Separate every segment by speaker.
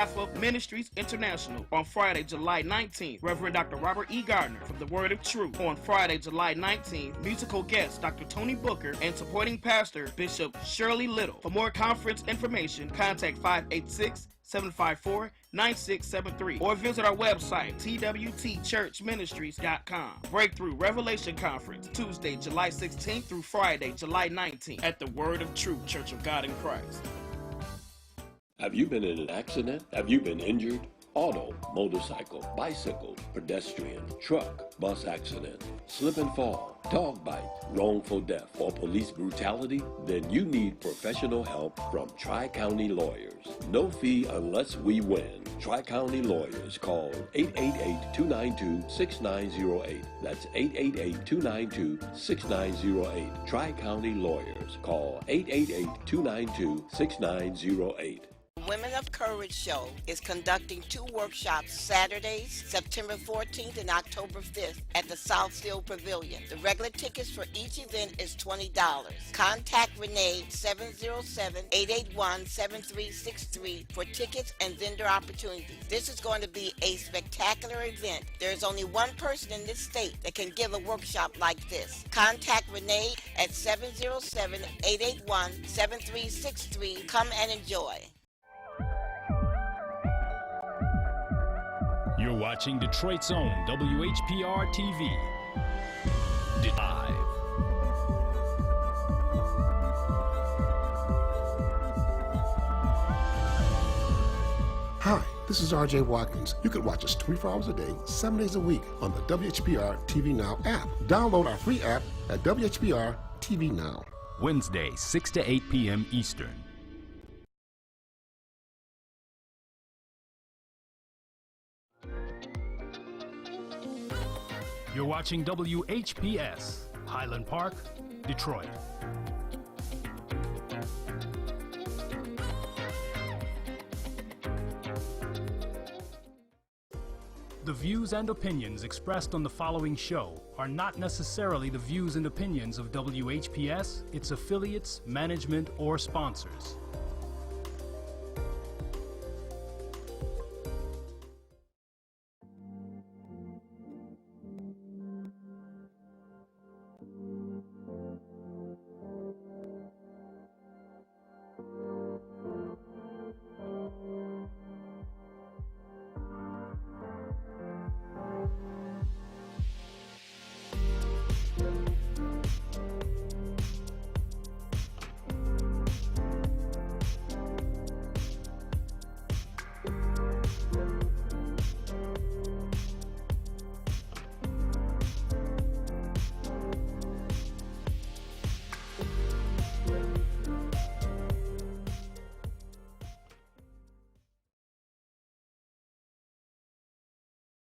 Speaker 1: of Ministries International on Friday, July 19th. Reverend Dr. Robert E. Gardner from the Word of Truth. On Friday, July 19th, musical guest Dr. Tony Booker and supporting pastor Bishop Shirley Little. For more conference information, contact 586-754-9673 or visit our website, twtchurchministries.com. Breakthrough Revelation Conference, Tuesday, July 16th through Friday, July 19th at the Word of Truth Church of God in Christ.
Speaker 2: Have you been in an accident? Have you been injured? Auto, motorcycle, bicycle, pedestrian, truck, bus accident, slip and fall, dog bite, wrongful death, or police brutality? Then you need professional help from Tri-County Lawyers. No fee unless we win. Tri-County Lawyers. Call 888-292-6908. That's 888-292-6908. Tri-County Lawyers. Call 888-292-6908.
Speaker 3: Women of Courage Show is conducting 2 workshops Saturdays, September 14th and October 5th at the Southfield Pavilion. The regular tickets for each event is $20. Contact Renee 707-881-7363 for tickets and vendor opportunities. This is going to be a spectacular event. There is only one person in this state that can give a workshop like this. Contact Renee at 707-881-7363. Come and enjoy.
Speaker 4: You're watching Detroit's own WHPR TV. Live.
Speaker 5: Hi, this is RJ Watkins. You can watch us 24 hours a day, 7 days a week on the WHPR TV Now app. Download our free app at WHPR TV Now.
Speaker 4: Wednesday, 6 to 8 p.m. Eastern. You're watching WHPS, Highland Park, Detroit. The views and opinions expressed on the following show are not necessarily the views and opinions of WHPS, its affiliates, management, or sponsors.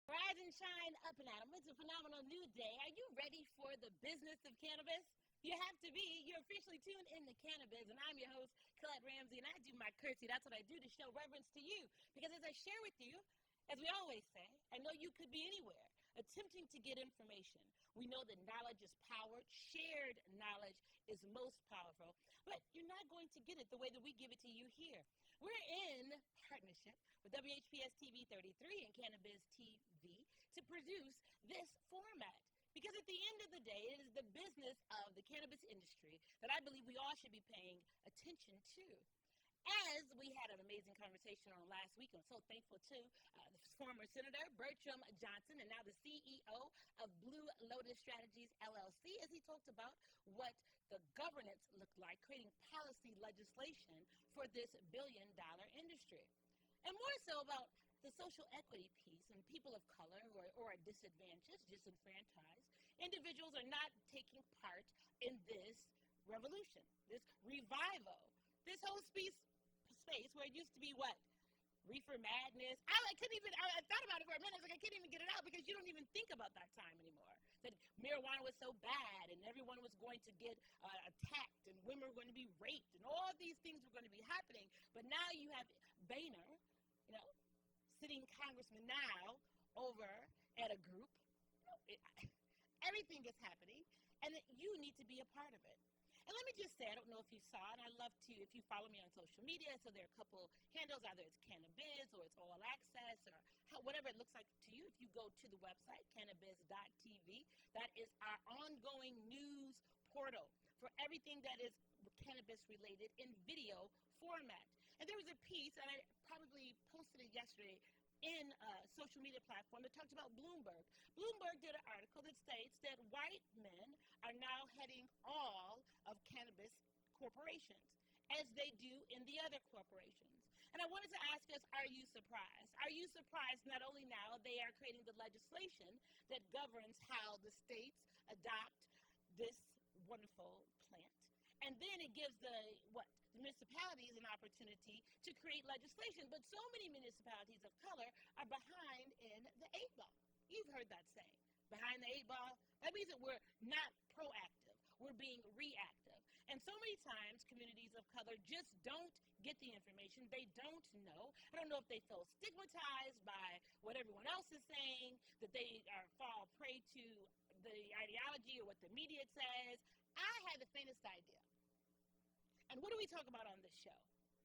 Speaker 6: Rise and shine up and at 'em. It's a phenomenal new day. Are you ready for the business of cannabis? You have to be. You're officially tuned in to Cannabis, and I'm your host, Colette Ramsey, and I do my curtsy. That's what I do to show reverence to you. Because as I share with you, as we always say, I know you could be anywhere attempting to get information. We know that knowledge is power. Shared knowledge is most powerful. But you're not going to get it the way that we give it to you here. We're in partnership with WHPS TV 33 and Cannabis TV to produce this format. Because at the end of the day, it is the business of the cannabis industry that I believe we all should be paying attention to. As we had an amazing conversation on last week, I'm so thankful to the former Senator Bertram Johnson and now the CEO of Blue Lotus Strategies, LLC, as he talked about what the governance looked like, creating policy legislation for this billion-dollar industry. And more so about the social equity piece and people of color who are disadvantaged, disenfranchised. Individuals are not taking part in this revolution, this revival, this whole space where it used to be what? Reefer madness. I thought about it for a minute. I was like, I can't even get it out because you don't even think about that time anymore. That marijuana was so bad and everyone was going to get attacked and women were going to be raped and all these things were going to be happening. But now you have Boehner, sitting congressman now over at a group. Everything is happening and that you need to be a part of it. And let me just say, I don't know if you saw, and I love to, if you follow me on social media, so there are a couple handles, either it's Cannabiz or it's All Access or whatever it looks like to you. If you go to the website, cannabiz.tv, that is our ongoing news portal for everything that is cannabis related in video format. And there was a piece, and I probably posted it yesterday, in a social media platform that talked about Bloomberg. Bloomberg did an article that states that white men are now heading all of cannabis corporations, as they do in the other corporations. And I wanted to ask us, are you surprised? Are you surprised not only now they are creating the legislation that governs how the states adopt this wonderful plant, and then it gives the municipalities an opportunity to create legislation. But so many municipalities of color are behind in the 8-ball. You've heard that saying, behind the 8-ball. That means that we're not proactive. We're being reactive. And so many times communities of color just don't get the information. They don't know. I don't know if they feel stigmatized by what everyone else is saying, that they fall prey to the ideology or what the media says. I had the faintest idea. And what do we talk about on this show?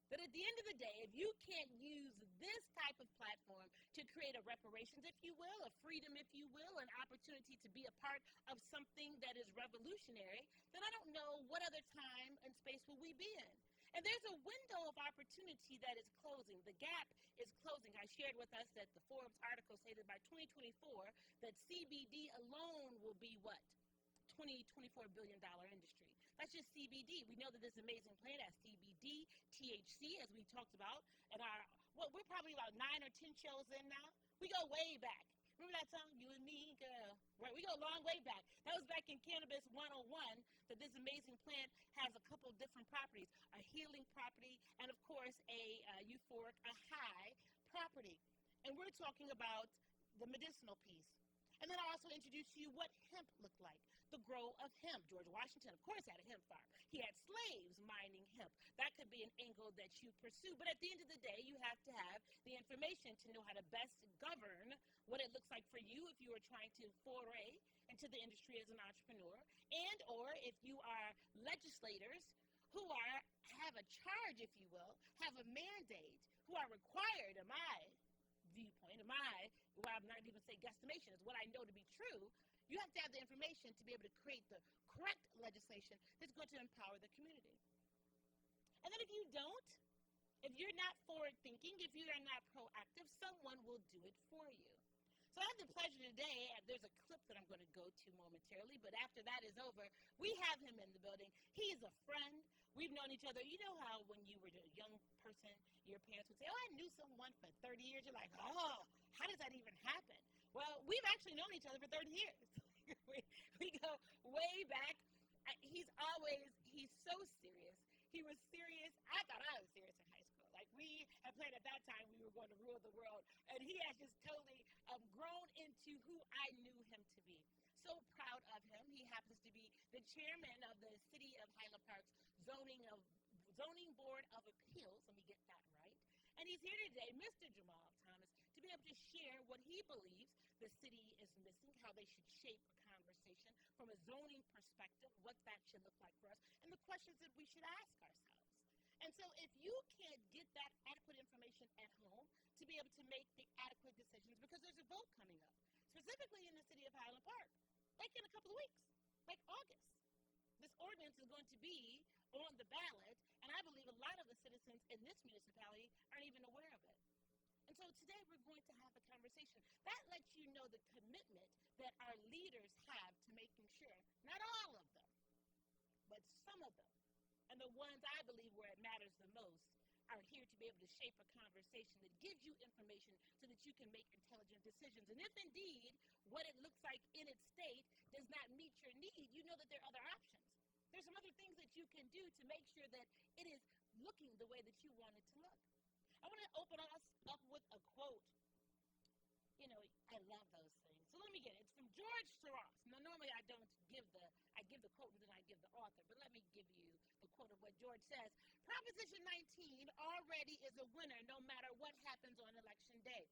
Speaker 6: That at the end of the day, if you can't use this type of platform to create a reparations, if you will, a freedom, if you will, an opportunity to be a part of something that is revolutionary, then I don't know what other time and space will we be in. And there's a window of opportunity that is closing. The gap is closing. I shared with us that the Forbes article stated by 2024 that CBD alone will be what? $24 billion industry. That's just CBD. We know that this amazing plant has CBD, THC, as we talked about, and we're probably about 9 or 10 shows in now. We go way back. Remember that song, You and Me, Girl? Right, we go a long way back. That was back in Cannabis 101, that this amazing plant has a couple of different properties, a healing property, and of course, a euphoric, a high property. And we're talking about the medicinal piece. And then I also introduced to you what hemp looked like, the grow of hemp. George Washington, of course, had a hemp farm. He had slaves mining hemp. That could be an angle that you pursue. But at the end of the day, you have to have the information to know how to best govern what it looks like for you if you are trying to foray into the industry as an entrepreneur, and or if you are legislators who have a charge, if you will, have a mandate, who are required, in my viewpoint, well, I'm not even say guesstimation, is what I know to be true. You have to have the information to be able to create the correct legislation that's going to empower the community. And then if you don't, if you're not forward thinking, if you are not proactive, someone will do it for you. So I have the pleasure today, there's a clip that I'm going to go to momentarily, but after that is over, we have him in the building. He is a friend. We've known each other. You know how when you were a young person, your parents would say, oh, I knew someone for 30 years. You're like, oh, how does that even happen? Well, we've actually known each other for 30 years. we go way back. He's so serious. He was serious. I thought I was serious in high school. Like, we had planned at that time we were going to rule the world. And he has just totally grown into who I knew him to be. So proud of him. He happens to be the chairman of the City of Highland Park's Zoning Board of Appeals. Let me get that right. And he's here today, Mr. Jamal Thomas, to be able to share what he believes the city is missing, how they should shape a conversation from a zoning perspective, what that should look like for us, and the questions that we should ask ourselves. And so if you can't get that adequate information at home to be able to make the adequate decisions, because there's a vote coming up, specifically in the city of Highland Park, like in a couple of weeks, like August. This ordinance is going to be on the ballot, and I believe a lot of the citizens in this municipality aren't even aware of it. And so today we're going to have a conversation. That lets you know the commitment that our leaders have to making sure, not all of them, but some of them, and the ones I believe where it matters the most, are here to be able to shape a conversation that gives you information so that you can make intelligent decisions. And if indeed what it looks like in its state does not meet your need, you know that there are other options. There's some other things that you can do to make sure that it is looking the way that you want it to look. I want to open us up with a quote. You know, I love those things. So let me get it. It's from George Soros. Now, normally I give the quote and then I give the author, but let me give you the quote of what George says. Proposition 19 already is a winner no matter what happens on election day.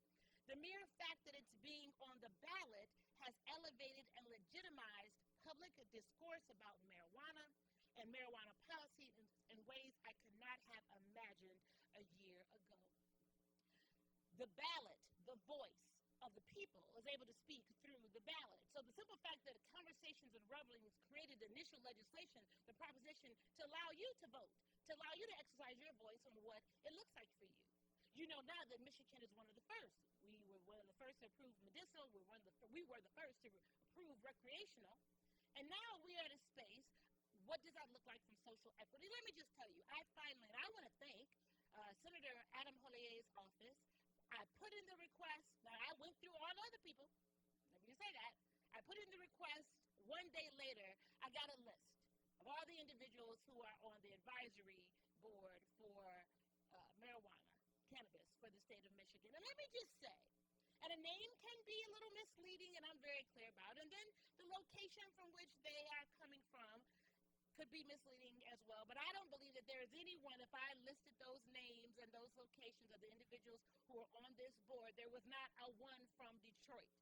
Speaker 6: The mere fact that it's being on the ballot has elevated and legitimized public discourse about marijuana, and marijuana policy in ways I could not have imagined a year ago. The ballot, the voice of the people, is able to speak through the ballot. So the simple fact that conversations and rumblings created initial legislation, the proposition to allow you to vote, to allow you to exercise your voice on what it looks like for you. You know now that Michigan is one of the first. We were one of the first to approve medicinal. We were the first to approve recreational. And now we are at a space. What does that look like from social equity? Let me just tell you, I want to thank Senator Adam Hollier's office. I put in the request. Now, I went through all other people. Let me just say that. I put in the request. One day later, I got a list of all the individuals who are on the advisory board for marijuana, cannabis, for the state of Michigan. And let me just say, and a name can be a little misleading, and I'm very clear about it. And then the location from which they are coming from could be misleading as well, but I don't believe that there is anyone, if I listed those names and those locations of the individuals who are on this board, there was not a one from Detroit.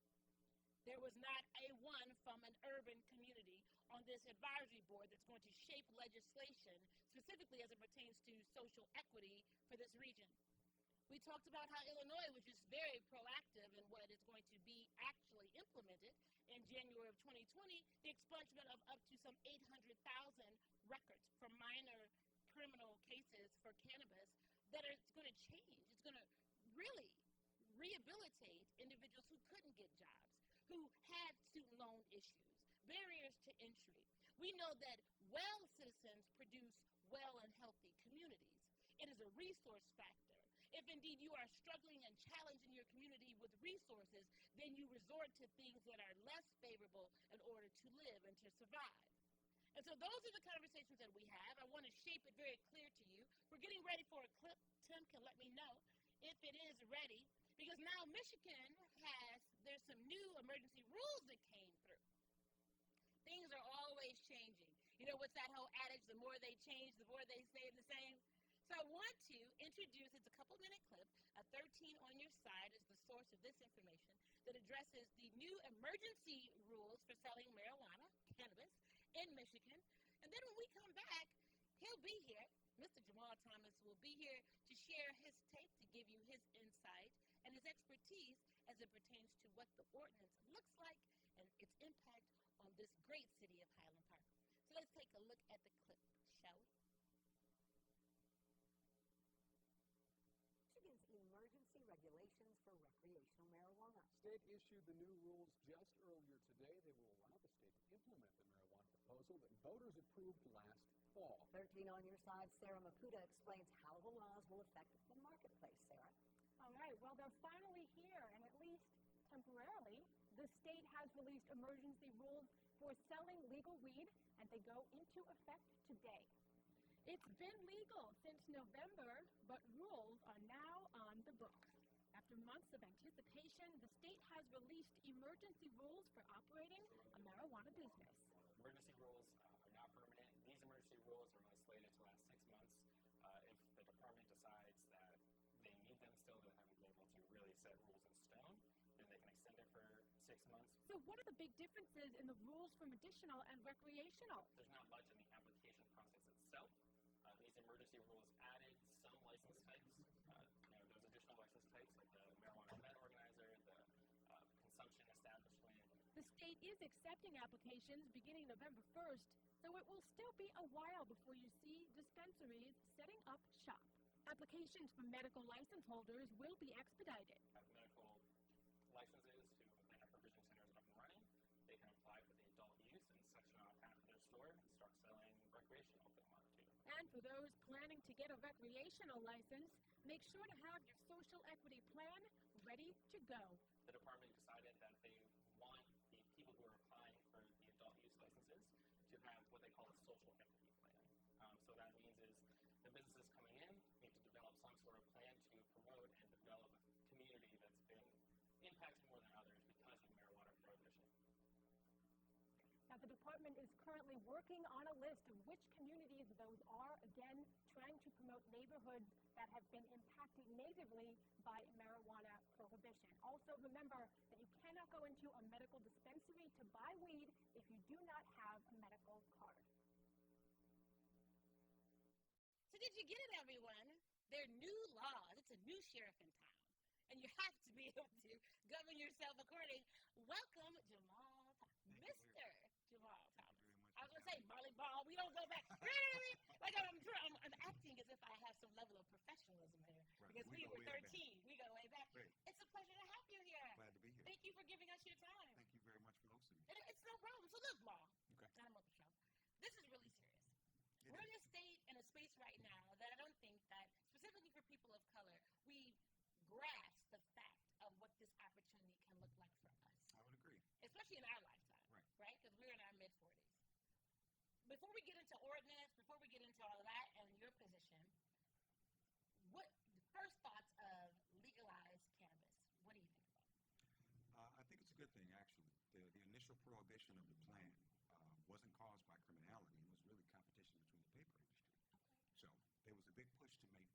Speaker 6: There was not a one from an urban community on this advisory board that's going to shape legislation, specifically as it pertains to social equity for this region. We talked about how Illinois was just very proactive in what is going to be actually implemented in January of 2020, the expungement of up to some 800,000 records from minor criminal cases for cannabis that are going to change. It's going to really rehabilitate individuals who couldn't get jobs, who had student loan issues, barriers to entry. We know that well citizens produce well and healthy communities. It is a resource factor. If indeed you are struggling and challenged in your community with resources, then you resort to things that are less favorable in order to live and to survive. And so those are the conversations that we have. I want to shape it very clear to you. We're getting ready for a clip. Tim can let me know if it is ready, because now Michigan there's some new emergency rules that came through. Things are always changing. You know what's that whole adage, the more they change, the more they stay the same? So I want to introduce, it's a couple-minute clip, a 13 on your side is the source of this information that addresses the new emergency rules for selling marijuana, cannabis, in Michigan. And then when we come back, he'll be here. Mr. Jamal Thomas will be here to share his take, to give you his insight and his expertise as it pertains to what the ordinance looks like and its impact on this great city of Highland Park. So let's take a look at the clip, shall we?
Speaker 7: Michigan's emergency regulations for recreational marijuana.
Speaker 8: State issued the new rules just earlier today. They will allow the state to implement the marijuana proposal that voters approved last fall.
Speaker 7: 13 on your side, Sarah Maputa explains how the laws will affect the marketplace. Sarah?
Speaker 9: All right, well, they're finally here, and at least temporarily, the state has released emergency rules for selling legal weed, and they go into effect today. It's been legal since November, but rules are now on the books. After months of anticipation, the state has released emergency rules for operating a marijuana business.
Speaker 10: Emergency rules are now permanent. These emergency rules are only slated to last 6 months. If the department decides that they need them still, they haven't been able to really set rules in stone, then they can extend it for 6 months.
Speaker 9: So what are the big differences in the rules for medicinal and recreational?
Speaker 10: There's not much in the application process itself. These emergency rules added some license types. Those additional license types like the marijuana event organizer, the consumption establishment.
Speaker 9: The state is accepting applications beginning November 1st, so it will still be a while before you see dispensaries setting up shop. Applications for medical license holders will be expedited.
Speaker 10: Medical licenses who then have provision centers up and running, they can apply for the adult use and section off half of their store and start selling recreational if they want to.
Speaker 9: And for those planning to get a recreational license, make sure to have your social equity plan ready to go.
Speaker 10: The department decided that they want the people who are applying for the adult use licenses to have what they call a social equity plan. So that means is the businesses coming in need to develop some sort of plan to promote and develop a community that's been impacted more than others because of marijuana prohibition.
Speaker 9: Now, the department is currently working on a list of which communities those are, again, trying to promote neighborhoods that have been impacted negatively by marijuana prohibition. Also, remember that you cannot go into a medical dispensary to buy weed if you do not have a medical card.
Speaker 6: So did you get it, everyone? They're new laws. It's a new sheriff in town. And you have to be able to govern yourself according. Welcome, Jamal Thomas. Mr. Jamal Thomas. I was going to say Marley Ball. We don't go back. Really? Like I'm acting as if I have some level of professionalism here. Right. Because we were 13. We go way back. Right. It's a pleasure to have you here.
Speaker 11: Glad to be here.
Speaker 6: Thank you for giving us your time.
Speaker 11: Thank you very much for hosting me.
Speaker 6: It's no problem. So look, Law. Okay. John Show. This is really serious. We're in a state, in a space right now that I don't think that, specifically for people of color, we grasp the fact of what this opportunity can look like for us.
Speaker 11: I would agree.
Speaker 6: Especially in our lifetime, right? Because we're in our mid-40s. Before we get into ordinance, before we get into all of that and your position, what the first thoughts of legalized cannabis? What do you think about it?
Speaker 11: I think it's a good thing, actually. The initial prohibition of the plan wasn't caused by criminality. It was really competition between the paper industry. Okay. So there was a big push to make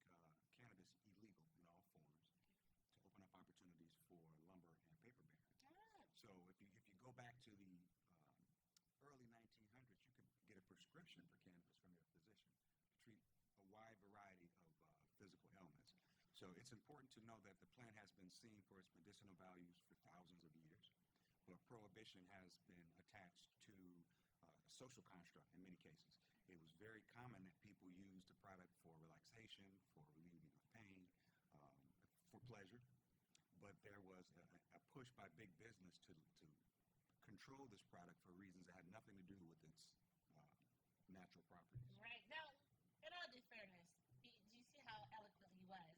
Speaker 11: cannabis illegal in all forms, to open up opportunities for lumber and paper bearing. So if you go back to the early 1900s, you could get a prescription for cannabis from your physician to treat a wide variety of physical ailments. So it's important to know that the plant has been seen for its medicinal values for thousands of years, but prohibition has been attached to a social construct in many cases. It was very common that people used the product for relaxation, for relieving of pain, for pleasure, but there was a push by big business to control this product for reasons that had nothing to do with its natural properties.
Speaker 6: Right. Now, in all due fairness, do you see how eloquent he was?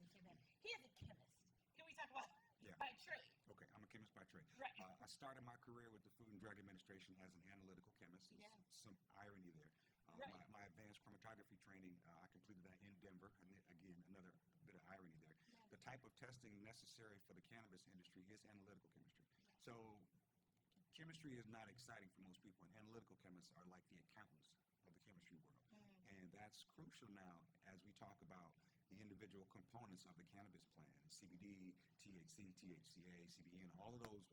Speaker 6: He is a chemist. Can we talk about by trade?
Speaker 11: Okay, I'm a chemist by trade.
Speaker 6: Right.
Speaker 11: I started my career with the Food and Drug Administration as an analytical chemist. There's some irony there. My advanced chromatography training, I completed that in Denver. And again, another bit of irony there. Yeah. The type of testing necessary for the cannabis industry is analytical chemistry. Yeah. So chemistry is not exciting for most people, and analytical chemists are like the accountants of the chemistry world. And that's crucial now as we talk about the individual components of the cannabis plant: CBD, THC, THCA, CBN, all of those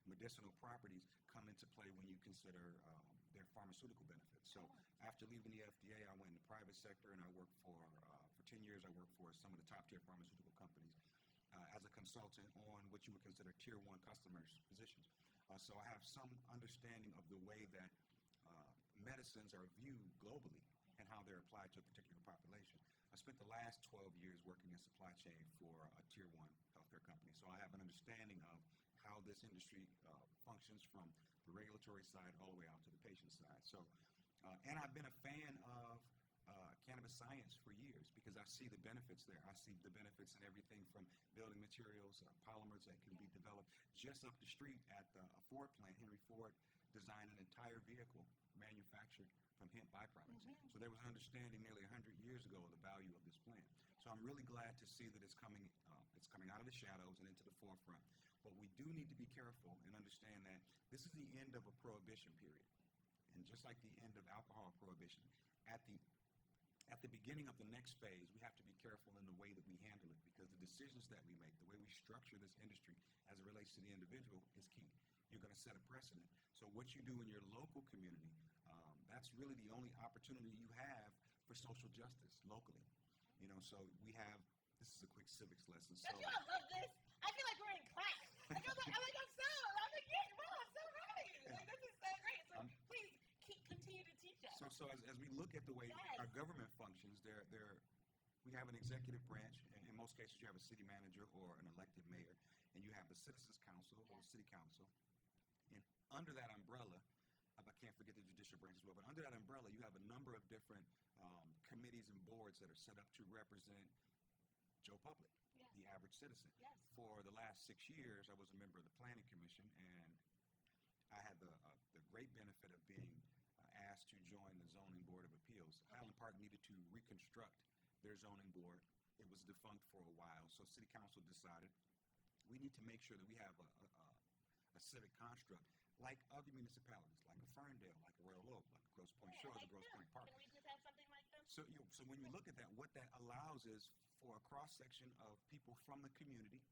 Speaker 11: medicinal properties come into play when you consider their pharmaceutical benefits. So after leaving the FDA, I went in the private sector, and I worked for 10 years, I worked for some of the top tier pharmaceutical companies as a consultant on what you would consider tier one customers positions. So I have some understanding of the way that medicines are viewed globally and how they're applied to a particular population. I spent the last 12 years working in supply chain for a tier one healthcare company. So I have an understanding of how this industry functions from the regulatory side all the way out to the patient side. So, and I've been a fan of cannabis science for years because I see the benefits there. I see the benefits in everything from building materials, polymers that can be developed. Just up the street at the Ford plant, Henry Ford designed an entire vehicle manufactured from hemp byproducts. So there was an understanding nearly 100 years ago of the value of this plant. So I'm really glad to see that it's coming out of the shadows and into the forefront. But we do need to be careful and understand that this is the end of a prohibition period. And just like the end of alcohol prohibition, at the beginning of the next phase, we have to be careful in the way that we handle it, because the decisions that we make, the way we structure this industry as it relates to the individual is key. You're going to set a precedent. So what you do in your local community, that's really the only opportunity you have for social justice locally. You know, so we have, this is a quick civics lesson.
Speaker 6: So I love this. I feel like we're in class. I'm so right. Like, this is so great. So please continue to teach us.
Speaker 11: So as we look at the way our government functions, we have an executive branch, and in most cases you have a city manager or an elected mayor, and you have the citizens council or the city council. And under that umbrella, I can't forget the judicial branch as well, but under that umbrella you have a number of different committees and boards that are set up to represent Joe Public, the average citizen. For the last 6 years, I was a member of the Planning Commission, and I had the great benefit of being asked to join the Zoning Board of Appeals. Highland Park needed to reconstruct their zoning board. It was defunct for a while, so City Council decided we need to make sure that we have a civic construct like other municipalities, like a Ferndale, like a Royal Oak, like a Grosse Pointe Shores, like Grosse Pointe Park.
Speaker 6: Can we just have something like that?
Speaker 11: So when you look at that, what that allows is for a cross-section of people from the community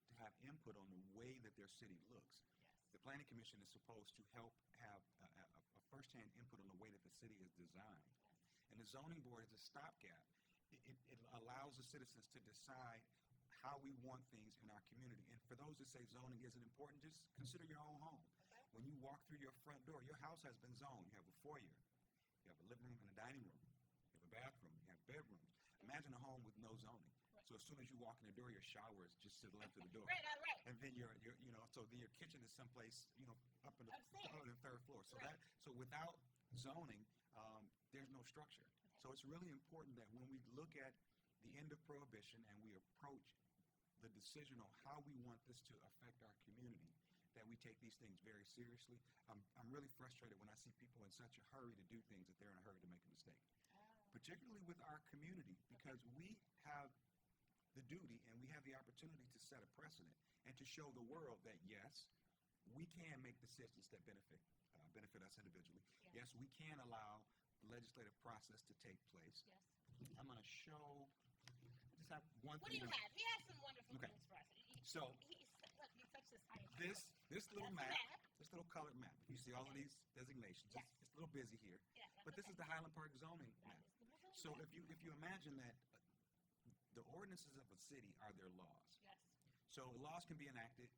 Speaker 11: to have input on the way that their city looks. The Planning Commission is supposed to help have a first-hand input on the way that the city is designed. And the zoning board is a stopgap. It allows the citizens to decide how we want things in our community. And for those that say zoning isn't important, just consider your own home.
Speaker 6: Okay.
Speaker 11: When you walk through your front door, your house has been zoned. You have a foyer, you have a living room and a dining room, you have a bathroom, you have bedrooms. Imagine a home with no zoning.
Speaker 6: Right.
Speaker 11: So as soon as you walk in the door, your shower is just to the left of the door.
Speaker 6: Right.
Speaker 11: And then so then your kitchen is someplace, up in the third floor. So
Speaker 6: Right.
Speaker 11: so without zoning, there's no structure.
Speaker 6: Okay.
Speaker 11: So it's really important that when we look at the end of prohibition and we approach the decision on how we want this to affect our community, that we take these things very seriously. I'm really frustrated when I see people in such a hurry to do things that they're in a hurry to make a mistake. Particularly with our community, because we have the duty and we have the opportunity to set a precedent and to show the world that, yes, we can make decisions that benefit us individually.
Speaker 6: Yes.
Speaker 11: Yes, we can allow the legislative process to take place.
Speaker 6: Yes.
Speaker 11: I'm going to show, just have one
Speaker 6: What do
Speaker 11: thing.
Speaker 6: you have? He has some wonderful
Speaker 11: Okay.
Speaker 6: things for us.
Speaker 11: So,
Speaker 6: He's such a scientist.
Speaker 11: this little
Speaker 6: That's a
Speaker 11: map,
Speaker 6: map.
Speaker 11: this little colored map, you see all of these designations.
Speaker 6: Yes.
Speaker 11: It's a little busy here,
Speaker 6: Yeah,
Speaker 11: but this is the Highland Park zoning
Speaker 6: That
Speaker 11: map.
Speaker 6: is the zoning
Speaker 11: So
Speaker 6: map.
Speaker 11: if you imagine that the ordinances of a city are their laws.
Speaker 6: Yes.
Speaker 11: So laws can be enacted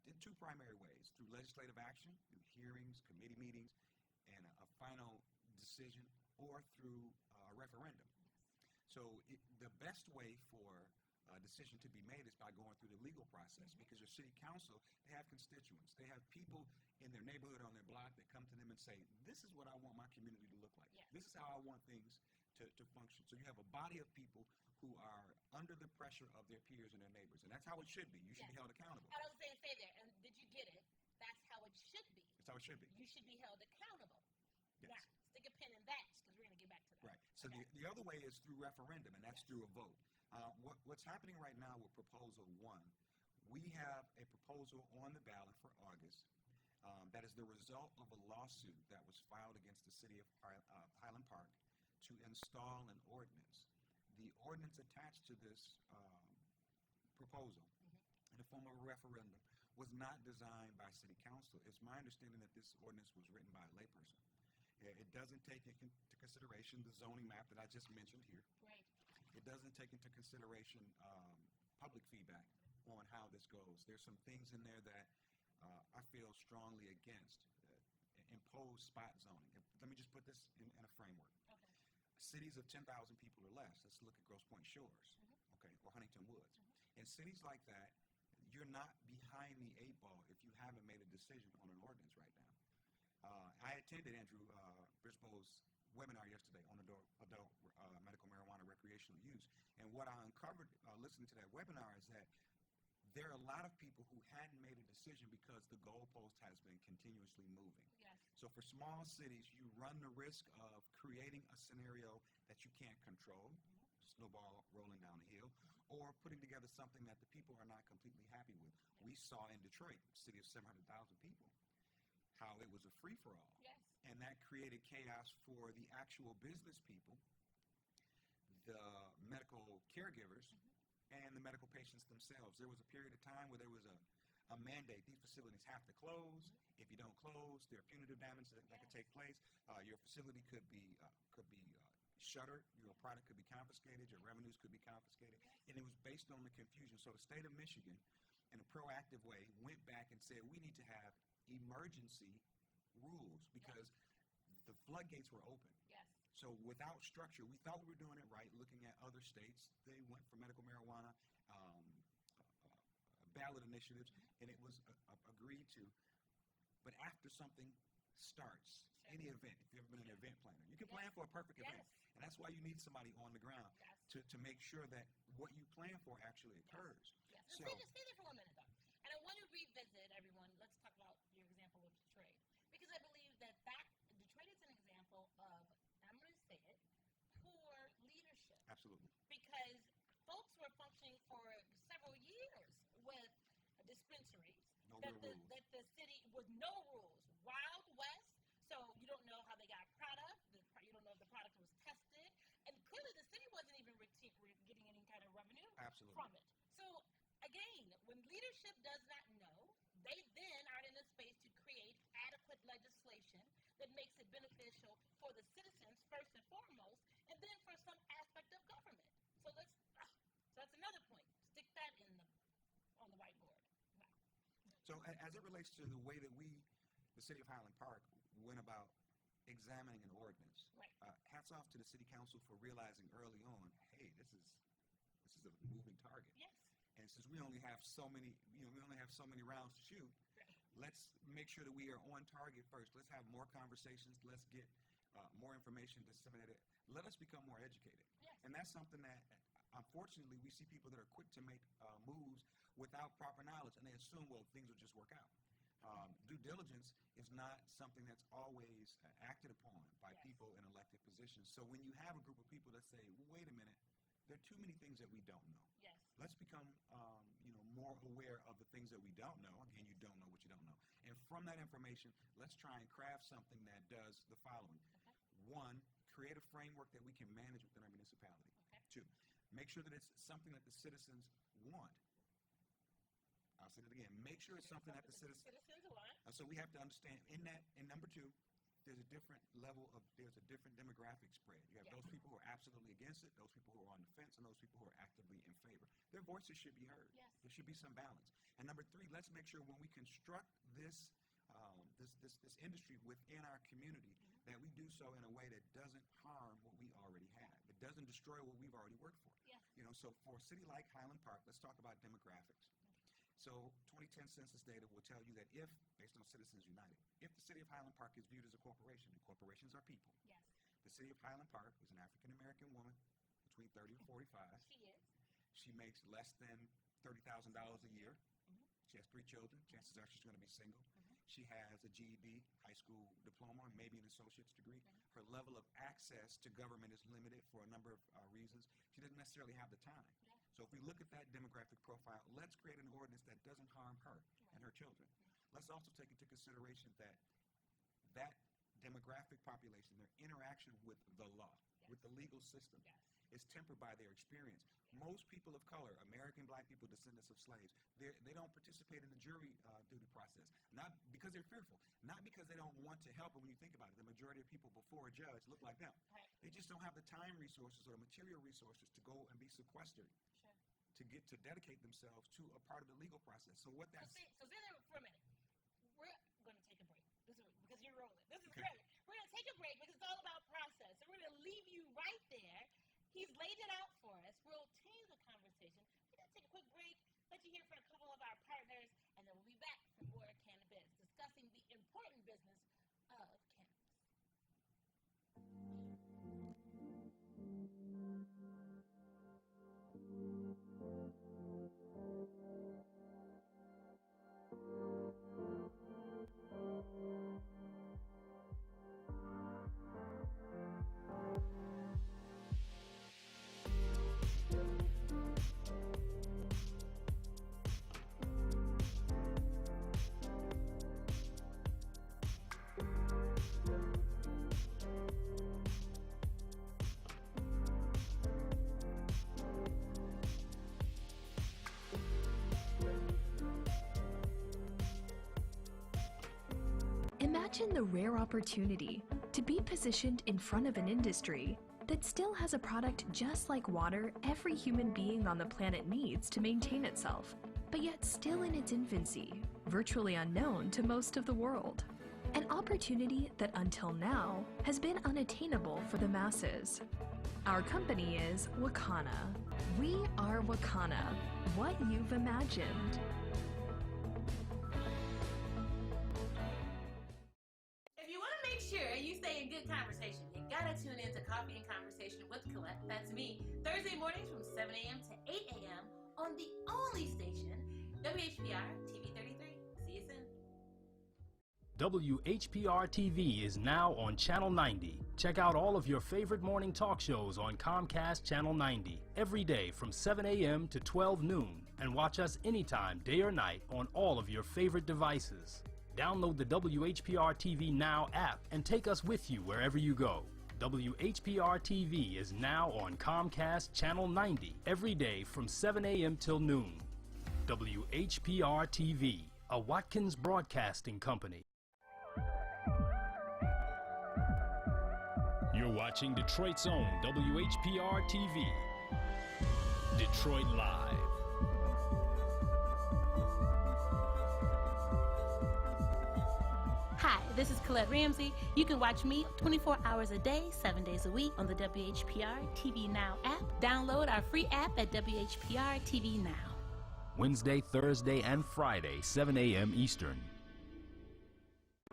Speaker 11: in two primary ways: through legislative action, through hearings, committee meetings, and a final decision, or through a referendum. So the best way for a decision to be made is by going through the legal process, because your city council, they have constituents. They have people in their neighborhood, on their block, that come to them and say, this is what I want my community to look like.
Speaker 6: Yes.
Speaker 11: This is how I want things to function. So you have a body of people who are under the pressure of their peers and their neighbors. And that's how it should be. You should be held accountable.
Speaker 6: I was saying, stay there. And did you get it? That's how it should be.
Speaker 11: That's how it should be.
Speaker 6: You should be held accountable.
Speaker 11: Yes.
Speaker 6: Now, stick a pin in that, because we're going to get back to that.
Speaker 11: Right. So the other way is through referendum, and that's through a vote. What's happening right now with Proposal 1, we have a proposal on the ballot for August that is the result of a lawsuit that was filed against the city of Highland Park to install an ordinance. The ordinance attached to this proposal in the form of a referendum was not designed by city council. It's my understanding that this ordinance was written by a layperson. It doesn't take into consideration the zoning map that I just mentioned here.
Speaker 6: Right.
Speaker 11: It doesn't take into consideration public feedback on how this goes. There's some things in there that I feel strongly against. Imposed spot zoning. Let me just put this in a framework.
Speaker 6: Okay.
Speaker 11: Cities of 10,000 people or less, let's look at Grosse Pointe Shores, okay, or Huntington Woods. In cities like that, you're not behind the 8 ball if you haven't made a decision on an ordinance right now. I attended Andrew Brisbo's webinar yesterday on adult medical marijuana recreational use. And what I uncovered listening to that webinar is that there are a lot of people who hadn't made a decision because the goalpost has been continuously moving.
Speaker 6: Yes.
Speaker 11: So for small cities, you run the risk of creating a scenario that you can't control, snowball rolling down the hill, or putting together something that the people are not completely happy with. We saw in Detroit, a city of 700,000 people, how it was a free-for-all.
Speaker 6: Yes.
Speaker 11: And that created chaos for the actual business people, the medical caregivers, and the medical patients themselves. There was a period of time where there was a mandate. These facilities have to close. If you don't close, there are punitive damage that could take place. Your facility could be shuttered. Your product could be confiscated. Your revenues could be confiscated. And it was based on the confusion. So the state of Michigan, in a proactive way, went back and said, we need to have emergency rules because the floodgates were open.
Speaker 6: Yes.
Speaker 11: So without structure, we thought we were doing it right, looking at other states. They went for medical marijuana ballot initiatives, and it was agreed to. But after something starts, any event, if you've ever been an event planner, you can plan for a perfect event. And that's why you need somebody on the ground to make sure that what you plan for actually occurs.
Speaker 6: Yes.
Speaker 11: So,
Speaker 6: Stay there for 1 minute, though. And I want to revisit, everyone, let's talk about your example with Detroit. Because I believe that Detroit is an example of, I'm going to say it, poor leadership.
Speaker 11: absolutely.
Speaker 6: Because folks were functioning for several years with dispensaries.
Speaker 11: No
Speaker 6: that
Speaker 11: real rules.
Speaker 6: That the city with no rules. Wild West. So you don't know how they got product. You don't know if the product was tested. And clearly the city wasn't even getting any kind of revenue
Speaker 11: Absolutely.
Speaker 6: from it. So again, when leadership does not know, they then are in a space to create adequate legislation that makes it beneficial for the citizens first and foremost, and then for some aspect of government. So that's another point. Stick that on the whiteboard. Wow.
Speaker 11: So as it relates to the way that the city of Highland Park, went about examining an ordinance,
Speaker 6: right.
Speaker 11: Hats off to the city council for realizing early on, hey, this is a moving target.
Speaker 6: Yes.
Speaker 11: And since we only have so many, rounds to shoot,
Speaker 6: right.
Speaker 11: Let's make sure that we are on target first. Let's have more conversations. Let's get more information disseminated. Let us become more educated.
Speaker 6: Yes.
Speaker 11: And that's something that, unfortunately, we see people that are quick to make moves without proper knowledge, and they assume, well, things will just work out. Due diligence is not something that's always acted upon by
Speaker 6: yes.
Speaker 11: people in elected positions. So when you have a group of people that say, wait a minute, there are too many things that we don't know.
Speaker 6: Yes.
Speaker 11: Let's become more aware of the things that we don't know. Again, you don't know what you don't know. And from that information, let's try and craft something that does the following.
Speaker 6: Okay.
Speaker 11: One, create a framework that we can manage within our municipality.
Speaker 6: Okay.
Speaker 11: Two, make sure that it's something that the citizens want. I'll say it again. Make sure it's something that the citizens
Speaker 6: want.
Speaker 11: So we have to understand in number two, there's a different demographic spread. You have
Speaker 6: yes.
Speaker 11: those people who are absolutely against it, those people who are on the fence, and those people who are actively in favor. Their voices should be heard.
Speaker 6: Yes.
Speaker 11: There should be some balance. And number three, let's make sure when we construct this industry within our community,
Speaker 6: mm-hmm.
Speaker 11: that we do so in a way that doesn't harm what we already have. It doesn't destroy what we've already worked for.
Speaker 6: Yes.
Speaker 11: So for a city like Highland Park, let's talk about demographics. So 2010 census data will tell you that if, based on Citizens United, if the city of Highland Park is viewed as a corporation, and corporations are people,
Speaker 6: yes.
Speaker 11: the city of Highland Park is an African-American woman between 30 and 45.
Speaker 6: She is.
Speaker 11: She makes less than $30,000 a year.
Speaker 6: Mm-hmm.
Speaker 11: She has 3 children. Chances are she's going to be single.
Speaker 6: Mm-hmm.
Speaker 11: She has a GED, high school diploma, maybe an associate's degree.
Speaker 6: Mm-hmm.
Speaker 11: Her level of access to government is limited for a number of reasons. She doesn't necessarily have the time.
Speaker 6: Yeah.
Speaker 11: So if we look at that demographic profile, let's create an ordinance that doesn't harm her and her children. Let's also take into consideration that demographic population, their interaction with the law,
Speaker 6: yes.
Speaker 11: with the legal system,
Speaker 6: yes.
Speaker 11: is tempered by their experience.
Speaker 6: Yes.
Speaker 11: Most people of color, American black people, descendants of slaves, they don't participate in the jury duty process, not because they're fearful, not because they don't want to help. And when you think about it, the majority of people before a judge look like them.
Speaker 6: Right.
Speaker 11: They just don't have the time resources or the material resources to go and be sequestered.
Speaker 6: Sure.
Speaker 11: To dedicate themselves to a part of the legal process. So what that's...
Speaker 6: So stay there for a minute. We're going to take a break. Because you're rolling. This is
Speaker 11: okay.
Speaker 6: great. We're going to take a break because it's all about process. So we're going to leave you right there. He's laid it out for us. We'll change the conversation. We're going to take a quick break, let you hear from a couple of our partners, and then we'll be back for more cannabis, discussing the important business of cannabis.
Speaker 12: Imagine the rare opportunity to be positioned in front of an industry that still has a product just like water every human being on the planet needs to maintain itself, but yet still in its infancy, virtually unknown to most of the world. An opportunity that until now has been unattainable for the masses. Our company is Wakana. We are Wakana, what you've imagined.
Speaker 6: If you want to make sure you stay in good conversation, you gotta tune in to Coffee and Conversation with Colette, that's me, Thursday mornings from 7 a.m. to 8 a.m. on the only station, WHPR TV 33. See you soon.
Speaker 4: WHPR TV is now on Channel 90. Check out all of your favorite morning talk shows on Comcast Channel 90 every day from 7 a.m. to 12 noon, and watch us anytime, day or night, on all of your favorite devices. Download the WHPR TV Now app and take us with you wherever you go. WHPR TV is now on Comcast Channel 90 every day from 7 a.m. till noon. WHPR TV, a Watkins Broadcasting Company. You're watching Detroit's own WHPR TV, Detroit Live.
Speaker 6: Hi, this is Colette Ramsey. You can watch me 24 hours a day, 7 days a week on the WHPR TV Now app. Download our free app at WHPR TV Now.
Speaker 4: Wednesday, Thursday, and Friday, 7 a.m. Eastern.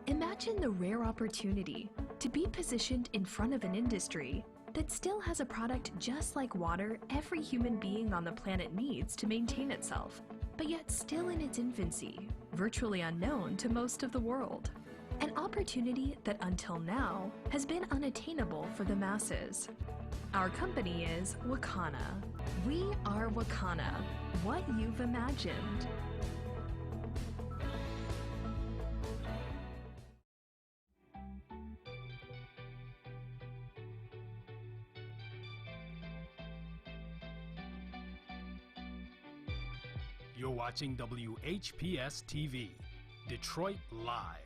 Speaker 12: Imagine the rare opportunity to be positioned in front of an industry that still has a product just like water every human being on the planet needs to maintain itself, but yet still in its infancy, virtually unknown to most of the world. An opportunity that until now has been unattainable for the masses. Our company is Wakana. We are Wakana, what you've imagined.
Speaker 4: You're watching WHPS TV, Detroit Live.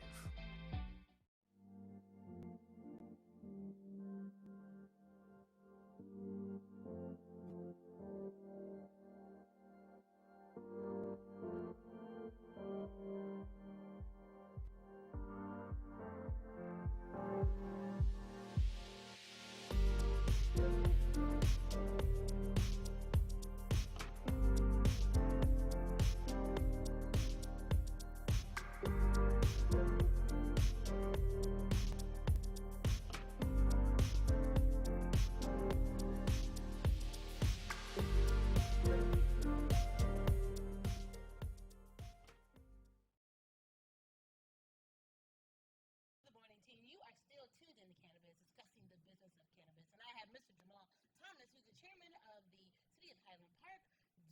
Speaker 6: Chairman of the City of Highland Park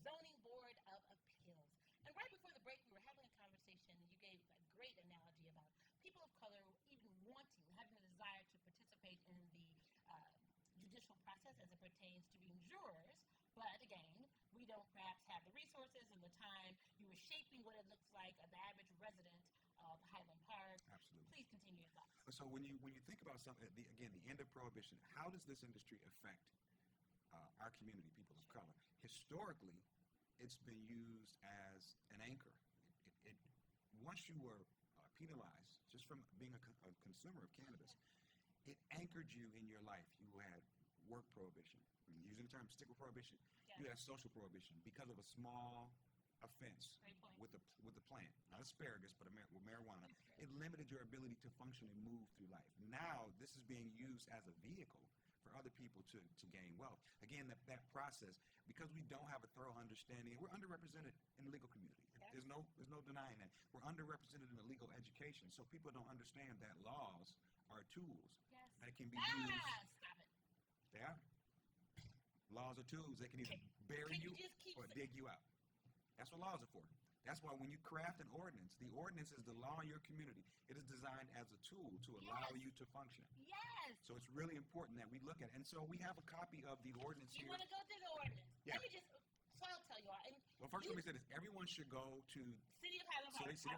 Speaker 6: Zoning Board of Appeals. And right before the break, we were having a conversation. You gave a great analogy about people of color even having a desire to participate in the judicial process as it pertains to being jurors. But again, we don't perhaps have the resources and the time. You were shaping what it looks like the average resident of Highland Park.
Speaker 11: Absolutely.
Speaker 6: Please continue your thoughts.
Speaker 11: So when you think about something, again, the end of prohibition, how does this industry affect our community, people of color? Historically, it's been used as an anchor. Once you were penalized just from being a consumer of cannabis, it anchored you in your life. You had work prohibition. Using the term stick with prohibition, you had social prohibition because of a small offense with the plant, not asparagus, but with marijuana. It limited your ability to function and move through life. Now, this is being used as a vehicle for other people to gain wealth. Again, that process, because we don't have a thorough understanding, we're underrepresented in the legal community. There's no denying that. We're underrepresented in the legal education, so people don't understand that laws are tools that can be used.
Speaker 6: Stop it.
Speaker 11: They are. Laws are tools that can either bury you or dig you out. That's what laws are for. That's why when you craft an ordinance, the ordinance is the law in your community. It is designed as a tool to allow you to function.
Speaker 6: Yes.
Speaker 11: So it's really important that we look at it. And so we have a copy of the ordinance here.
Speaker 6: You want to go through the ordinance?
Speaker 11: Yeah.
Speaker 6: Let me just, so I'll tell you all.
Speaker 11: Well, first let me say this. Everyone should go to
Speaker 6: City of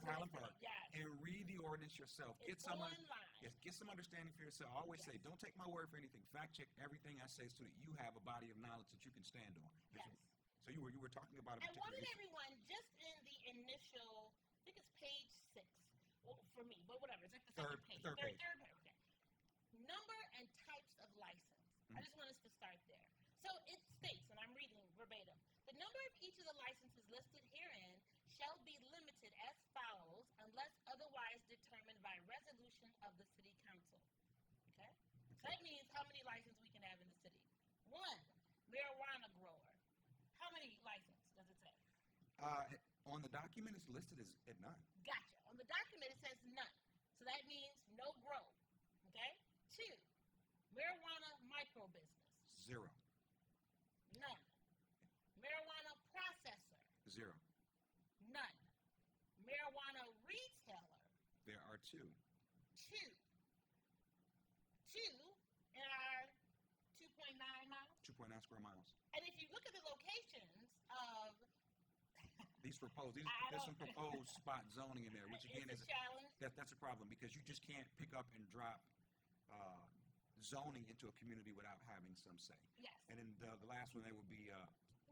Speaker 6: Highland Park,
Speaker 11: and read the ordinance yourself.
Speaker 6: It's online.
Speaker 11: Yes, get some understanding for yourself. I always say, don't take my word for anything. Fact check everything I say so that you have a body of knowledge that you can stand on.
Speaker 6: Yes.
Speaker 11: So you were talking about a particular
Speaker 6: wanted
Speaker 11: issue.
Speaker 6: everyone just in the initial, I think it's page 6, well, for me, but whatever. It's like the
Speaker 11: Third page.
Speaker 6: Third page. Okay. Number and types of license. I just want us to start there. So it states, and I'm reading verbatim, the number of each of the licenses listed herein shall be limited as follows unless otherwise determined by resolution of the city council. Okay? So that means how many licenses we can have in the city. 1, marijuana grower. How many licenses does it say?
Speaker 11: On the document, it's listed as at none.
Speaker 6: Gotcha. On the document, it says none. So that means no grow. Okay? 2, marijuana micro business.
Speaker 11: 0.
Speaker 6: None. Marijuana processor.
Speaker 11: 0.
Speaker 6: None. Marijuana retailer.
Speaker 11: There are 2.
Speaker 6: 2 in our 2.9 miles.
Speaker 11: 2.9 square miles.
Speaker 6: And if you look at the locations of
Speaker 11: there's some proposed spot zoning in there, which again is
Speaker 6: a challenge.
Speaker 11: That's a problem because you just can't pick up and drop zoning into a community without having some say.
Speaker 6: Yes.
Speaker 11: And then the last one, they would be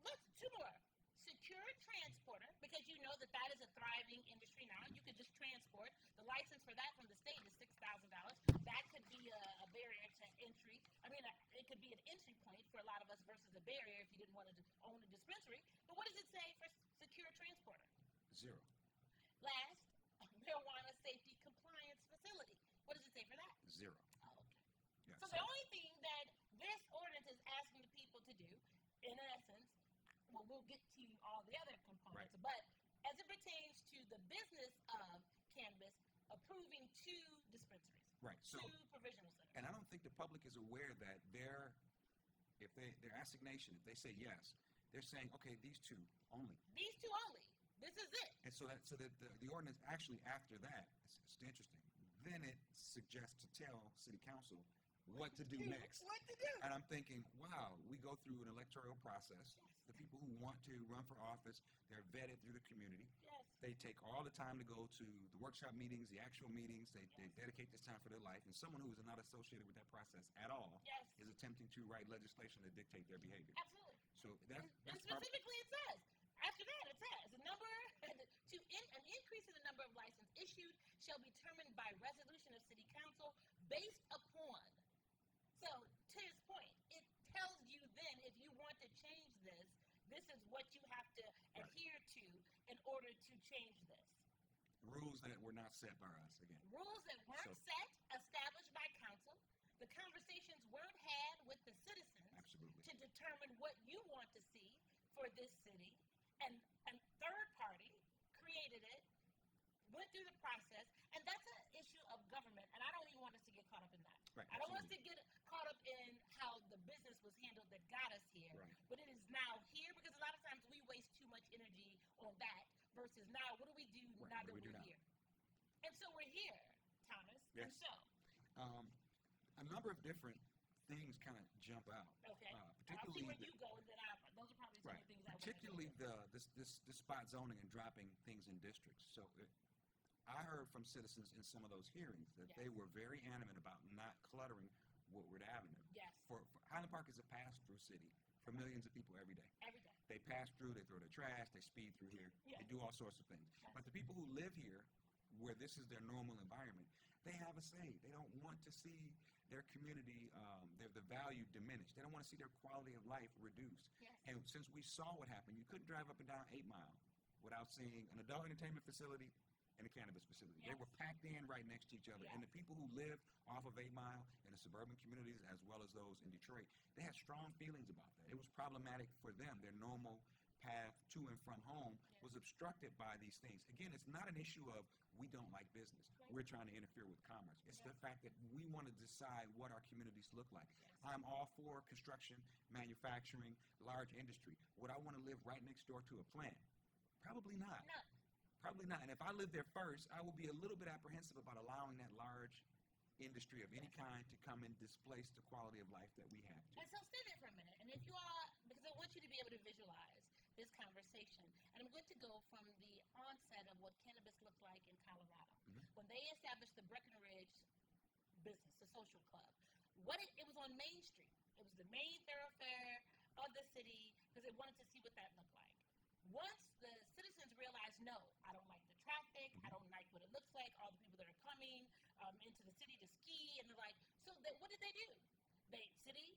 Speaker 6: Let's two more. Secure transporter, because you know that is a thriving industry now. You could just transport. The license for that from the state is $6,000. That could be a barrier to entry. I mean, it could be an entry point for a lot of us versus a barrier if you didn't want to own a dispensary. But what does it say for secure transporter?
Speaker 11: 0.
Speaker 6: Last, marijuana safety compliance facility. What does it say for that?
Speaker 11: 0.
Speaker 6: Oh, okay.
Speaker 11: Yeah,
Speaker 6: So the only thing that this ordinance is asking the people to do, in essence, well, we'll get to all the other components,
Speaker 11: right.
Speaker 6: but as it pertains to the business of cannabis, approving 2 dispensaries,
Speaker 11: right. So,
Speaker 6: 2 provisional centers.
Speaker 11: and I don't think the public is aware that their assignation, if they say yes, they're saying, okay, these 2 only.
Speaker 6: These 2 only. This is it.
Speaker 11: And so that the ordinance actually after that, it's interesting. Then it suggests to tell city council what to do next.
Speaker 6: What to do.
Speaker 11: And I'm thinking, wow, we go through an electoral process. The people who want to run for office, they're vetted through the community.
Speaker 6: Yes.
Speaker 11: They take all the time to go to the workshop meetings, the actual meetings. They dedicate this time for their life. And someone who is not associated with that process at all is attempting to write legislation to dictate their behavior.
Speaker 6: Absolutely.
Speaker 11: So that's
Speaker 6: specifically it says. After that, it says an increase in the number of licenses issued shall be determined by resolution of city council based upon. So, to his point, it tells you then if you want to change this, this is what you have to adhere to in order to change this.
Speaker 11: Rules that were not set by us, again.
Speaker 6: Rules that weren't set, established by council. The conversations weren't had with the citizens to determine what you want to see for this city. And third party created it, went through the process, and that's an issue of government, and I don't even want us to get caught up in that.
Speaker 11: Right,
Speaker 6: I don't want us to get caught up in how the business was handled that got us here, but it is now here because a lot of times we waste too much energy on that versus now, what do we do now that we're here? And so we're here, Thomas, and so.
Speaker 11: A number of different things kind of jump out.
Speaker 6: Okay.
Speaker 11: Particularly
Speaker 6: I'll see where you go, and then those are probably some of the things I want to
Speaker 11: particularly this spot zoning and dropping things in districts. So I heard from citizens in some of those hearings that they were very adamant about not cluttering Woodward Avenue.
Speaker 6: Yes.
Speaker 11: For Highland Park is a pass-through city for millions of people every day.
Speaker 6: Every day.
Speaker 11: They pass through, they throw their trash, they speed through here, they do all sorts of things. But the people who live here, where this is their normal environment, they have a say. They don't want to see their community, the value diminished. They don't want to see their quality of life reduced.
Speaker 6: Yes.
Speaker 11: And since we saw what happened, you couldn't drive up and down 8 Mile without seeing an adult entertainment facility and a cannabis facility. They were packed in right next to each other. And the people who live off of 8 Mile in the suburban communities as well as those in Detroit, they had strong feelings about that. It was problematic for them. Their normal path to and from home was obstructed by these things. Again, it's not an issue of we don't like business. We're trying to interfere with commerce. It's the fact that we want to decide what our communities look like. I'm all for construction, manufacturing, large industry. Would I want to live right next door to a plant? Probably not.
Speaker 6: No.
Speaker 11: Probably not. And if I live there first, I will be a little bit apprehensive about allowing that large industry of any kind to come and displace the quality of life that we have.
Speaker 6: And so stay there for a minute. And if you all, because I want you to be able to visualize this conversation, and I'm going to go from the onset of what cannabis looked like in Colorado. When they established the Breckenridge business, the social club, it was on Main Street. It was the main thoroughfare of the city because they wanted to see what that looked like. Once the citizens realized, no, I don't like the traffic, I don't like what it looks like, all the people that are coming into the city to ski, and they're like, so what did they do? City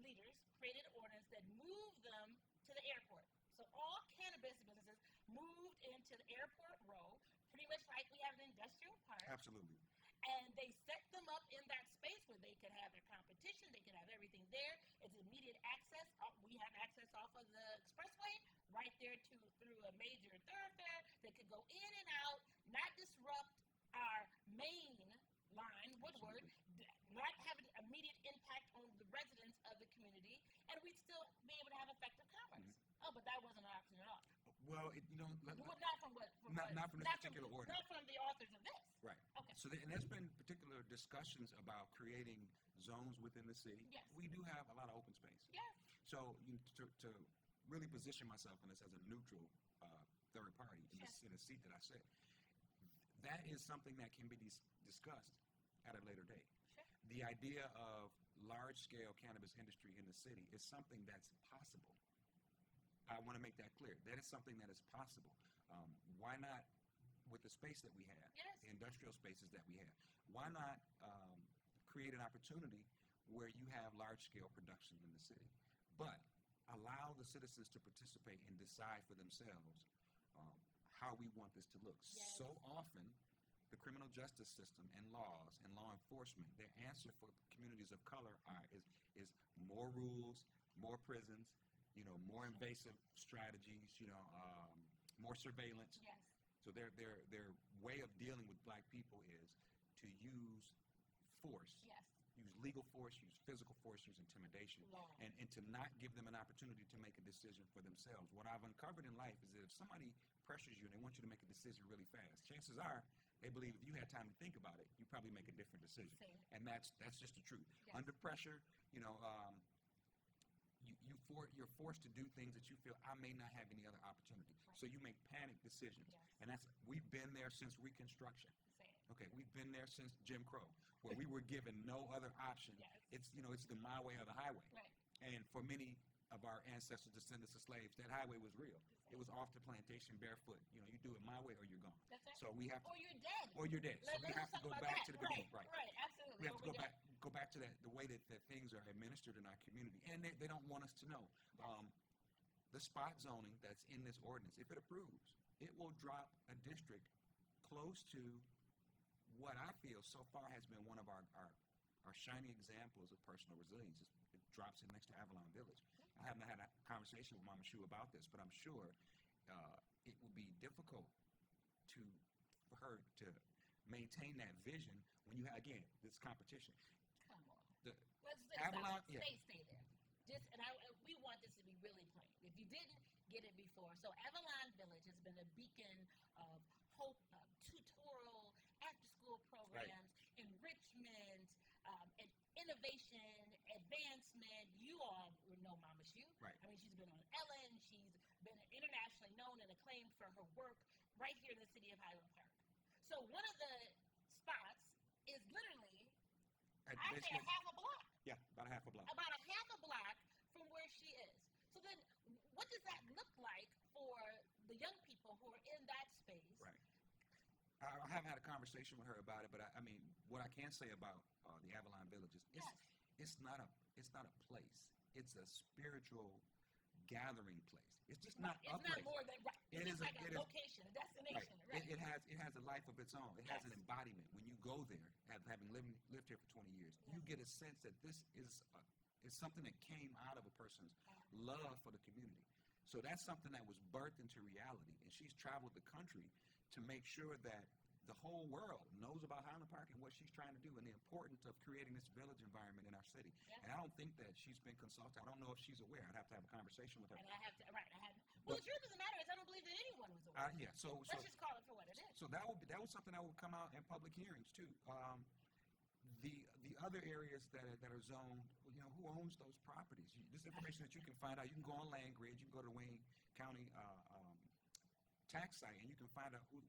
Speaker 6: leaders created ordinance that moved them to the airport. So all cannabis businesses moved into the airport row, pretty much like we have an industrial park.
Speaker 11: Absolutely.
Speaker 6: And they set them up in that space where they could have their competition, they could have everything there. It's immediate access. We have access off of the expressway, right there through a major thoroughfare. They could go in and out, not disrupt our main line, Woodward, not have an immediate impact on the residents of the community, and we'd still be able to have effective commerce. Oh, but that wasn't an option at all.
Speaker 11: Well,
Speaker 6: not from what?
Speaker 11: Not from this particular order.
Speaker 6: Not from the authors of this.
Speaker 11: Right.
Speaker 6: Okay.
Speaker 11: So and there's been particular discussions about creating zones within the city.
Speaker 6: Yes.
Speaker 11: We do have a lot of open space.
Speaker 6: Yes.
Speaker 11: So to really position myself in this as a neutral third party in the seat that I sit, that is something that can be discussed at a later date.
Speaker 6: Sure.
Speaker 11: The idea of large-scale cannabis industry in the city is something that's possible. I want to make that clear. That is something that is possible. Why not, with the space that we have, the industrial spaces that we have, why not create an opportunity where you have large-scale production in the city, but allow the citizens to participate and decide for themselves how we want this to look. So often, the criminal justice system and laws and law enforcement, their answer for communities of color is more rules, more prisons, more invasive strategies, more surveillance.
Speaker 6: Yes.
Speaker 11: So their way of dealing with black people is to use force.
Speaker 6: Yes.
Speaker 11: Use legal force, use physical force, use intimidation, and to not give them an opportunity to make a decision for themselves. What I've uncovered in life is that if somebody pressures you and they want you to make a decision really fast, chances are they believe if you had time to think about it, you probably make a different decision. And that's just the truth.
Speaker 6: Yes.
Speaker 11: Under pressure, you're forced to do things that you feel I may not have any other opportunity. Right. So you make panic decisions. Yes. And we've been there since Reconstruction. Okay, we've been there since Jim Crow, where we were given no other option. Yes. It's the my way or the highway.
Speaker 6: Right.
Speaker 11: And for many of our ancestors, descendants of slaves, that highway was real. It was off the plantation barefoot. You do it my way or you're gone.
Speaker 6: That's right.
Speaker 11: So we have to,
Speaker 6: or you're dead.
Speaker 11: Or you're dead. So we have to go back to the beginning.
Speaker 6: Right, absolutely.
Speaker 11: We have to go back to the way that things are administered in our community. And they don't want us to know. The spot zoning that's in this ordinance, if it approves, it will drop a district close to what I feel so far has been one of our shining examples of personal resilience. It drops it next to Avalon Village. I haven't had a conversation with Mama Shu about this, but I'm sure it will be difficult for her to maintain that vision when you have, again, this competition.
Speaker 6: Come on.
Speaker 11: Let's Avalon,
Speaker 6: stay there. We want this to be really plain. If you didn't get it before, so Avalon Village has been a beacon of hope, tutorial, after-school programs, enrichment, and innovation, advancement. You all know Mama Shu.
Speaker 11: Right.
Speaker 6: I mean, she's been on Ellen. She's been internationally known and acclaimed for her work right here in the city of Highland Park. So one of the spots is literally, I'd say, a half a block.
Speaker 11: Yeah, about a half a block.
Speaker 6: About a half a block from where she is. So then what does that look like for the young people who are in that space?
Speaker 11: Right. I haven't had a conversation with her about it, but I mean, what I can say about the Avalon Villages, it's not a place. It's a spiritual gathering place. It's just not a place.
Speaker 6: It's not more than It is like a location, a destination.
Speaker 11: Right. It has a life of its own. It has an embodiment. When you go there, having lived here for 20 years, you get a sense that this is something that came out of a person's love for the community. So that's something that was birthed into reality, and she's traveled the country to make sure that the whole world knows about Highland Park and what she's trying to do and the importance of creating this village environment in our city. Yeah. And I don't think that she's been consulted. I don't know if she's aware. I'd have to have a conversation with her.
Speaker 6: And I have to, well, the truth of the matter is I don't believe that anyone was aware.
Speaker 11: So
Speaker 6: let's just call it for what it is.
Speaker 11: So that was something that would come out in public hearings too. The other areas that are zoned, who owns those properties? This information that you can find out. You can go on LandGrid. You can go to Wayne County tax site, and you can find out who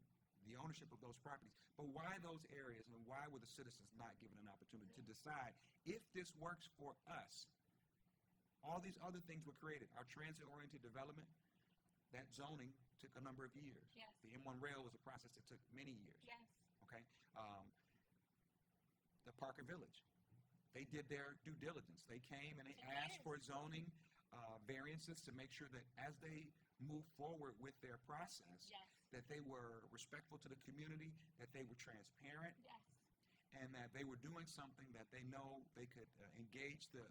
Speaker 11: the ownership of those properties. But why those areas, and why were the citizens not given an opportunity to decide if this works for us? All these other things were created. Our transit-oriented development, that zoning took a number of years.
Speaker 6: Yes.
Speaker 11: The M1 rail was a process that took many years.
Speaker 6: Yes.
Speaker 11: Okay. The Parker Village, they did their due diligence. They came and they asked for zoning variances to make sure that as they move forward with their process, that they were respectful to the community, that they were transparent, and that they were doing something that they know they could engage the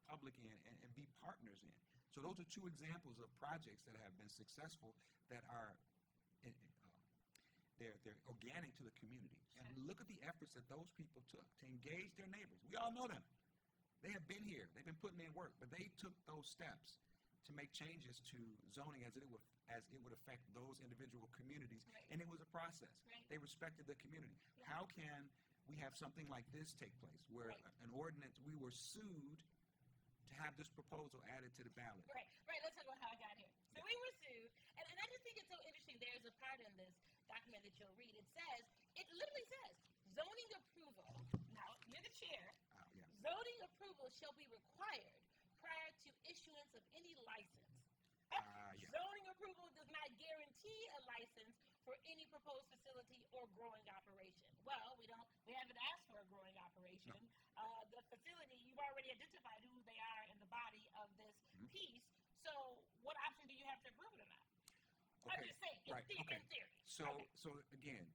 Speaker 11: public in and be partners in. So those are two examples of projects that have been successful that are they're organic to the community. And look at the efforts that those people took to engage their neighbors. We all know them. They have been here. They've been putting in work, but they took those steps to make changes to zoning as it would affect those individual communities, and it was a process. They respected the community. How can we have something like this take place, where an ordinance, we were sued to have this proposal added to the ballot?
Speaker 6: Right. Let's talk about how I got here. So we were sued, and I just think it's so interesting. There's a part in this document that you'll read. It literally says, zoning approval. Now, you're the chair. Zoning approval shall be required prior to issuance of any license.
Speaker 11: Yeah.
Speaker 6: Zoning approval does not guarantee a license for any proposed facility or growing operation. Well, we haven't asked for a growing operation.
Speaker 11: No.
Speaker 6: The facility, you've already identified who they are in the body of this piece. So what option do you have to approve it or not? I'm just saying, in theory.
Speaker 11: So again,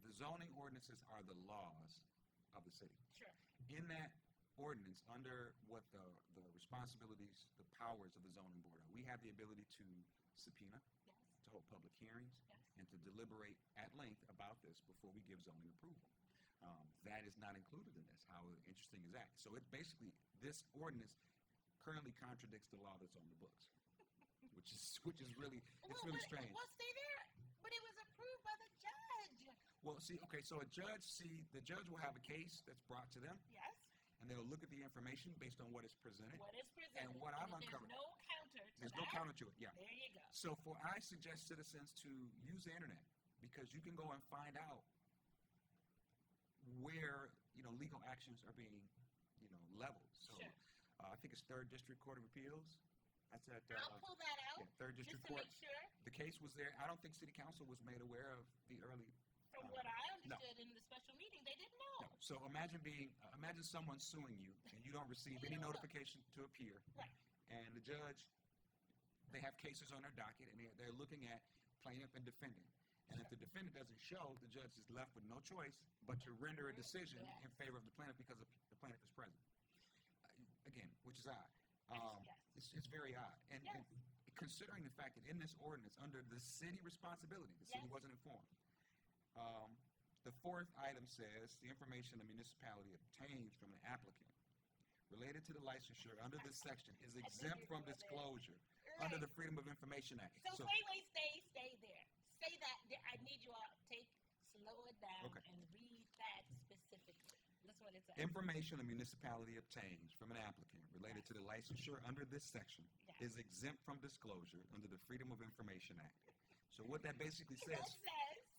Speaker 11: the zoning ordinances are the laws of the city.
Speaker 6: Sure.
Speaker 11: In that ordinance, under what the responsibilities, the powers of the zoning board are, we have the ability to subpoena, to hold public hearings, and to deliberate at length about this before we give zoning approval. That is not included in this. How interesting is that? So it basically, this ordinance currently contradicts the law that's on the books, which is really, it's really strange.
Speaker 6: Well, stay there, but it was approved by the judge.
Speaker 11: Well, see, okay, so the judge will have a case that's brought to them.
Speaker 6: Yes.
Speaker 11: And they'll look at the information based on what is presented.
Speaker 6: What is presented.
Speaker 11: And what I've uncovered.
Speaker 6: There's no counter to
Speaker 11: There's no counter to it, yeah.
Speaker 6: There you go.
Speaker 11: So I suggest citizens to use the internet, because you can go and find out where, legal actions are being, leveled. So
Speaker 6: sure.
Speaker 11: I think it's 3rd District Court of Appeals. That's at
Speaker 6: I'll pull that out.
Speaker 11: Yeah, 3rd District
Speaker 6: just
Speaker 11: Court.
Speaker 6: To make sure.
Speaker 11: The case was there. I don't think City Council was made aware of the early.
Speaker 6: From what I understood in the special meeting, they didn't know.
Speaker 11: No. So imagine someone suing you and you don't receive any notification to appear.
Speaker 6: Right.
Speaker 11: And the judge, they have cases on their docket and they're looking at plaintiff and defendant. And if the defendant doesn't show, the judge is left with no choice but to render a decision in favor of the plaintiff because the plaintiff is present. Again, which is odd. It's very odd. And considering the fact that in this ordinance, under the city responsibility, the city wasn't informed. The 4th item says the information the municipality obtains from an applicant related to the licensure under this section is exempt from disclosure under the Freedom of Information Act.
Speaker 6: So wait, stay there. Say that. I need you all to slow it down and read that specifically. That's what it says.
Speaker 11: Information the municipality obtains from an applicant related to the licensure under this section is exempt from disclosure under the Freedom of Information Act. So what that basically says,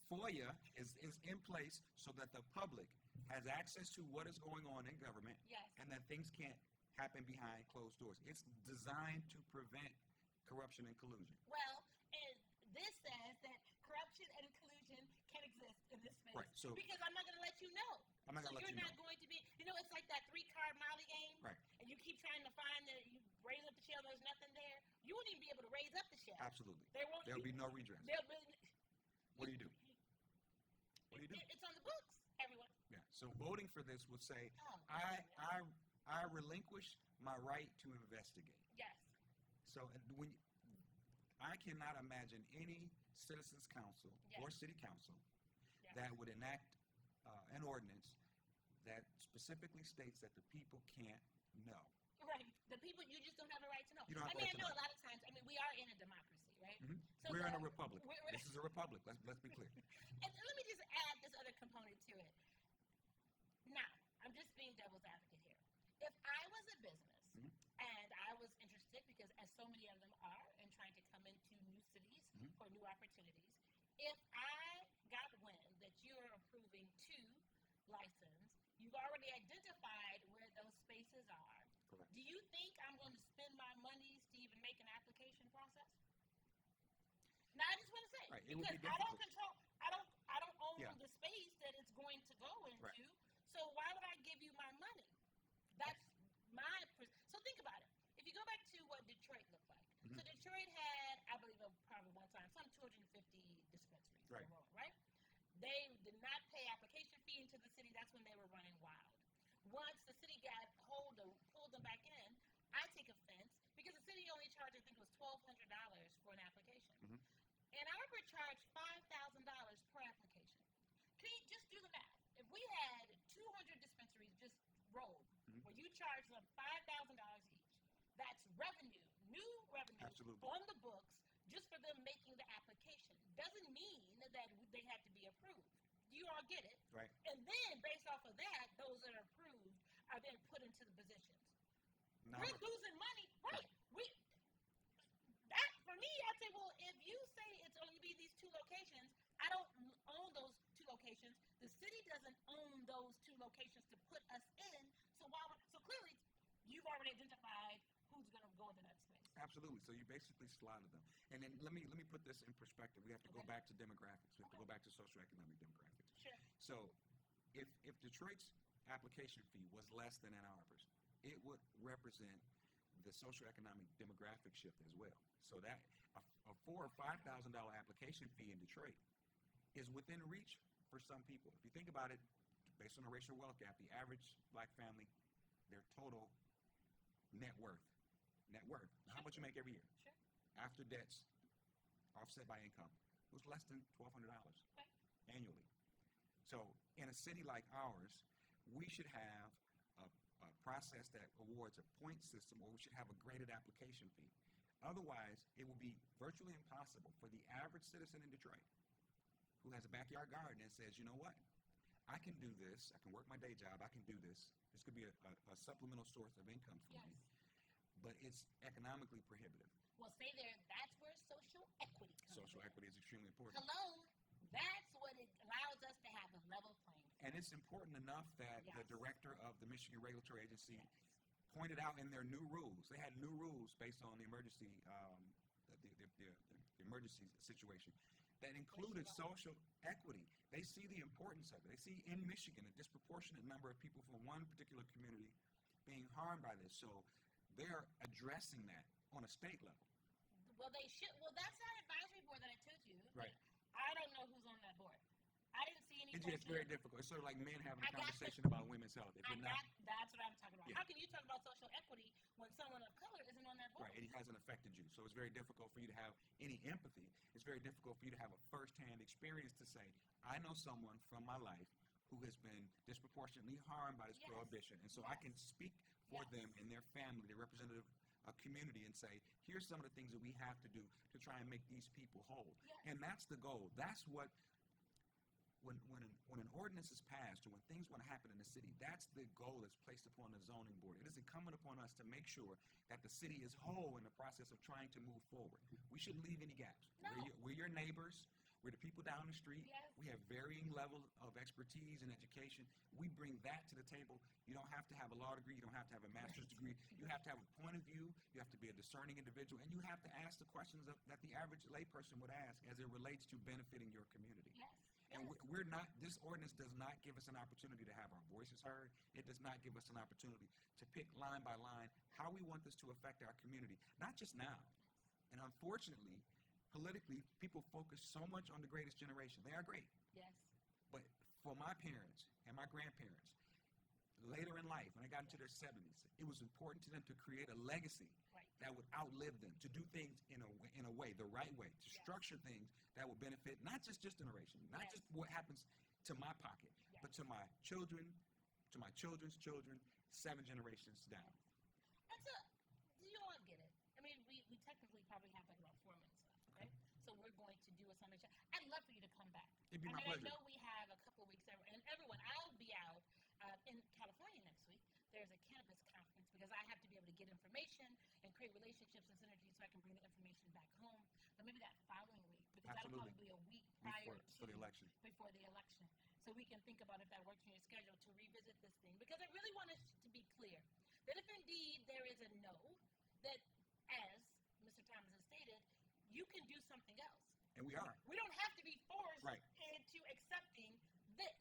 Speaker 11: FOIA is in place so that the public has access to what is going on in government and that things can't happen behind closed doors. It's designed to prevent corruption and collusion.
Speaker 6: Well, and this says that corruption and collusion can exist in this space.
Speaker 11: Right. So,
Speaker 6: because I'm not going to let you know.
Speaker 11: I'm not going to let you know.
Speaker 6: You're not going to be, it's like that 3-card Molly game.
Speaker 11: Right.
Speaker 6: And you keep trying to find that you raise up the shell, there's nothing there. You won't even be able to raise up the shell.
Speaker 11: Absolutely. There'll be no redress. What do you do? What do you do?
Speaker 6: It's on the books, everyone.
Speaker 11: Yeah. So voting for this would say, I relinquish my right to investigate.
Speaker 6: Yes.
Speaker 11: So I cannot imagine any citizens council or city council that would enact an ordinance that specifically states that the people can't know.
Speaker 6: Right. The people, you just don't have a right to know.
Speaker 11: You don't have
Speaker 6: I
Speaker 11: to
Speaker 6: know
Speaker 11: know.
Speaker 6: a lot of times, we are in a democracy, right?
Speaker 11: Mm-hmm.
Speaker 6: So
Speaker 11: we're in a republic. This is a republic. Let's be clear.
Speaker 6: And let me just add this other component to it. Now, I'm just being devil's advocate here. If I was a business and I was interested, because as so many of them are, in trying to come into new cities for new opportunities, if I got wind that you're approving 2 licenses, you've already identified where those spaces are.
Speaker 11: Correct.
Speaker 6: Do you think I'm going to spend my monies to even make an application process? Now, I just want to say, because I don't control, I don't own the space that it's going to go into.
Speaker 11: Right.
Speaker 6: So why would I give you my money? That's my. So think about it. If you go back to what Detroit looked like. So Detroit had, I believe, probably one time, some 250 dispensaries.
Speaker 11: Right.
Speaker 6: Right. They did not pay application fee into the city. That's when they were running wild. Once the city pulled them back in, I take offense because the city only charged, I think it was $1,200 for an application. And I remember charged $5,000 per application. Can you just do the math? If we had 200 dispensaries just rolled, where you charge them $5,000 each, that's revenue, new revenue on the books, just for them making the application. Doesn't mean that they had to be approved. You all get it?
Speaker 11: Right.
Speaker 6: And then, based off of that, those that are approved are then put into the positions. We're losing money. Right. That, for me, I'd say, well, if you say it's only be these 2 locations, I don't own those 2 locations. The city doesn't own those 2 locations to put us in. So
Speaker 11: Absolutely. So you basically slotted them. And then let me put this in perspective. We have to go back to demographics. We have to go back to socioeconomic demographics.
Speaker 6: Sure.
Speaker 11: So if Detroit's application fee was less than Ann Arbor's, it would represent the socioeconomic demographic shift as well. So that a $4,000 or $5,000 application fee in Detroit is within reach for some people. If you think about it, based on the racial wealth gap, the average black family, their total net worth, how much you make every year,
Speaker 6: Sure.
Speaker 11: after debts, offset by income, was less than $1,200 annually. So in a city like ours, we should have a process that awards a point system, or we should have a graded application fee. Otherwise, it will be virtually impossible for the average citizen in Detroit who has a backyard garden and says, you know what, I can do this, I can work my day job, I can do this. This could be a supplemental source of income for me, but it's economically prohibitive.
Speaker 6: Well, stay there. That's where social equity comes
Speaker 11: Social
Speaker 6: in.
Speaker 11: equity is extremely important.
Speaker 6: Hello. That's what it allows us to have a level playing field.
Speaker 11: And it's important enough that the director of the Michigan Regulatory Agency pointed out in their new rules. They had new rules based on the emergency, the emergency situation that included social equity. They see the importance of it. They see in Michigan a disproportionate number of people from one particular community being harmed by this. So they're addressing that on a state level.
Speaker 6: Well, they should. Well, that's that advisory board that I told you.
Speaker 11: Right.
Speaker 6: I don't know who's on that board. I didn't see any.
Speaker 11: It's very difficult. It's sort of like men having a conversation about women's health. If you're not,
Speaker 6: that's what I'm talking about.
Speaker 11: Yeah.
Speaker 6: How can you talk about social equity when someone of color isn't on that board?
Speaker 11: right, it hasn't affected you. So it's very difficult for you to have any empathy. It's very difficult for you to have a firsthand experience to say, I know someone from my life who has been disproportionately harmed by this prohibition. And so I can speak for them and their family, their representative community, and say, here's some of the things that we have to do to try and make these people whole. And that's the goal. That's what, when an ordinance is passed or when things want to happen in the city, that's the goal that's placed upon the zoning board. It is incumbent upon us to make sure that the city is whole in the process of trying to move forward. We shouldn't leave any gaps.
Speaker 6: No.
Speaker 11: We're your neighbors. We're the people down the street.
Speaker 6: Yes.
Speaker 11: We have varying levels of expertise and education. We bring that to the table. You don't have to have a law degree. You don't have to have a master's degree. You have to have a point of view. You have to be a discerning individual. And you have to ask the questions that the average layperson would ask as it relates to benefiting your community.
Speaker 6: Yes.
Speaker 11: And we're not, this ordinance does not give us an opportunity to have our voices heard. It does not give us an opportunity to pick line by line how we want this to affect our community, not just now. And unfortunately, politically, people focus so much on the greatest generation. They are great.
Speaker 6: Yes.
Speaker 11: But for my parents and my grandparents, later in life, when they got into their 70s, it was important to them to create a legacy that would outlive them, to do things in a way, the right way, to structure things that will benefit not just generation, not just what happens to my pocket, but to my children, to my children's children, 7 generations down.
Speaker 6: Do you all get it? I mean, we technically probably have like about 4 minutes left, right? So we're going to do a summit show. I'd love for you to come back.
Speaker 11: It'd be my pleasure.
Speaker 6: I know we have a couple of weeks, and everyone, I'll be out in California next week. There's a cannabis conference because I have to be able to get information and create relationships and synergies so I can bring the information back home. But maybe that following week, because that'll probably be a week prior
Speaker 11: for the election.
Speaker 6: Before the election. So we can think about if that works in your schedule to revisit this thing. Because I really want us to be clear that if indeed there is a no, that as Mr. Thomas has stated, you can do something else.
Speaker 11: And we are.
Speaker 6: We don't have to be forced
Speaker 11: Right.
Speaker 6: into accepting this.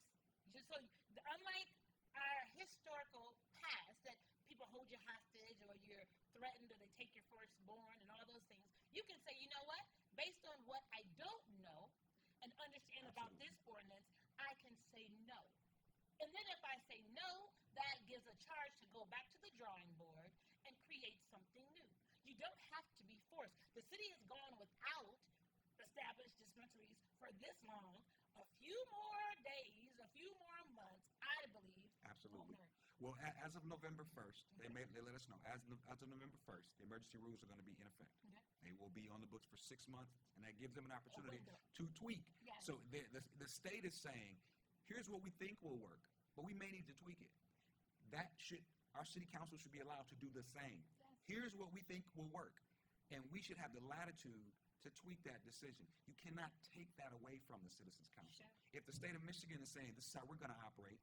Speaker 6: So unlike our historical past that people hold you hostage or you're threatened or they take your firstborn and all those things, you can say, you know what, based on what I don't know and understand about this ordinance, I can say no. And then if I say no, that gives a charge to go back to the drawing board and create something new. You don't have to be forced. The city has gone without established dispensaries for this long. A few more days, a few more months, I believe.
Speaker 11: Absolutely. Well, as of November 1st, they let us know. As of November 1st, the emergency rules are going to be in effect.
Speaker 6: Okay.
Speaker 11: They will be on the books for 6 months, and that gives them an opportunity to tweak.
Speaker 6: Yes.
Speaker 11: So the state is saying, here's what we think will work, but we may need to tweak it. Our city council should be allowed to do the same.
Speaker 6: Yes.
Speaker 11: Here's what we think will work, and we should have the latitude to tweak that decision. You cannot take that away from the Citizens Council.
Speaker 6: Sure.
Speaker 11: If the state of Michigan is saying this is how we're going to operate,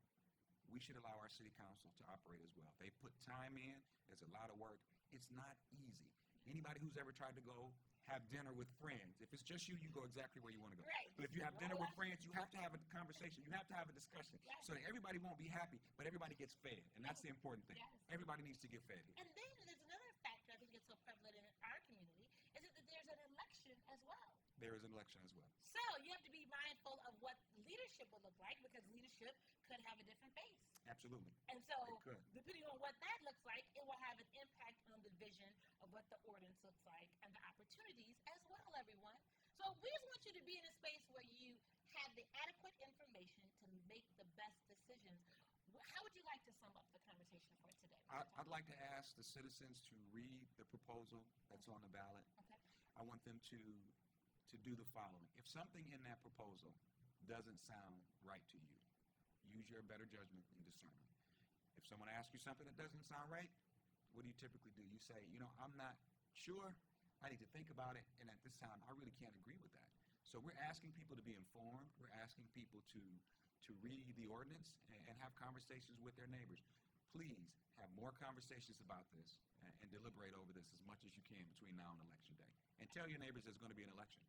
Speaker 11: we should allow our city council to operate as well. They put time in. There's a lot of work. It's not easy. Anybody who's ever tried to go have dinner with friends, if it's just you, you go exactly where you want to go.
Speaker 6: Right.
Speaker 11: But if you have dinner with friends, you have to have a conversation. You have to have a discussion so that everybody won't be happy, but everybody gets fed. And that's the important thing.
Speaker 6: Yes.
Speaker 11: Everybody needs to get fed here.
Speaker 6: And then there's another factor I think it's so prevalent in our community is that there's an election as well.
Speaker 11: There is an election as well.
Speaker 6: So you have to be mindful of what leadership will look like because leadership could have a different face.
Speaker 11: Absolutely.
Speaker 6: And so
Speaker 11: It could.
Speaker 6: depending on what that looks like, it will have an impact on the vision of what the ordinance looks like and the opportunities as well, everyone. So we just want you to be in a space where you have the adequate information to make the best decisions. How would you like to sum up the conversation for today?
Speaker 11: I'd like to ask the citizens to read the proposal that's on the ballot.
Speaker 6: Okay.
Speaker 11: I want them to do the following. If something in that proposal doesn't sound right to you, use your better judgment and discernment. If someone asks you something that doesn't sound right, what do you typically do? You say, I'm not sure. I need to think about it. And at this time, I really can't agree with that. So we're asking people to be informed. We're asking people to read the ordinance and have conversations with their neighbors. Please have more conversations about this and deliberate over this as much as you can between now and Election Day. And tell your neighbors there's going to be an election.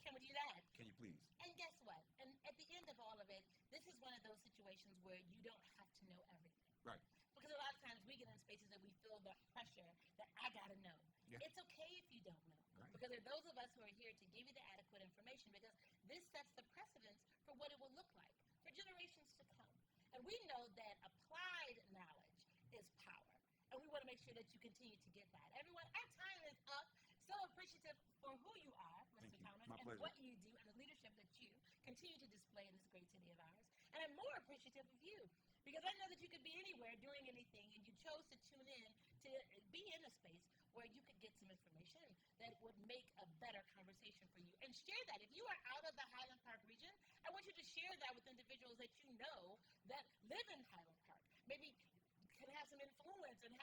Speaker 6: Can we do that?
Speaker 11: Can you please?
Speaker 6: And guess what? And at the end of all of it, this is one of those situations where you don't have to know everything.
Speaker 11: Right.
Speaker 6: Because a lot of times we get in spaces that we feel the pressure that I got to know.
Speaker 11: Yeah.
Speaker 6: It's okay if you don't know.
Speaker 11: Right.
Speaker 6: Because there are those of us who are here to give you the adequate information because this sets the precedence for what it will look like for generations to come. And we know that applied knowledge is power. And we want to make sure that you continue to get that. Everyone, our time is up. So appreciative for who you are, Mr. Thomas,
Speaker 11: My
Speaker 6: and
Speaker 11: pleasure.
Speaker 6: what you do and the leadership that you continue to display in this great city of ours. And I'm more appreciative of you because I know that you could be anywhere doing anything and you chose to tune in to be in a space where you could get some information that would make a better conversation for you. And share that. If you are out of the Highland Park region, I want you to share that with individuals that you know that live in Highland Park. Maybe can have some influence and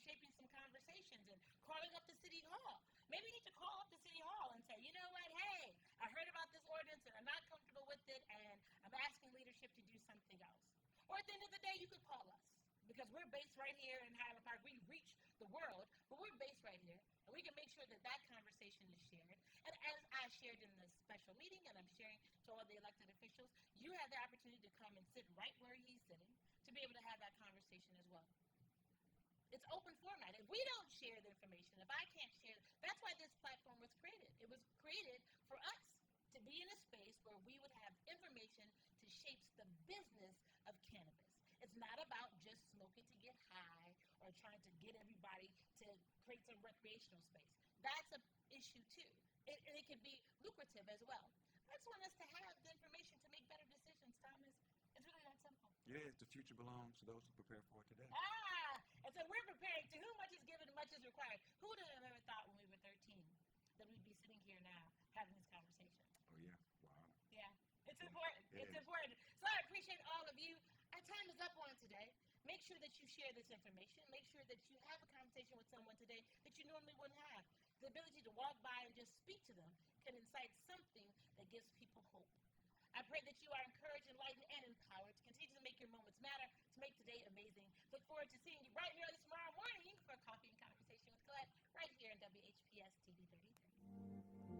Speaker 6: shaping some conversations and calling up the city hall. Maybe you need to call up the city hall and say, you know what, hey, I heard about this ordinance and I'm not comfortable with it and I'm asking leadership to do something else. Or at the end of the day, you could call us because we're based right here in Highland Park. We reach the world, but we're based right here and we can make sure that that conversation is shared. And as I shared in the special meeting and I'm sharing to all the elected officials, you have the opportunity to come and sit right where he's sitting to be able to have that conversation as well. It's open format. If we don't share the information, if I can't share, that's why this platform was created. It was created for us to be in a space where we would have information to shape the business of cannabis. It's not about just smoking to get high or trying to get everybody to create some recreational space. That's an issue too. And it can be lucrative as well. I just want us to have the information to make better decisions, Thomas. It's really that simple.
Speaker 11: Yeah, the future belongs to those who prepare for it today.
Speaker 6: And so we're preparing. To whom much is given, much is required. Who would have ever thought when we were 13 that we'd be sitting here now having this conversation?
Speaker 11: Oh, yeah. Wow.
Speaker 6: Yeah. It's important.
Speaker 11: It
Speaker 6: It's
Speaker 11: is.
Speaker 6: important. So I appreciate all of you. Our time is up on today. Make sure that you share this information. Make sure that you have a conversation with someone today that you normally wouldn't have. The ability to walk by and just speak to them can incite something that gives people hope. I pray that you are encouraged, enlightened, and empowered to continue to make your moments matter, to make today amazing. Look forward to seeing you bright and early tomorrow morning for Coffee and Conversation with Colette right here on WHPS TV 33.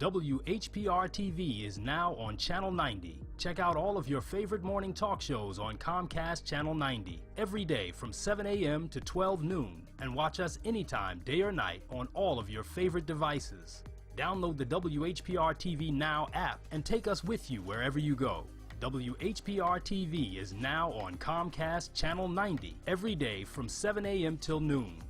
Speaker 4: WHPR TV is now on Channel 90. Check out all of your favorite morning talk shows on Comcast Channel 90 every day from 7 a.m. to 12 noon, and watch us anytime, day or night, on all of your favorite devices. Download the WHPR TV Now app and take us with you wherever you go. WHPR TV is now on Comcast Channel 90 every day from 7 a.m. till noon.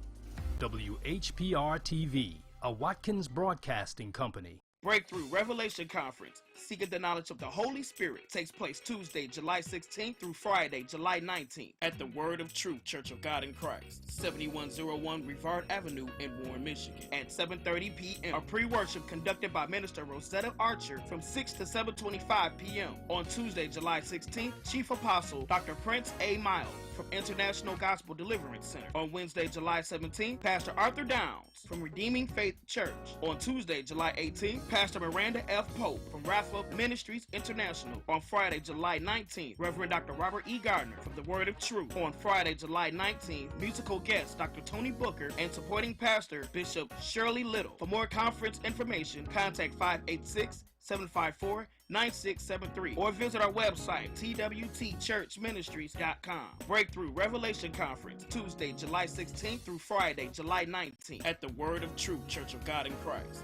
Speaker 4: WHPR TV, a Watkins Broadcasting Company.
Speaker 1: Breakthrough Revelation Conference, Seeking the Knowledge of the Holy Spirit, takes place Tuesday, July 16th through Friday, July 19th at the Word of Truth Church of God in Christ, 7101 Rivard Avenue in Warren, Michigan, at 7:30 p.m. A pre-worship conducted by Minister Rosetta Archer from 6 to 7:25 p.m. On Tuesday, July 16th, Chief Apostle Dr. Prince A. Miles from International Gospel Deliverance Center. On Wednesday, July 17th, Pastor Arthur Downs from Redeeming Faith Church. On Tuesday, July 18th, Pastor Miranda F. Pope from Rathfup Ministries International. On Friday, July 19th, Reverend Dr. Robert E. Gardner from the Word of Truth. On Friday, July 19th, musical guest Dr. Tony Booker and supporting pastor Bishop Shirley Little. For more conference information, contact 586-754-9673 or visit our website, twtchurchministries.com. Breakthrough Revelation Conference, Tuesday, July 16th through Friday, July 19th at the Word of Truth Church of God in Christ.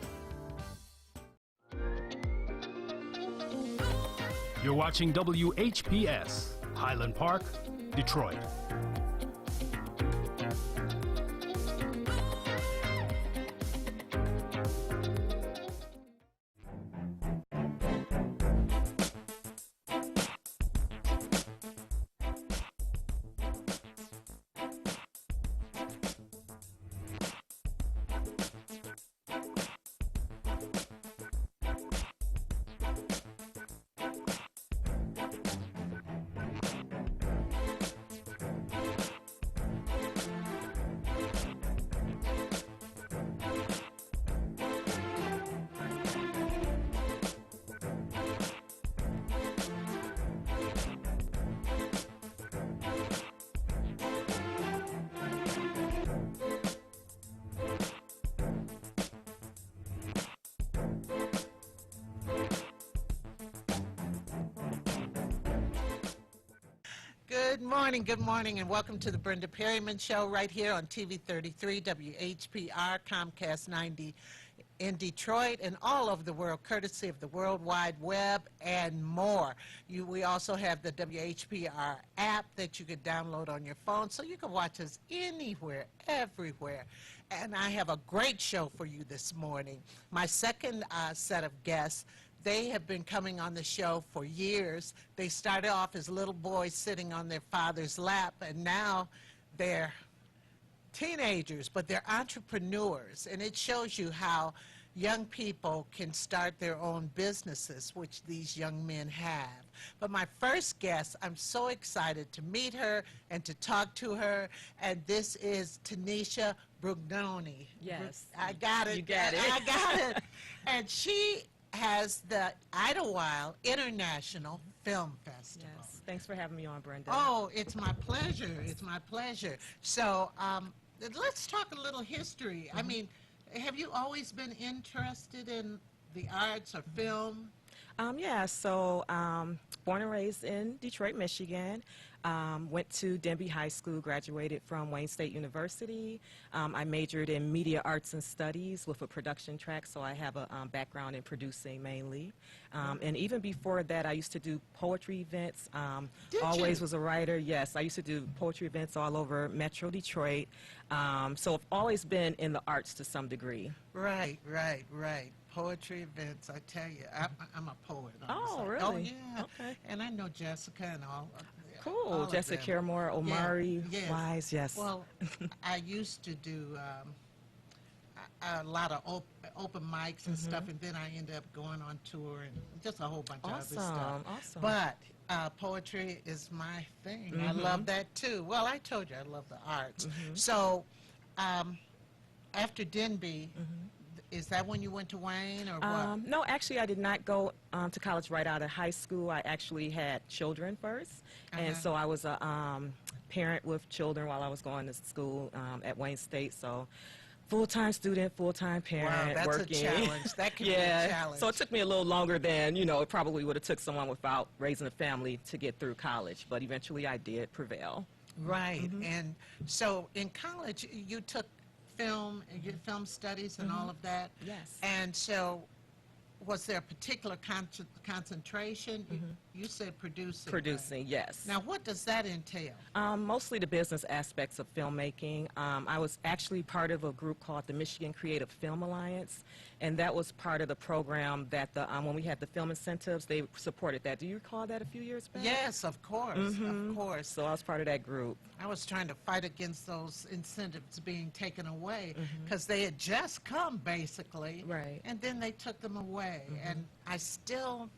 Speaker 4: You're watching WHPS, Highland Park, Detroit.
Speaker 13: Good morning, and welcome to the Brenda Perryman Show right here on TV 33, WHPR, Comcast 90 in Detroit and all over the world, courtesy of the World Wide Web and more. We also have the WHPR app that you could download on your phone, so you can watch us anywhere, everywhere. And I have a great show for you this morning. My second set of guests, they have been coming on the show for years. They started off as little boys sitting on their father's lap, and now they're teenagers, but they're entrepreneurs. And it shows you how young people can start their own businesses, which these young men have. But my first guest, I'm so excited to meet her and to talk to her, and this is Tanisha Brugnoni.
Speaker 14: Yes.
Speaker 13: I got it.
Speaker 14: You got it.
Speaker 13: I got it. And she has the Idlewild International Film Festival.
Speaker 14: Yes. Thanks for having me on, Brenda.
Speaker 13: Oh, it's my pleasure. It's my pleasure. So let's talk a little history. I mean, have you always been interested in the arts or film?
Speaker 14: Yeah, so born and raised in Detroit, Michigan. Went to Denby High School, graduated from Wayne State University. I majored in media arts and studies with a production track, so I have a background in producing mainly. And even before that, I used to do poetry events. Always was a writer. Yes, I used to do poetry events all over Metro Detroit. So I've always been in the arts to some degree.
Speaker 13: Right. Poetry events, I tell you, I'm a poet.
Speaker 14: Oh, really?
Speaker 13: Oh, yeah.
Speaker 14: Okay.
Speaker 13: And I know Jessica and all.
Speaker 14: Cool.
Speaker 13: All
Speaker 14: Jessica Caramore, Omari,
Speaker 13: yes.
Speaker 14: Wise, yes.
Speaker 13: Well, I used to do a lot of open mics and stuff, and then I ended up going on tour and just a whole bunch of other stuff.
Speaker 14: Awesome.
Speaker 13: But poetry is my thing. I love that too. Well, I told you I love the arts. So after Denby, is that when you went to Wayne or what?
Speaker 14: No, actually I did not go to college right out of high school. I actually had children first, and so I was a parent with children while I was going to school at Wayne State. So Full-time student, full-time parent,
Speaker 13: Wow, that's
Speaker 14: working.
Speaker 13: a challenge. That can
Speaker 14: yeah.
Speaker 13: be a challenge.
Speaker 14: So it took me a little longer than, it probably would have took someone without raising a family to get through college. But eventually I did prevail.
Speaker 13: Right. And so in college, you took film studies and all of that.
Speaker 14: Yes.
Speaker 13: And so was there a particular concentration? You said producing.
Speaker 14: Producing,
Speaker 13: right?
Speaker 14: yes.
Speaker 13: Now, what does that entail?
Speaker 14: Mostly the business aspects of filmmaking. I was actually part of a group called the Michigan Creative Film Alliance, and that was part of the program that when we had the film incentives, they supported that. Do you recall that a few years back?
Speaker 13: Yes, of course, of course.
Speaker 14: So I was part of that group.
Speaker 13: I was trying to fight against those incentives being taken away because they had just come, basically,
Speaker 14: right?
Speaker 13: And then they took them away, and I still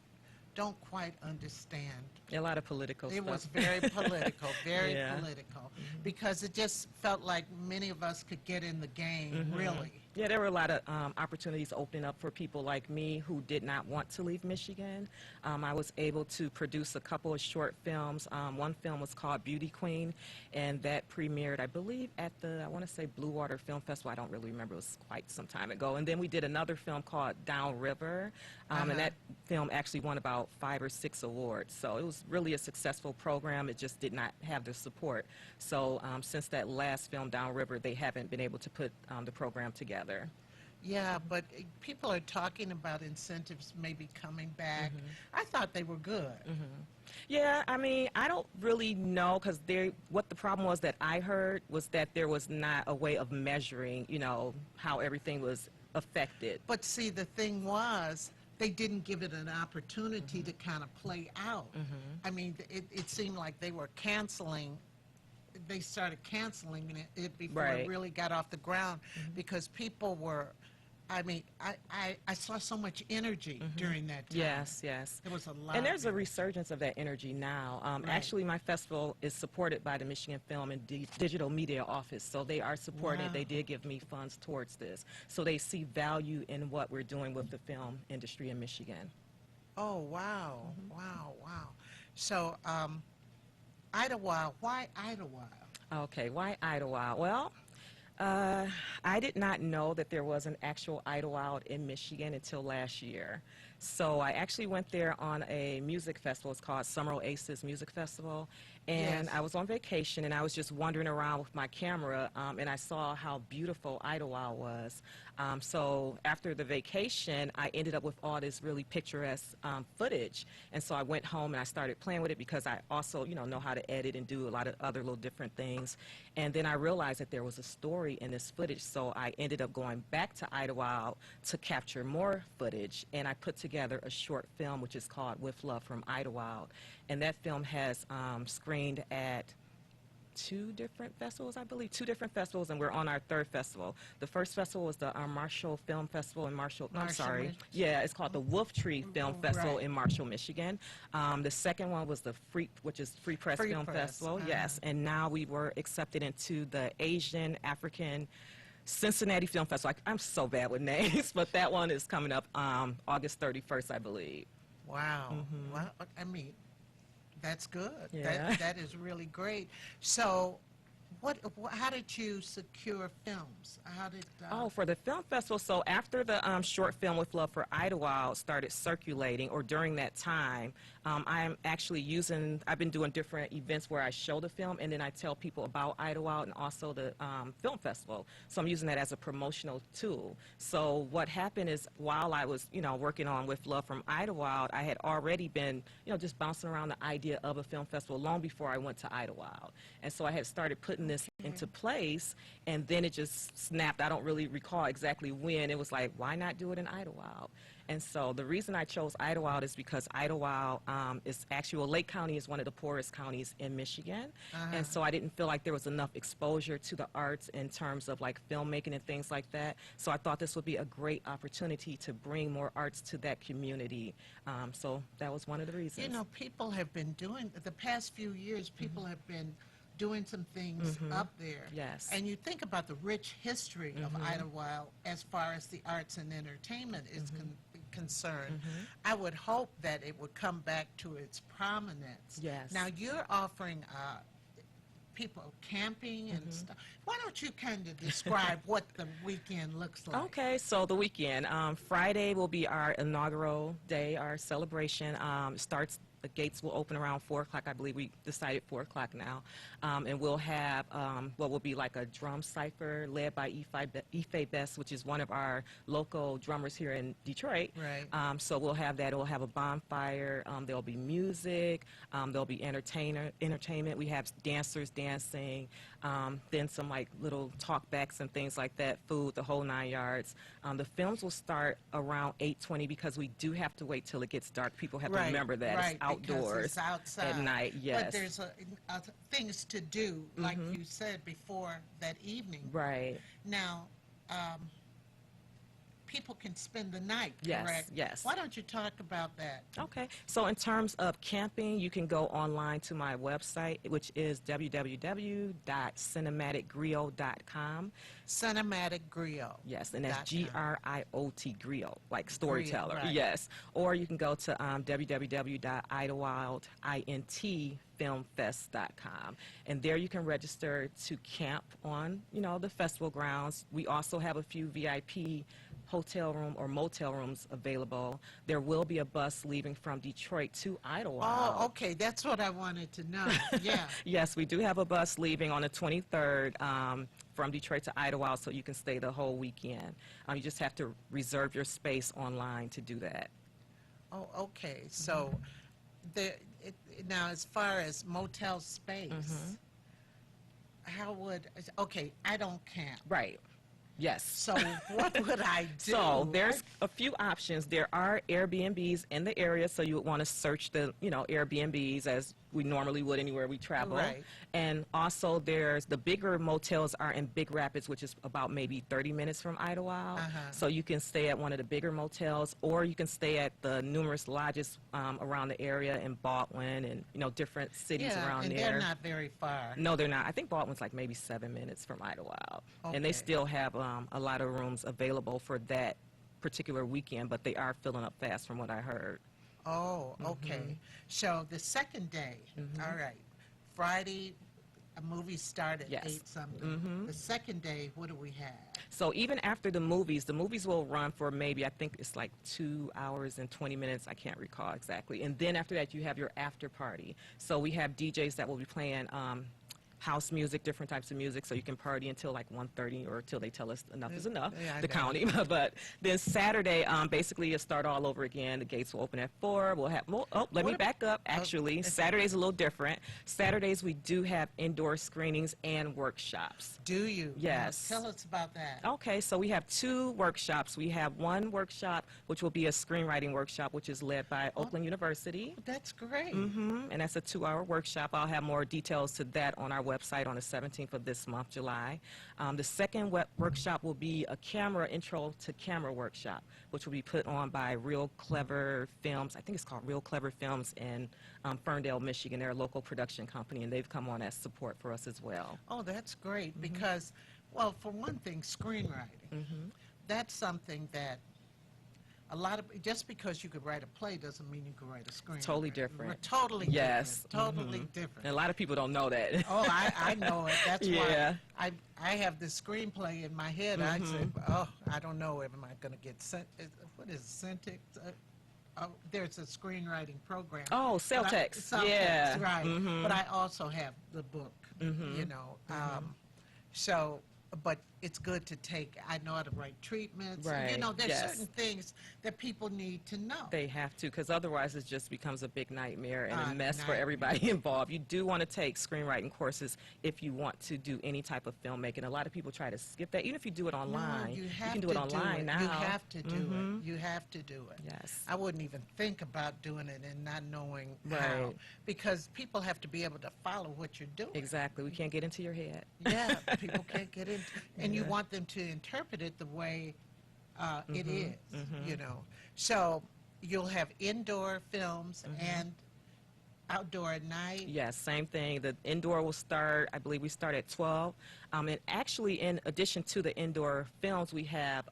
Speaker 13: don't quite understand.
Speaker 14: A lot of political stuff.
Speaker 13: It was very political, very
Speaker 14: Yeah.
Speaker 13: political, because it just felt like many of us could get in the game, really.
Speaker 14: Yeah, there were a lot of opportunities opening up for people like me who did not want to leave Michigan. I was able to produce a couple of short films. One film was called Beauty Queen, and that premiered, I believe, at the, I want to say, Blue Water Film Festival. I don't really remember. It was quite some time ago. And then we did another film called Downriver, and that film actually won about 5 or 6 awards. So it was really a successful program. It just did not have the support. So since that last film, Downriver, they haven't been able to put the program together.
Speaker 13: Yeah, but people are talking about incentives maybe coming back. I thought they were good.
Speaker 14: Yeah, I mean, I don't really know, because what the problem was that I heard was that there was not a way of measuring, how everything was affected.
Speaker 13: But see, the thing was, they didn't give it an opportunity to kind of play out. I mean, it seemed like they were canceling. They started canceling it before it really got off the ground, because people were, I mean, I saw so much energy during that time.
Speaker 14: Yes, yes.
Speaker 13: There was a lot.
Speaker 14: And there's a resurgence of that energy now. Actually, my festival is supported by the Michigan Film and Digital Media Office, so they are supported.
Speaker 13: Wow.
Speaker 14: They did give me funds towards this. So they see value in what we're doing with the film industry in Michigan.
Speaker 13: Oh, wow. Wow, wow. So, Idlewild, why Idlewild?
Speaker 14: Okay, why Idlewild? Well, I did not know that there was an actual Idlewild in Michigan until last year. So I actually went there on a music festival. It's called Summer Oasis Music Festival. And I was on vacation, and I was just wandering around with my camera, and I saw how beautiful Idlewild was. So after the vacation, I ended up with all this really picturesque footage. And so I went home and I started playing with it, because I also, know how to edit and do a lot of other little different things. And then I realized that there was a story in this footage, so I ended up going back to Idlewild to capture more footage, and I put together a short film which is called With Love from Idlewild. And that film has screened at 2 different festivals, I believe, 2 different festivals, and we're on our 3rd festival. The first festival was the Marshall Film Festival in Marshall, yeah, it's called the Wolf Tree Film Festival in Marshall, Michigan. The second one was the Free Press Film Festival, yes, and now we were accepted into the Asian African Cincinnati Film Festival. I'm so bad with names, but that one is coming up August 31st, I believe.
Speaker 13: Wow. Well, I mean, that's good.
Speaker 14: Yeah.
Speaker 13: That is really great. So, how did you secure films? How did?
Speaker 14: For the film festival. So after the short film With Love for Idlewild started circulating, or during that time, I'm actually I've been doing different events where I show the film, and then I tell people about Idlewild and also the film festival. So I'm using that as a promotional tool. So what happened is, while I was, working on With Love from Idlewild, I had already been, just bouncing around the idea of a film festival long before I went to Idlewild. And so I had started putting this into place, and then it just snapped. I don't really recall exactly when. It was like, why not do it in Idlewild? And so the reason I chose Idlewild is because Idlewild is actually, Lake County is one of the poorest counties in Michigan. And so I didn't feel like there was enough exposure to the arts in terms of like filmmaking and things like that. So I thought this would be a great opportunity to bring more arts to that community. So that was one of the reasons.
Speaker 13: People have been doing, the past few years, people have been doing some things up there.
Speaker 14: Yes.
Speaker 13: And you think about the rich history of Idlewild as far as the arts and entertainment is concerned. I would hope that it would come back to its prominence.
Speaker 14: Yes.
Speaker 13: Now you're offering people camping and stuff. Why don't you kind of describe what the weekend looks like?
Speaker 14: Okay, so the weekend, Friday will be our inaugural day, our celebration. The gates will open around 4 o'clock. I believe we decided 4 o'clock now. And we'll have what will be like a drum cipher led by Ife Best, which is one of our local drummers here in Detroit.
Speaker 13: Right.
Speaker 14: So we'll have that. We'll have a bonfire. There'll be music. There'll be entertainment. We have dancers dancing. Then some like little talkbacks and things like that, food, the whole 9 yards. The films will start around 8:20 because we do have to wait till it gets dark. People have to remember that.
Speaker 13: Right.
Speaker 14: It's outdoors
Speaker 13: it's outside
Speaker 14: at night, yes.
Speaker 13: But there's things to do, like you said before, that evening.
Speaker 14: Right.
Speaker 13: Now, people can spend the night,
Speaker 14: Yes,
Speaker 13: correct?
Speaker 14: yes.
Speaker 13: Why don't you talk about that?
Speaker 14: Okay. So in terms of camping, you can go online to my website, which is www.cinematicgriot.com.
Speaker 13: Cinematic Griot.
Speaker 14: Yes, and that's Griot, Griot, like storyteller.
Speaker 13: Griot, right.
Speaker 14: Yes. Or you can go to www.idlewildintfilmfest.com, and there you can register to camp on, the festival grounds. We also have a few VIP hotel room or motel rooms available. There will be a bus leaving from Detroit to Idlewild.
Speaker 13: Oh, okay. That's what I wanted to know. Yeah.
Speaker 14: Yes, we do have a bus leaving on the 23rd from Detroit to Idlewild, so you can stay the whole weekend. You just have to reserve your space online to do that.
Speaker 13: Oh, okay. So, now as far as motel space, how would, okay, I don't camp.
Speaker 14: Right. Yes.
Speaker 13: So what would I do?
Speaker 14: So there's a few options. There are Airbnbs in the area, so you would want to search the, Airbnbs as we normally would anywhere we travel.
Speaker 13: Right.
Speaker 14: And also there's the bigger motels are in Big Rapids, which is about maybe 30 minutes from Idlewild. So you can stay at one of the bigger motels, or you can stay at the numerous lodges around the area in Baldwin and, different cities around
Speaker 13: and
Speaker 14: there.
Speaker 13: they're not very far.
Speaker 14: No, they're not. I think Baldwin's like maybe 7 minutes from Idlewild.
Speaker 13: Okay.
Speaker 14: And they still have a lot of rooms available for that particular weekend, but they are filling up fast from what I heard.
Speaker 13: Oh, okay. So the second day, all right, Friday, a movie started at 8-something. The second day, what do we have?
Speaker 14: So even after the movies will run for maybe, I think it's like 2 hours and 20 minutes. I can't recall exactly. And then after that, you have your after party. So we have DJs that will be playing house music, different types of music, so you can party until like 1:30 or till they tell us enough is enough, the county. But then Saturday, basically you'll start all over again. The gates will open at 4. We'll have, let me back up, actually. Saturday's a little different. Saturdays we do have indoor screenings and workshops.
Speaker 13: Do you?
Speaker 14: Yes.
Speaker 13: Tell us about that.
Speaker 14: Okay, so we have 2 workshops. We have one workshop, which will be a screenwriting workshop, which is led by Oakland University.
Speaker 13: That's great.
Speaker 14: And that's a 2-hour workshop. I'll have more details to that on our website on the 17th of this month, July. The second workshop will be a intro to camera workshop, which will be put on by Real Clever Films. I think it's called Real Clever Films in Ferndale, Michigan. They're a local production company, and they've come on as support for us as well.
Speaker 13: Oh, that's great because, well, for one thing, screenwriting. That's something that just because you could write a play doesn't mean you could write a screenplay.
Speaker 14: Totally different.
Speaker 13: Totally
Speaker 14: yes.
Speaker 13: different. Totally different.
Speaker 14: And a lot of people don't know that.
Speaker 13: Oh, I know it. That's why I have this screenplay in my head. I say, I don't know if am I going to get sent. What is Centix? There's a screenwriting program.
Speaker 14: Oh, Celtex.
Speaker 13: Yeah. Right. But I also have the book, so, but it's good to take, I know how to write treatments.
Speaker 14: Right.
Speaker 13: There's certain things that people need to know.
Speaker 14: They have to, because otherwise it just becomes a big nightmare and a mess for everybody involved. You do want to take screenwriting courses if you want to do any type of filmmaking. A lot of people try to skip that. Even if you do it online,
Speaker 13: no, you
Speaker 14: can do it online now.
Speaker 13: You have to do it. You have to do it.
Speaker 14: Yes.
Speaker 13: I wouldn't even think about doing it and not knowing how. Because people have to be able to follow what you're doing.
Speaker 14: Exactly. We can't get into your head.
Speaker 13: Yeah, people can't get into and you want them to interpret it the way it is, So you'll have indoor films and outdoor at night?
Speaker 14: Yes, same thing. The indoor will start, I believe we start at 12. And actually, in addition to the indoor films, we have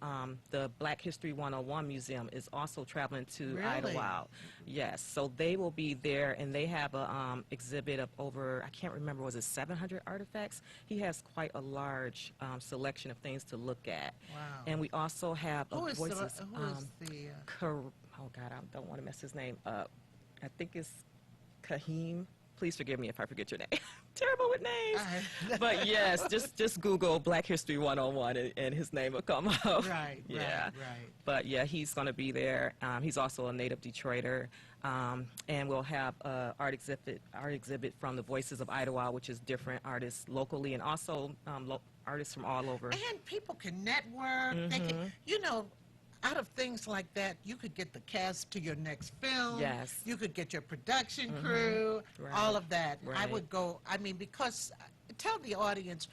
Speaker 14: the Black History 101 Museum is also traveling to
Speaker 13: Really?
Speaker 14: Idlewild. Yes, so they will be there, and they have a exhibit of over, I can't remember, was it 700 artifacts? He has quite a large selection of things to look at.
Speaker 13: Wow.
Speaker 14: And we also have
Speaker 13: Who is
Speaker 14: voices.
Speaker 13: oh
Speaker 14: God, I don't want to mess his name up. I think it's Kahim. Please forgive me if I forget your name. Terrible with names. But yes, just Google Black History 101 and his name will come up.
Speaker 13: Right,
Speaker 14: yeah.
Speaker 13: right.
Speaker 14: But yeah, he's going to be there. He's also a native Detroiter. And we'll have art exhibit from the Voices of Idlewild, which is different artists locally and also artists from all over.
Speaker 13: And people can network. They can, out of things like that, you could get the cast to your next film.
Speaker 14: Yes.
Speaker 13: You could get your production crew, all of that.
Speaker 14: Right.
Speaker 13: I would go, because tell the audience,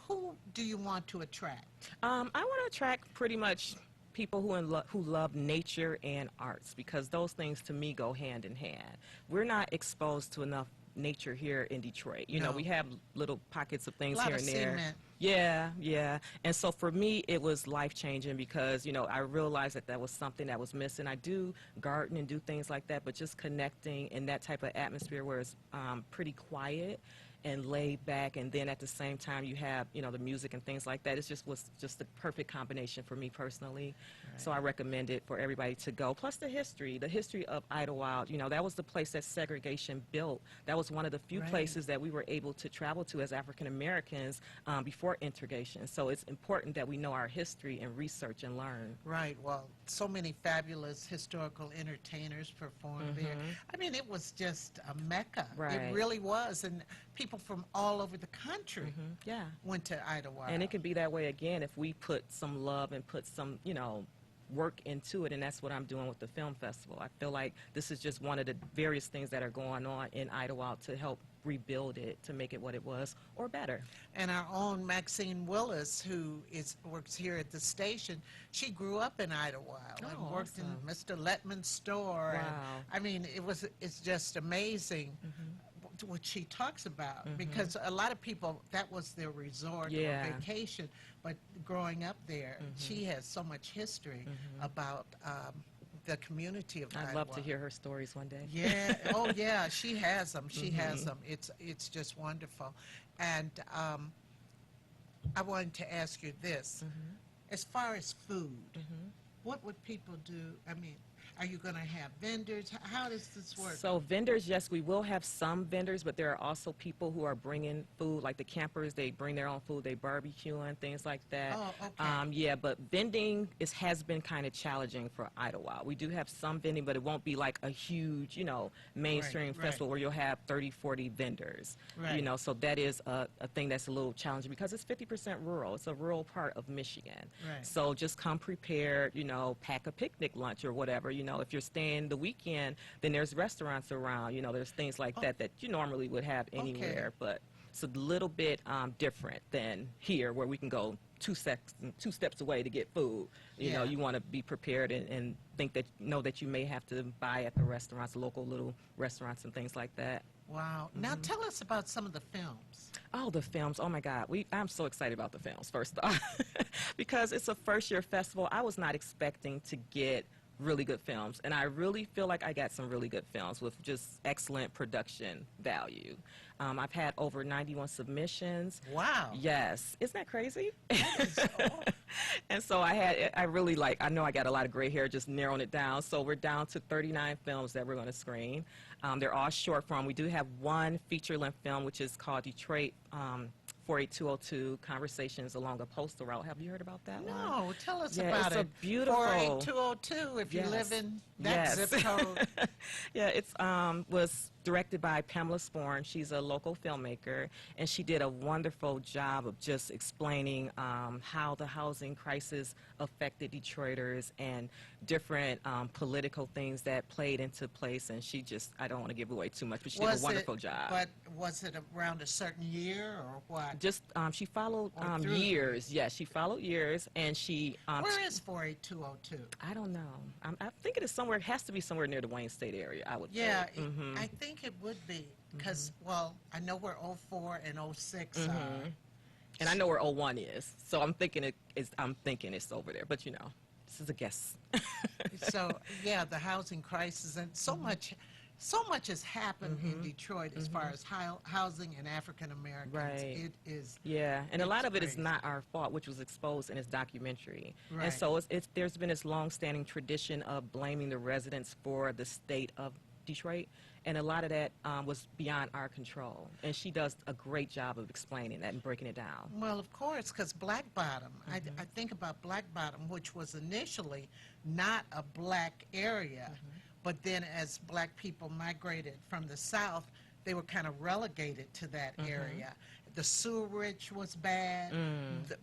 Speaker 13: who do you want to attract?
Speaker 14: I want to attract pretty much people who love nature and arts, because those things to me go hand in hand. We're not exposed to enough nature here in Detroit. You know, we have little pockets of things here and there.
Speaker 13: Cement.
Speaker 14: Yeah. And so for me, it was life-changing because, I realized that was something that was missing. I do garden and do things like that, but just connecting in that type of atmosphere where it's pretty quiet and laid back, and then at the same time you have, the music and things like that. It was just the perfect combination for me personally. Right. So I recommend it for everybody to go. Plus the history of Idlewild, that was the place that segregation built. That was one of the few places that we were able to travel to as African Americans before integration. So it's important that we know our history and research and learn.
Speaker 13: Right. Well, so many fabulous historical entertainers performed there. I mean, it was just a mecca.
Speaker 14: Right.
Speaker 13: It really was. And people from all over the country went to Idlewild.
Speaker 14: And it can be that way again if we put some love and put some, work into it, and that's what I'm doing with the film festival. I feel like this is just one of the various things that are going on in Idlewild to help rebuild it, to make it what it was, or better.
Speaker 13: And our own Maxine Willis, who works here at the station, she grew up in Idlewild and worked in Mr. Letman's store.
Speaker 14: Wow.
Speaker 13: And, I mean, it's just amazing what she talks about, because a lot of people, that was their resort or vacation, but growing up there, she has so much history about the community of Idlewild.
Speaker 14: I'd love to hear her stories one day.
Speaker 13: Yeah, oh yeah, she has them. She has them. It's just wonderful. And I wanted to ask you this. As far as food, what would people do? I mean, are you going to have vendors? How does this work?
Speaker 14: So vendors, yes, we will have some vendors, but there are also people who are bringing food, like the campers. They bring their own food, they barbecue and things like that.
Speaker 13: Oh, okay.
Speaker 14: Yeah, but vending has been kind of challenging for Idlewild. We do have some vending, but it won't be like a huge, mainstream festival where you'll have 30, 40 vendors.
Speaker 13: Right.
Speaker 14: So that is a thing that's a little challenging because it's 50% rural. It's a rural part of Michigan.
Speaker 13: Right.
Speaker 14: So just come prepared, pack a picnic lunch or whatever. If you're staying the weekend, then there's restaurants around. There's things like that you normally would have anywhere. But it's a little bit different than here, where we can go two steps away to get food. You want to be prepared and think that that you may have to buy at the restaurants, local little restaurants and things like that.
Speaker 13: Wow. Now tell us about some of the films.
Speaker 14: Oh, the films. Oh, my God. I'm so excited about the films, first off, because it's a first-year festival. I was not expecting to get really good films, and I really feel like I got some really good films with just excellent production value. I've had over 91 submissions.
Speaker 13: Wow.
Speaker 14: Yes. Isn't that crazy? And so I know I got a lot of gray hair just narrowing it down. So we're down to 39 films that we're going to screen. They're all short form. We do have one feature-length film, which is called Detroit 48202 Conversations Along a Postal Route. Have you heard about that one?
Speaker 13: No, tell us about it.
Speaker 14: It's a beautiful
Speaker 13: 48202 if you live in that zip code.
Speaker 14: Yeah, it's was directed by Pamela Sporn. She's a local filmmaker, and she did a wonderful job of just explaining how the housing crisis affected Detroiters and different political things that played into place. And I don't want to give away too much, but she did a wonderful job.
Speaker 13: But was it around a certain year or what?
Speaker 14: Just she followed years. Yes, she followed years, and she.
Speaker 13: Where is 48202?
Speaker 14: I don't know. I think it is somewhere. It has to be somewhere near the Wayne State area. I would.
Speaker 13: Yeah,
Speaker 14: think.
Speaker 13: I think think it would be, because, well, I know where 04 and 06 are.
Speaker 14: And I know where 01 is, so I'm thinking it's over there. But you know, this is a guess.
Speaker 13: So yeah, the housing crisis and so much has happened in Detroit as far as housing and African Americans.
Speaker 14: Right.
Speaker 13: It is.
Speaker 14: Yeah, and a lot of it is
Speaker 13: crazy.
Speaker 14: not our fault, which was exposed in his documentary.
Speaker 13: Right.
Speaker 14: And so there's been this long-standing tradition of blaming the residents for the state of Detroit, and a lot of that was beyond our control. And she does a great job of explaining that and breaking it down.
Speaker 13: Well, of course, because Black Bottom, I think about Black Bottom, which was initially not a black area, but then as black people migrated from the South, they were kind of relegated to that area. The sewerage was bad,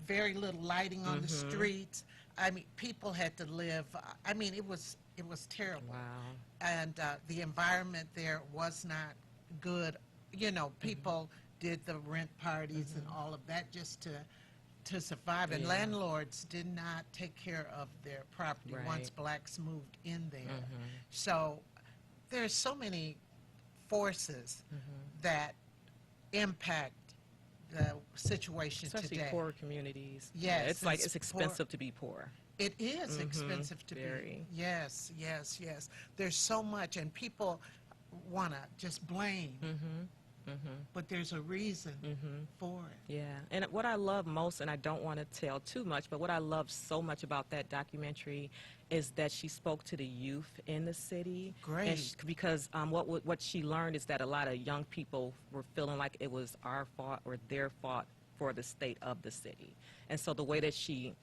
Speaker 13: very little lighting on the streets. I mean, people had to live, I mean, it was terrible.
Speaker 14: Wow.
Speaker 13: And the environment there was not good. You know, people did the rent parties and all of that just to survive. And landlords did not take care of their property once blacks moved in there. So there's so many forces that impact the situation
Speaker 14: Especially
Speaker 13: today.
Speaker 14: poor communities.
Speaker 13: Yes.
Speaker 14: Yeah, it's like it's expensive to be poor.
Speaker 13: It is expensive to be. Yes, yes, yes. There's so much, and people want to just blame. But there's a reason for it.
Speaker 14: Yeah, and what I love most, and I don't want to tell too much, but what I love so much about that documentary is that she spoke to the youth in the city.
Speaker 13: Great.
Speaker 14: And because what she learned is that a lot of young people were feeling like it was our fault or their fault for the state of the city. And so the way that she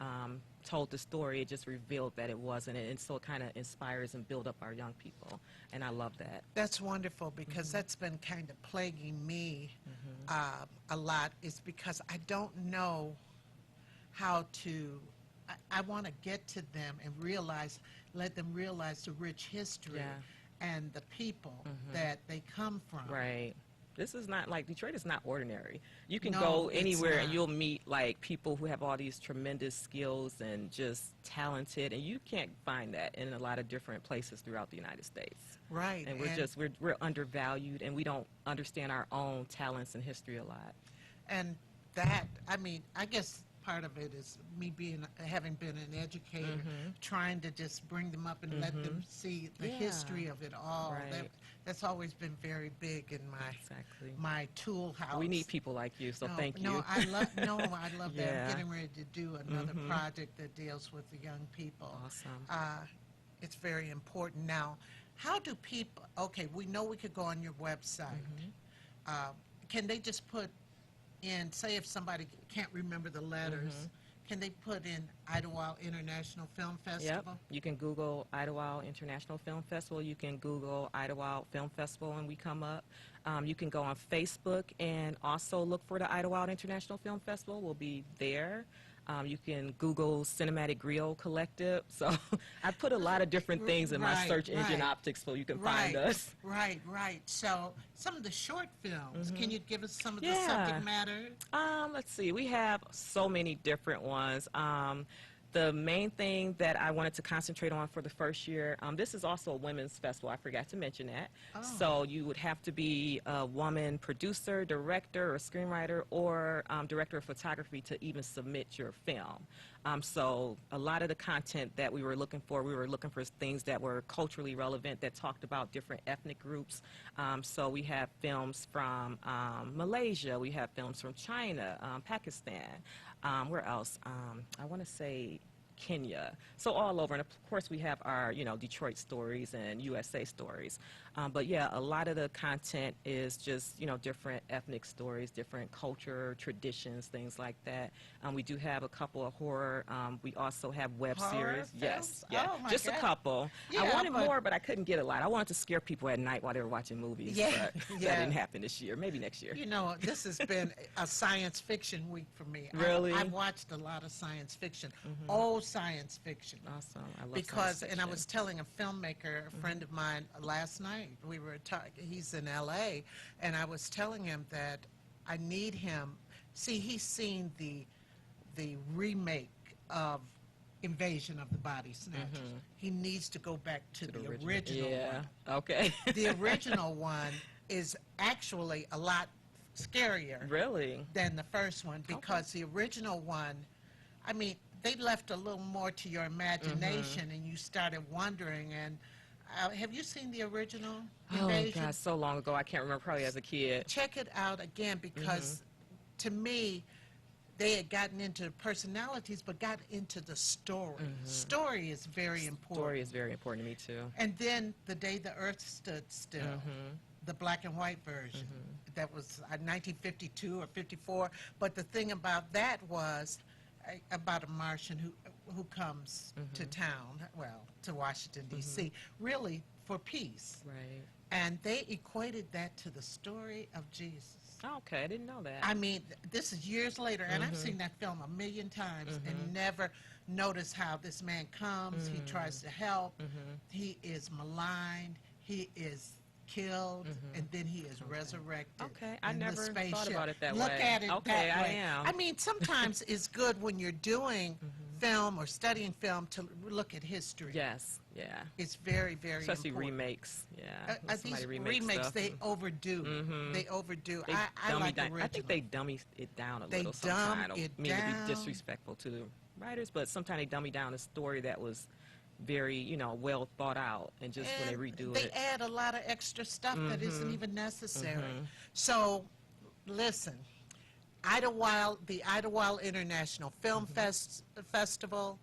Speaker 14: told the story, it just revealed that it wasn't. And so it kind of inspires and builds up our young people. And I love that.
Speaker 13: That's wonderful, because that's been kind of plaguing me a lot, is because I don't know how to, I want to get to them and let them realize the rich history and the people that they come from.
Speaker 14: Right. This is not like, Detroit is not ordinary. You can
Speaker 13: No,
Speaker 14: go
Speaker 13: it's
Speaker 14: anywhere and
Speaker 13: not.
Speaker 14: you'll meet like people who have all these tremendous skills and just talented, and you can't find that in a lot of different places throughout the United States.
Speaker 13: Right.
Speaker 14: And we're undervalued, and we don't understand our own talents and history a lot.
Speaker 13: And that, I mean, I guess part of it is me having been an educator, trying to just bring them up and let them see the history of it all.
Speaker 14: Right.
Speaker 13: That's always been very big in my tool house.
Speaker 14: We need people like you, so thank you.
Speaker 13: No, I love that.
Speaker 14: Yeah.
Speaker 13: I'm getting ready to do another project that deals with the young people.
Speaker 14: Awesome.
Speaker 13: It's very important. Now, how do people, okay, we know we could go on your website. Can they just put in, say if somebody can't remember the letters, can they put in Idlewild International Film Festival?
Speaker 14: Yep. You can Google Idlewild International Film Festival. You can Google Idlewild Film Festival and we come up. You can go on Facebook and also look for the Idlewild International Film Festival. We'll be there. You can Google Cinematic Griot Collective. So I put a lot of different things in my search engine optics so you can find us.
Speaker 13: Right. So some of the short films, can you give us some of the subject matter?
Speaker 14: Let's see. We have so many different ones. The main thing that I wanted to concentrate on for the first year, this is also a women's festival. I forgot to mention that. So you would have to be a woman producer, director, or screenwriter, or director of photography to even submit your film. So a lot of the content that we were looking for things that were culturally relevant, that talked about different ethnic groups. So we have films from Malaysia, we have films from China, Pakistan. Where else? I want to say Kenya. So all over. And of course we have our, Detroit stories and USA stories. But yeah, a lot of the content is just, different ethnic stories, different culture, traditions, things like that. We do have a couple of horror. We also have web series. Yes. Yeah.
Speaker 13: Oh my
Speaker 14: just
Speaker 13: God.
Speaker 14: A couple.
Speaker 13: Yeah,
Speaker 14: I wanted more, but I couldn't get a lot. I wanted to scare people at night while they were watching movies.
Speaker 13: Yeah.
Speaker 14: But that didn't happen this year. Maybe next year.
Speaker 13: This has been a science fiction week for me.
Speaker 14: Really?
Speaker 13: I've watched a lot of science fiction. Old science fiction.
Speaker 14: Awesome. I love
Speaker 13: Because,
Speaker 14: science fiction.
Speaker 13: and I was telling a filmmaker, a friend of mine, last night, we were talking, he's in LA, and I was telling him that I need him, he's seen the remake of Invasion of the Body Snatchers. He needs to go back to the original
Speaker 14: Yeah.
Speaker 13: one.
Speaker 14: Okay.
Speaker 13: The original one is actually a lot scarier.
Speaker 14: Really?
Speaker 13: Than the first one, because the original one, I mean, they left a little more to your imagination, and you started wondering. And have you seen the original Invasion?
Speaker 14: Oh, God, so long ago. I can't remember, probably as a kid.
Speaker 13: Check it out again, because to me, they had gotten into personalities, but got into the story. Story is very important.
Speaker 14: Story is very important to me, too.
Speaker 13: And then The Day the Earth Stood Still, the black and white version. That was 1952 or 54. But the thing about that was about a Martian who comes to town, well, to Washington, D.C., really for peace.
Speaker 14: Right.
Speaker 13: And they equated that to the story of Jesus.
Speaker 14: Oh, okay, I didn't know that.
Speaker 13: I mean, this is years later, and I've seen that film a million times and never noticed how this man comes, he tries to help, he is maligned, he is killed, and then he is resurrected.
Speaker 14: Okay, I
Speaker 13: in
Speaker 14: never
Speaker 13: the
Speaker 14: thought
Speaker 13: spaceship.
Speaker 14: about it that
Speaker 13: Look
Speaker 14: way.
Speaker 13: at it
Speaker 14: Okay,
Speaker 13: that way.
Speaker 14: I am.
Speaker 13: I mean, sometimes it's good when you're doing film or studying film to look at history.
Speaker 14: Yes, yeah.
Speaker 13: It's very, very
Speaker 14: Especially
Speaker 13: important.
Speaker 14: remakes, yeah. When
Speaker 13: These
Speaker 14: somebody
Speaker 13: remakes,
Speaker 14: stuff.
Speaker 13: they overdo. They overdo.
Speaker 14: They
Speaker 13: I
Speaker 14: dummy
Speaker 13: like
Speaker 14: down.
Speaker 13: original.
Speaker 14: I think they dummy it down a
Speaker 13: They
Speaker 14: little
Speaker 13: dumb
Speaker 14: sometimes. I don't
Speaker 13: it
Speaker 14: mean to
Speaker 13: down.
Speaker 14: be disrespectful to the writers, but sometimes they dummy down a story that was very, well thought out, and just when they redo
Speaker 13: they
Speaker 14: it.
Speaker 13: add a lot of extra stuff that isn't even necessary. So, listen, Idlewild, the Idlewild International Film Festival,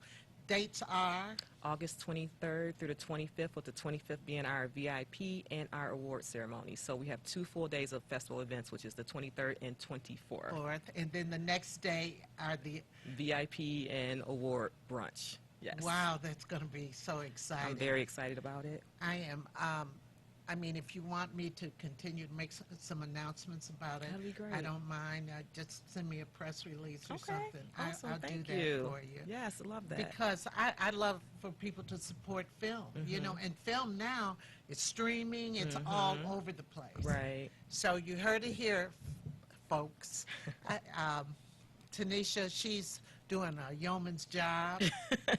Speaker 13: dates are
Speaker 14: August 23rd through the 25th, with the 25th being our VIP and our award ceremony. So we have 2 full days of festival events, which is the 23rd and 24th.
Speaker 13: And then the next day are the
Speaker 14: VIP and award brunch. Yes.
Speaker 13: Wow, that's going to be so exciting.
Speaker 14: I'm very excited about it.
Speaker 13: I am. I mean, if you want me to continue to make some announcements about it,
Speaker 14: That'd be great.
Speaker 13: I don't mind. Just send me a press release or something.
Speaker 14: Awesome.
Speaker 13: I'll
Speaker 14: Thank
Speaker 13: do that
Speaker 14: you.
Speaker 13: for you.
Speaker 14: Yes, I love that.
Speaker 13: Because I love for people to support film, and film now is streaming. It's all over the place.
Speaker 14: Right.
Speaker 13: So you heard it here, folks. Tanisha, she's doing a yeoman's job.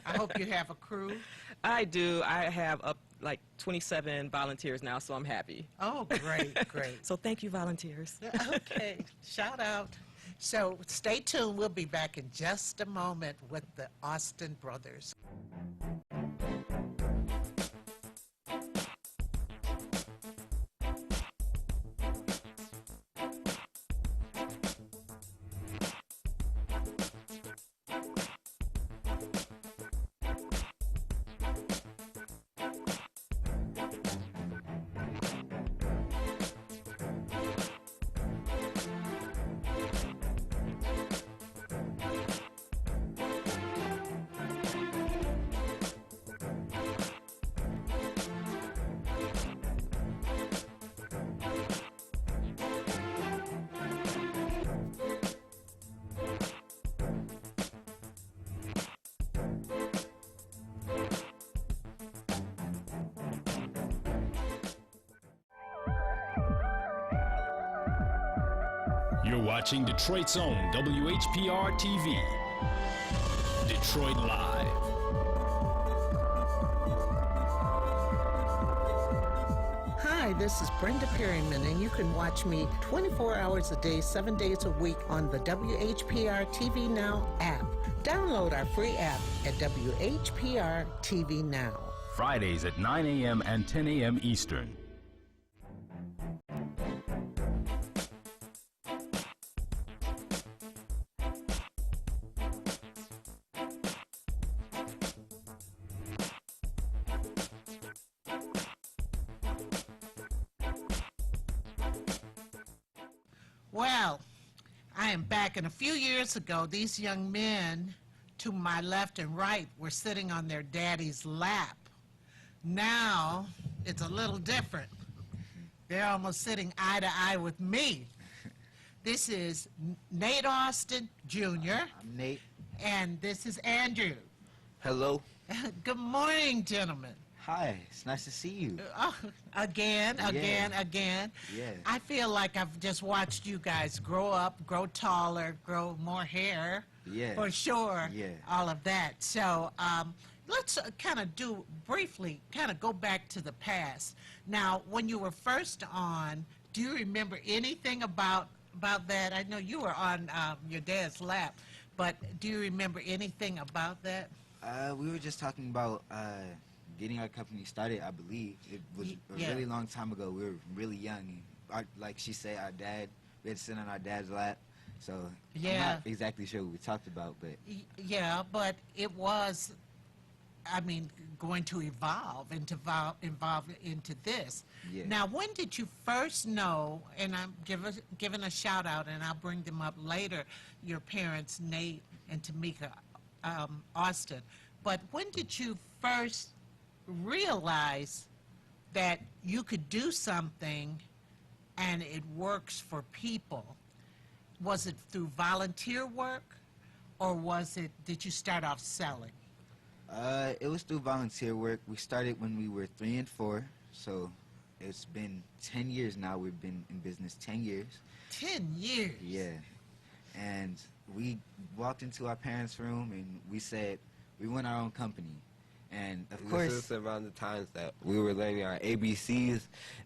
Speaker 13: I hope you have a crew.
Speaker 14: I do. I have up like 27 volunteers now, so I'm happy.
Speaker 13: Oh, great, great.
Speaker 14: So thank you, volunteers.
Speaker 13: Okay, shout out. So stay tuned. We'll be back in just a moment with the Austin Brothers.
Speaker 4: You're watching Detroit's own WHPR TV. Detroit Live.
Speaker 13: Hi, this is Brenda Perryman, and you can watch me 24 hours a day, 7 days a week on the WHPR TV Now app. Download our free app at WHPR TV Now.
Speaker 4: Fridays at 9 a.m. and 10 a.m. Eastern.
Speaker 13: Well, I am back, and a few years ago, these young men to my left and right were sitting on their daddy's lap. Now, it's a little different. They're almost sitting eye to eye with me. This is Nate Austin, Jr.
Speaker 15: I'm Nate.
Speaker 13: And this is Andrew.
Speaker 15: Hello.
Speaker 13: Good morning, gentlemen.
Speaker 15: Hi, it's nice to see you.
Speaker 13: Again.
Speaker 15: Yeah.
Speaker 13: I feel like I've just watched you guys grow up, grow taller, grow more hair.
Speaker 15: Yeah.
Speaker 13: For sure.
Speaker 15: Yeah.
Speaker 13: All of that. So let's kind of briefly go back to the past. Now, when you were first on, Do you remember anything about that? I know you were on your dad's lap, but do you remember anything about that?
Speaker 15: We were just talking about getting our company started, I believe. It was a
Speaker 13: Yeah.
Speaker 15: really long time ago. We were really young. Like she said, our dad, we had to sit on our dad's lap. So I'm
Speaker 13: Yeah.
Speaker 15: not exactly sure what we talked about, but
Speaker 13: Yeah, but it was, I mean, going to evolve into this.
Speaker 15: Yeah.
Speaker 13: Now, when did you first know, and I'm giving a shout out, and I'll bring them up later, your parents, Nate and Tamika Austin, but when did you first realize that you could do something and it works for people? Was it through volunteer work, or did you start off selling?
Speaker 15: it was through volunteer work. We started when we were 3 and 4, so it's been 10 years now. We've been in business 10 years.
Speaker 13: 10 years?
Speaker 15: Yeah. And we walked into our parents' room and we said, we want our own company. And of course,
Speaker 16: this was around the times that we were learning our ABCs,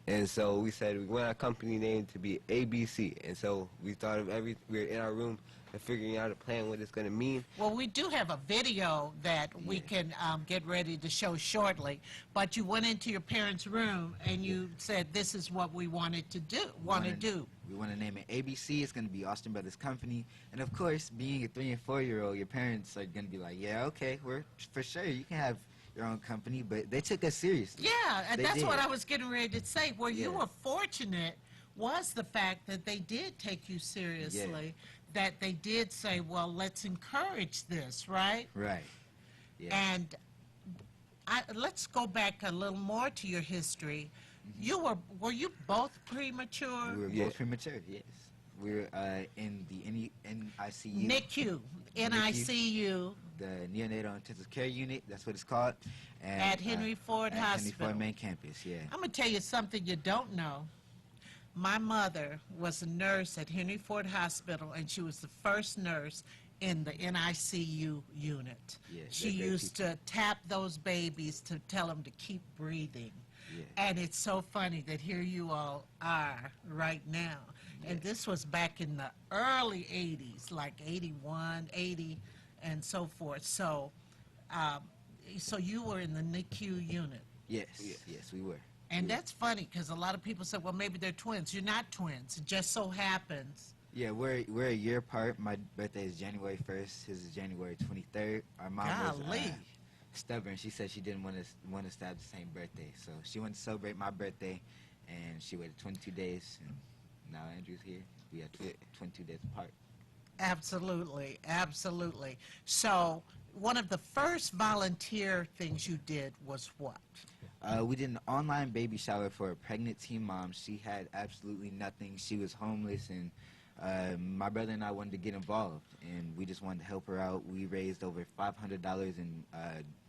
Speaker 16: and so we said we want our company name to be ABC. And so we thought of we were in our room and figuring out a plan what it's going to mean.
Speaker 13: Well, we do have a video that we can get ready to show shortly. But you went into your parents' room and you said, "This is what we wanted to do."
Speaker 15: We want to name it ABC. It's going to be Austin Brothers Company. And of course, being a 3 and 4-year-old, your parents are going to be like, "Yeah, okay, we're for sure you can have your own company." But they took us seriously.
Speaker 13: Yeah, and
Speaker 15: They
Speaker 13: that's
Speaker 15: did.
Speaker 13: what I was getting ready to say. Where you
Speaker 15: Yeah.
Speaker 13: were fortunate was the fact that they did take you seriously, that they did say, well, let's encourage this, right?
Speaker 15: Right. Yeah.
Speaker 13: And let's go back a little more to your history. Were you both premature?
Speaker 15: We were both premature, yes. We were in the NICU.
Speaker 13: NICU. NICU.
Speaker 15: The Neonatal Intensive Care Unit, that's what it's called. And,
Speaker 13: At Henry Ford
Speaker 15: at
Speaker 13: Hospital.
Speaker 15: Henry Ford main campus, yeah.
Speaker 13: I'm going to tell you something you don't know. My mother was a nurse at Henry Ford Hospital, and she was the first nurse in the NICU unit.
Speaker 15: Yeah,
Speaker 13: She
Speaker 15: they're great
Speaker 13: used to tap those babies to tell them to keep breathing.
Speaker 15: Yeah.
Speaker 13: And it's so funny that here you all are right now. And this was back in the early 80s, like 81, 80, and so forth. So, so you were in the NICU unit.
Speaker 15: Yes, we were.
Speaker 13: And that's funny because a lot of people say, well, maybe they're twins. You're not twins. It just so happens.
Speaker 15: Yeah, we're a year apart. My birthday is January 1st. His is January 23rd. Our mom was stubborn. She said she didn't want us to have the same birthday. So she wanted to celebrate my birthday, and she waited 22 days. And now Andrew's here. We are 22 days apart.
Speaker 13: Absolutely, absolutely. So one of the first volunteer things you did was what?
Speaker 15: We did an online baby shower for a pregnant teen mom. She had absolutely nothing. She was homeless, and my brother and I wanted to get involved, and we just wanted to help her out. We raised over $500 in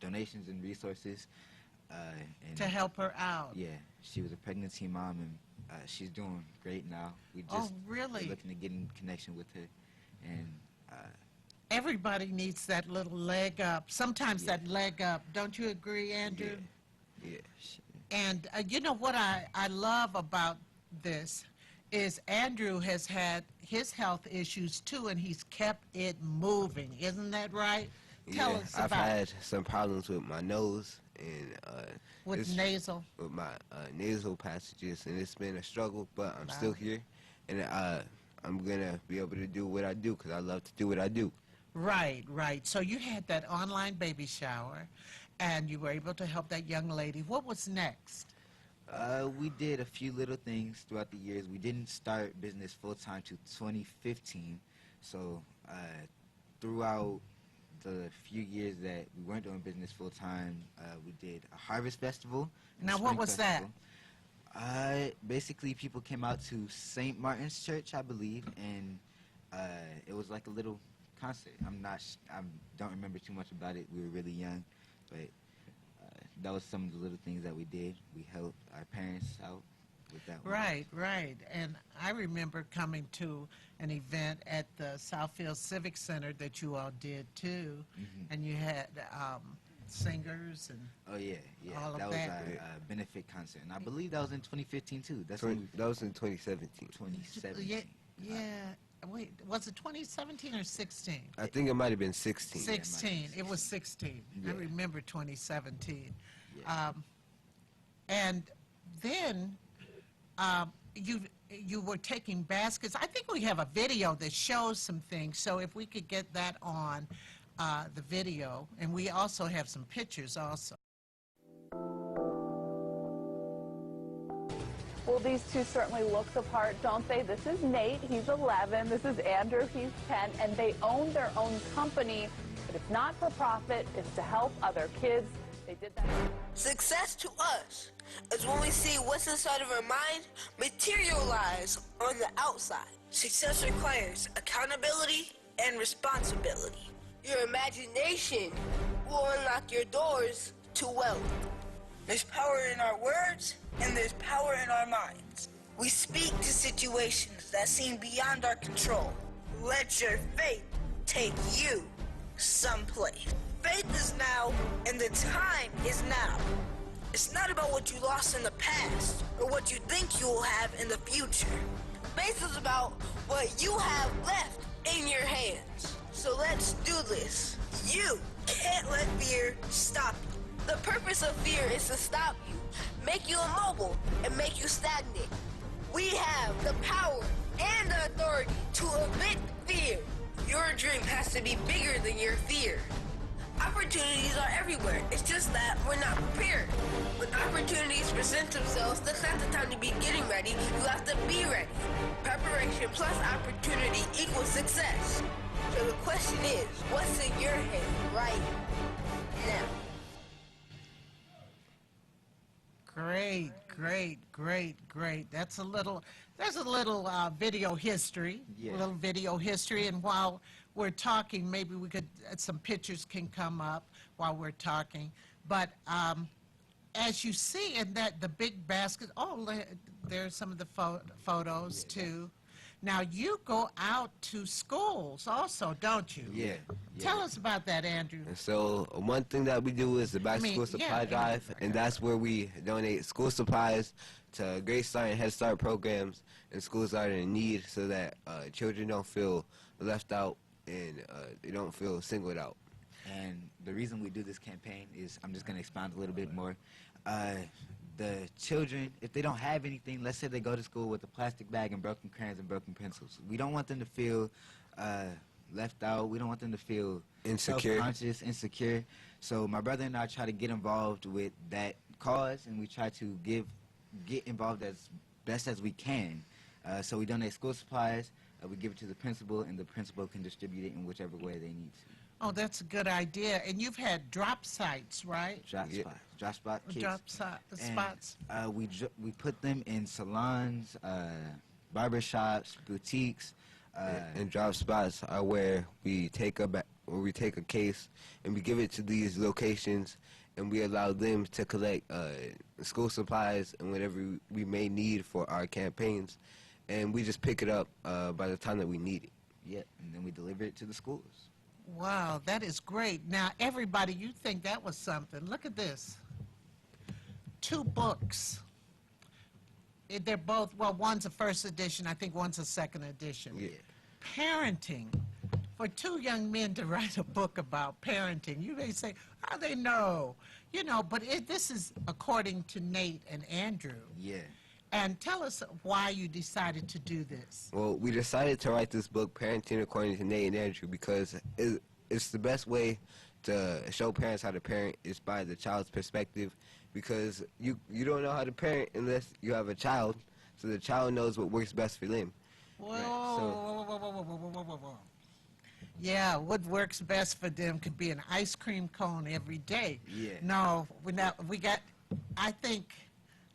Speaker 15: donations and resources.
Speaker 13: To help her out?
Speaker 15: Yeah, she was a pregnant teen mom, and she's doing great now. We just
Speaker 13: really?
Speaker 15: looking to get in connection with her, and
Speaker 13: everybody needs that little leg up. Sometimes that leg up. Don't you agree, Andrew?
Speaker 15: Yeah.
Speaker 13: And you know what I love about this is Andrew has had his health issues too, and he's kept it moving. Isn't that right? Tell us about
Speaker 16: I've had some problems with my nose and
Speaker 13: with nasal.
Speaker 16: With my nasal passages, and it's been a struggle, but I'm still here, and I'm gonna be able to do what I do because I love to do what I do.
Speaker 13: Right, right. So you had that online baby shower, and you were able to help that young lady. What was next?
Speaker 15: We did a few little things throughout the years. We didn't start business full-time till 2015. So throughout the few years that we weren't doing business full-time, we did a harvest festival.
Speaker 13: Now, what was that?
Speaker 15: Basically, people came out to St. Martin's Church, I believe, and it was like a little concert. I don't remember too much about it. We were really young, but that was some of the little things that we did. We helped our parents out with that one.
Speaker 13: Right, right. And I remember coming to an event at the Southfield Civic Center that you all did too, and you had singers and
Speaker 15: Oh yeah,
Speaker 13: all of
Speaker 15: that was
Speaker 13: that.
Speaker 15: our benefit concert, and I believe that was in 2015 too.
Speaker 16: That was in 2017.
Speaker 15: 2017.
Speaker 13: Yeah. Wait, was it 2017 or 16?
Speaker 16: I think it might have been 16.
Speaker 13: 16. It was 16. I
Speaker 16: Yeah.
Speaker 13: remember 2017. And then you were taking baskets. I think we have a video that shows some things. So if we could get that on the video, and we also have some pictures also.
Speaker 17: Well, these two certainly look the part, don't they? This is Nate, he's 11. This is Andrew, he's 10. And they own their own company, but it's not for profit. It's to help other kids. They did that.
Speaker 18: Success to us is when we see what's inside of our mind materialize on the outside. Success requires accountability and responsibility. Your imagination will unlock your doors to wealth. There's power in our words, and there's power in our minds. We speak to situations that seem beyond our control. Let your faith take you someplace. Faith is now, and the time is now. It's not about what you lost in the past, or what you think you will have in the future. Faith is about what you have left in your hands. So let's do this. You can't let fear stop you. The purpose of fear is to stop you, make you immobile, and make you stagnant. We have the power and the authority to evict fear. Your dream has to be bigger than your fear. Opportunities are everywhere. It's just that we're not prepared. When opportunities present themselves, that's not the time to be getting ready. You have to be ready. Preparation plus opportunity equals success. So the question is, what's in your hand right now?
Speaker 13: Great, great, great, great. There's a little video history,
Speaker 15: Yeah.
Speaker 13: a little video history. And while we're talking, maybe we could, some pictures can come up while we're talking. But as you see in the big basket, there's some of the photos too. Now you go out to schools also, don't you?
Speaker 16: Yeah.
Speaker 13: Tell us about that, Andrew.
Speaker 16: And so one thing that we do is the back school supply drive, and that's where we donate school supplies to Great Start and Head Start programs and schools that are in need, so that children don't feel left out and they don't feel singled out.
Speaker 15: And the reason we do this campaign is, I'm just going to expound a little bit more. The children, if they don't have anything, let's say they go to school with a plastic bag and broken crayons and broken pencils. We don't want them to feel left out. We don't want them to feel
Speaker 16: insecure,
Speaker 15: self-conscious, insecure. So my brother and I try to get involved with that cause, and we try to get involved as best as we can. So we donate school supplies, we give it to the principal, and the principal can distribute it in whichever way they need to.
Speaker 13: Oh, that's a good idea. And you've had drop sites, right?
Speaker 15: Drop spot kids.
Speaker 13: Drop spots.
Speaker 15: We put them in salons, barbershops, boutiques.
Speaker 16: And drop spots are where we take a case and we give it to these locations, and we allow them to collect school supplies and whatever we may need for our campaigns, and we just pick it up by the time that we need it.
Speaker 15: Yeah, and then we deliver it to the schools.
Speaker 13: Wow, that is great. Now, everybody, you think that was something. Look at this. 2 books. They're both, well, one's a first edition. I think one's a second edition.
Speaker 16: Yeah.
Speaker 13: Parenting. For 2 young men to write a book about parenting, you may say, how they know? You know, but this is according to Nate and Andrew.
Speaker 15: Yeah.
Speaker 13: And tell us why you decided to do this.
Speaker 16: Well, we decided to write this book, Parenting According to Nate and Andrew, because it's the best way to show parents how to parent is by the child's perspective, because you don't know how to parent unless you have a child, so the child knows what works best for them.
Speaker 13: Whoa. Yeah, what works best for them could be an ice cream cone every day.
Speaker 15: Yeah.
Speaker 13: No, I think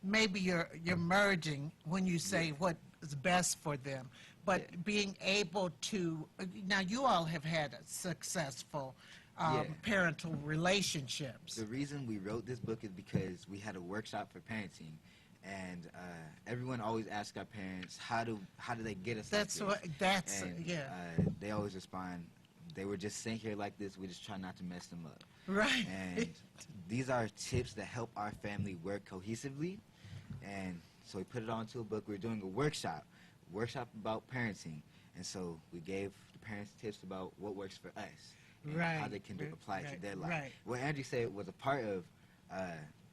Speaker 13: maybe you're merging when you say what is best for them. But being able to, now you all have had a successful parental relationships.
Speaker 15: The reason we wrote this book is because we had a workshop for parenting, and everyone always asks our parents, how do they get us?
Speaker 13: They always respond,
Speaker 15: they were just sent here like this. We just try not to mess them up.
Speaker 13: Right.
Speaker 15: And these are tips that help our family work cohesively. And so we put it onto a book. We're doing a workshop about parenting. And so we gave the parents tips about what works for us and how they can apply it to their life.
Speaker 13: Right.
Speaker 15: What Andrew said was a part of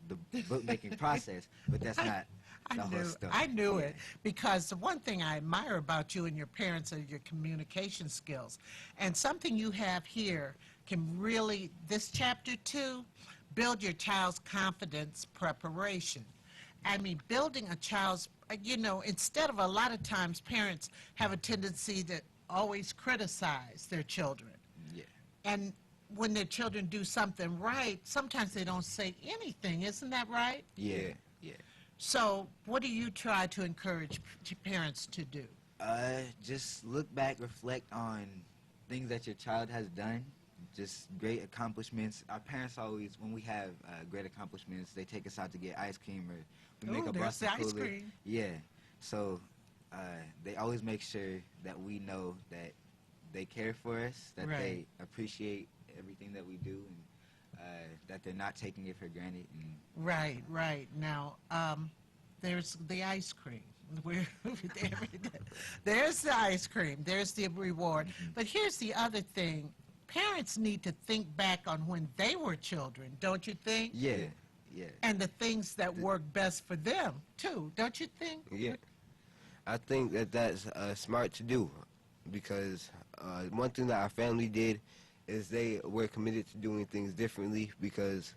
Speaker 15: the book-making process, but that's not the whole story.
Speaker 13: I knew it, because the one thing I admire about you and your parents are your communication skills. And something you have here can really, this chapter 2, build your child's confidence preparation. I mean, building a child's, you know, instead of a lot of times parents have a tendency to always criticize their children.
Speaker 15: Yeah.
Speaker 13: And when their children do something right, sometimes they don't say anything. Isn't that right?
Speaker 15: Yeah, yeah.
Speaker 13: So what do you try to encourage parents to do?
Speaker 15: Just look back, reflect on things that your child has done, just great accomplishments. Our parents always, when we have great accomplishments, they take us out to get ice cream, or we make a Boston
Speaker 13: ice
Speaker 15: cooler.
Speaker 13: cream.
Speaker 15: Yeah. So they always make sure that we know that they care for us, that they appreciate everything that we do, and that they're not taking it for granted. And,
Speaker 13: Right. Now, there's the ice cream. There's the ice cream. There's the reward. But here's the other thing. Parents need to think back on when they were children, don't you think?
Speaker 15: Yeah.
Speaker 13: And the things that work best for them, too, don't you think?
Speaker 16: Yeah. I think that that's smart to do, because one thing that our family did is they were committed to doing things differently, because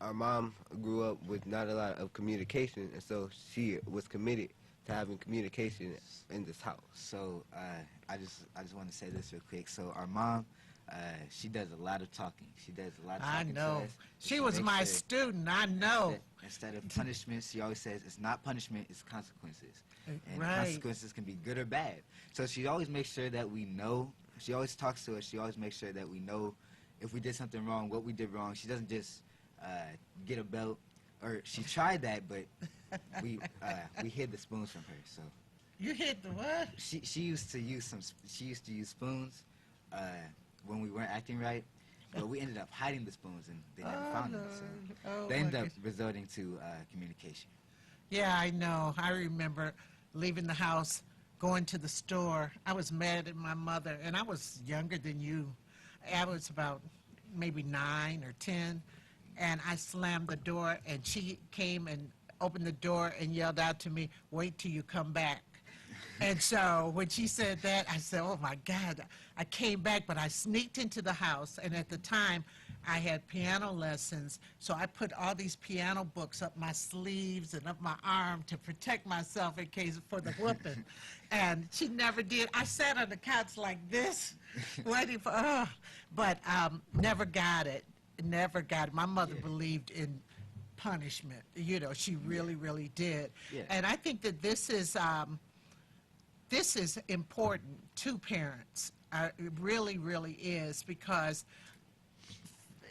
Speaker 16: our mom grew up with not a lot of communication, and so she was committed to having communication in this house.
Speaker 15: So I just want to say this real quick. So our mom, she does a lot of talking. She does a lot of talking.
Speaker 13: I know.
Speaker 15: To us.
Speaker 13: She was my student. I know.
Speaker 15: Instead of punishment, she always says it's not punishment, it's consequences. And consequences can be good or bad. So she always makes sure that we know. She always talks to us. She always makes sure that we know if we did something wrong, what we did wrong. She doesn't just get a belt. Or she tried that, but we hid the spoons from her. So
Speaker 13: you hid the what?
Speaker 15: She used to use spoons when we weren't acting right, but we ended up hiding the spoons and they never found them. So they ended up resorting to communication.
Speaker 13: Yeah, I know. I remember leaving the house, going to the store. I was mad at my mother, and I was younger than you. I was about maybe 9 or 10, and I slammed the door, and she came and opened the door and yelled out to me, "Wait till you come back." And so when she said that, I said, oh my God. I came back, but I sneaked into the house, and at the time I had piano lessons, so I put all these piano books up my sleeves and up my arm to protect myself in case for the whooping. And she never did. I sat on the couch like this, waiting for, but never got it. Never got it. My mother believed in punishment. You know, she really, really did.
Speaker 15: Yeah.
Speaker 13: And I think that this is important to parents. It really, really is, because,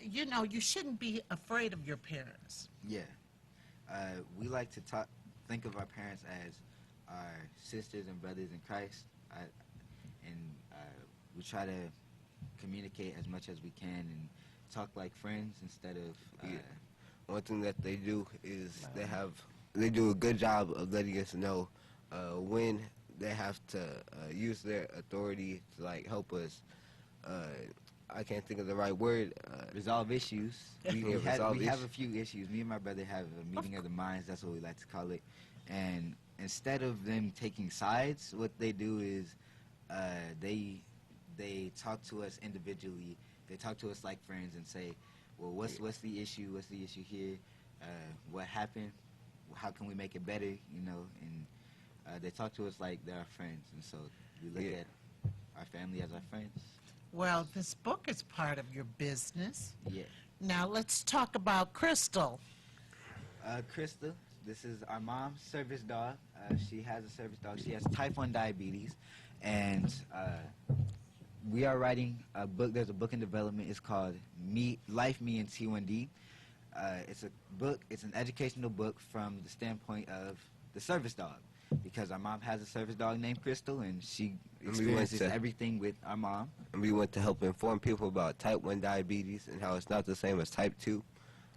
Speaker 13: you know, you shouldn't be afraid of your parents.
Speaker 15: Yeah. We like to think of our parents as our sisters and brothers in Christ, and we try to communicate as much as we can and talk like friends instead of...
Speaker 16: One thing that they do is they do a good job of letting us know when they have to use their authority to, like, help us. I can't think of the right word.
Speaker 15: Resolve issues. We have a few issues. Me and my brother have a meeting of the minds. That's what we like to call it. And instead of them taking sides, what they do is they talk to us individually. They talk to us like friends and say, well, what's the issue? What's the issue here? What happened? How can we make it better? You know, and they talk to us like they're our friends, and so we look at our family as our friends.
Speaker 13: Well, this book is part of your business.
Speaker 15: Yeah.
Speaker 13: Now let's talk about Crystal.
Speaker 15: Crystal, this is our mom's service dog. She has a service dog. She has type 1 diabetes, and we are writing a book. There's a book in development. It's called Life, Me, and T1D. It's a book. It's an educational book from the standpoint of the service dog. because our mom has a service dog named Crystal, and she
Speaker 16: And we
Speaker 15: experiences
Speaker 16: went to-
Speaker 15: everything with our mom.
Speaker 16: And we want to help inform people about type 1 diabetes and how it's not the same as type 2.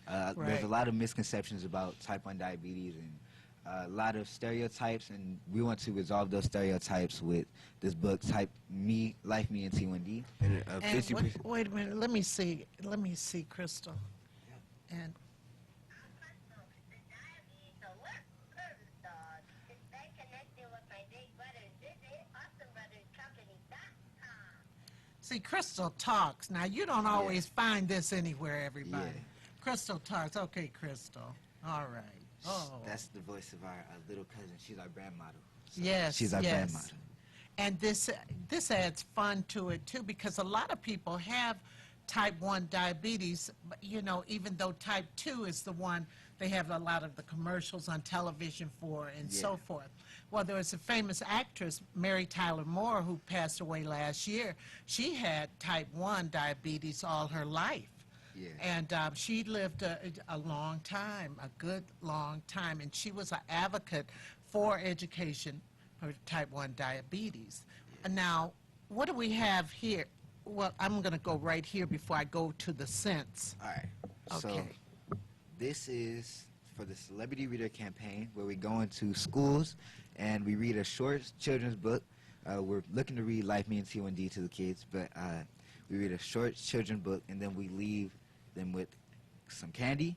Speaker 15: There's
Speaker 13: Right.
Speaker 15: a lot of misconceptions about type 1 diabetes and a lot of stereotypes, and we want to resolve those stereotypes with this book, Life, Me, and T1D.
Speaker 16: And
Speaker 13: And wait a minute, let me see, Crystal. And see, Crystal talks. Now, you don't always find this anywhere, everybody.
Speaker 15: Yeah.
Speaker 13: Crystal talks. Okay, Crystal. All right. Oh.
Speaker 15: That's the voice of our little cousin. She's our brand model. So
Speaker 13: Yes,
Speaker 15: she's our brand
Speaker 13: yes.
Speaker 15: model.
Speaker 13: And this adds fun to it too, because a lot of people have type 1 diabetes, but, you know, even though type 2 is the one they have a lot of the commercials on television for and so forth. Well, there was a famous actress, Mary Tyler Moore, who passed away last year. She had type 1 diabetes all her life.
Speaker 15: Yeah.
Speaker 13: And she lived a long time, a good long time, and she was an advocate for education for type 1 diabetes. Now, what do we have here? Well, I'm going to go right here before I go to the sense.
Speaker 15: All right.
Speaker 13: Okay.
Speaker 15: So this is for the Celebrity Reader campaign, where we go into schools and we read a short children's book. We're looking to read Life, Me, and T1D to the kids, but we read a short children's book, and then we leave them with some candy,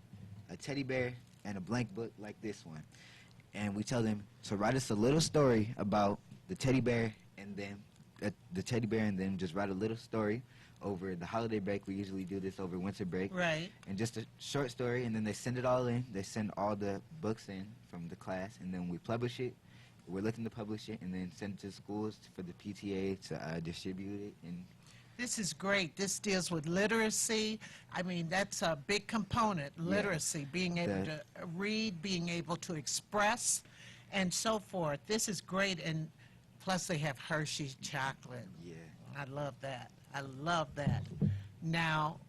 Speaker 15: a teddy bear, and a blank book like this one. And we tell them to write us a little story about the teddy bear, and then just write a little story over the holiday break. We usually do this over winter break.
Speaker 13: Right.
Speaker 15: And just a short story, and then they send it all in. They send all the books in from the class, and then we publish it. We're looking to publish it, and then send it to schools for the PTA to distribute it. And
Speaker 13: This is great. This deals with literacy. I mean, that's a big component, literacy, being able to read, being able to express, and so forth. This is great, and plus they have Hershey's chocolate.
Speaker 15: Yeah.
Speaker 13: I love that. I love that. Now,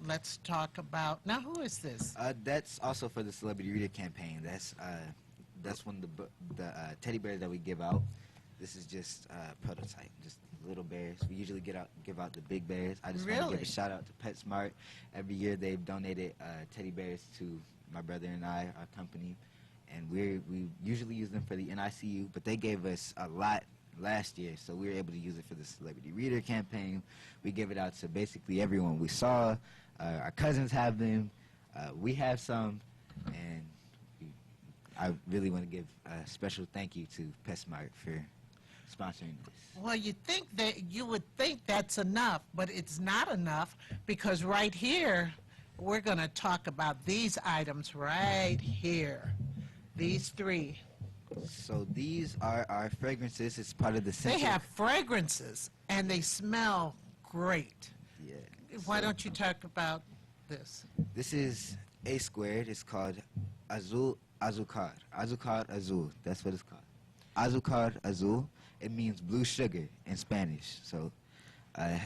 Speaker 13: let's talk about, now who is this?
Speaker 15: That's also for the Celebrity Reader campaign. That's one of the teddy bears that we give out. This is just a prototype, just little bears. We usually give out the big bears. I just want to give a shout out to PetSmart. Every year they've donated teddy bears to my brother and I, our company, and we usually use them for the NICU, but they gave us a lot last year, so we were able to use it for the Celebrity Reader campaign. We give it out to basically everyone we saw. Our cousins have them. We have some, and I really want to give a special thank you to PetSmart for sponsoring this.
Speaker 13: Well, you would think that's enough, but it's not enough, because right here, we're going to talk about these items right here. These three.
Speaker 15: So these are our fragrances. It's part of the
Speaker 13: They have fragrances, and they smell great.
Speaker 15: Yeah.
Speaker 13: Why don't you talk about this?
Speaker 15: This is A squared. It's called Azul Azucar. Azucar Azul. That's what it's called. Azucar Azul. It means blue sugar in Spanish. So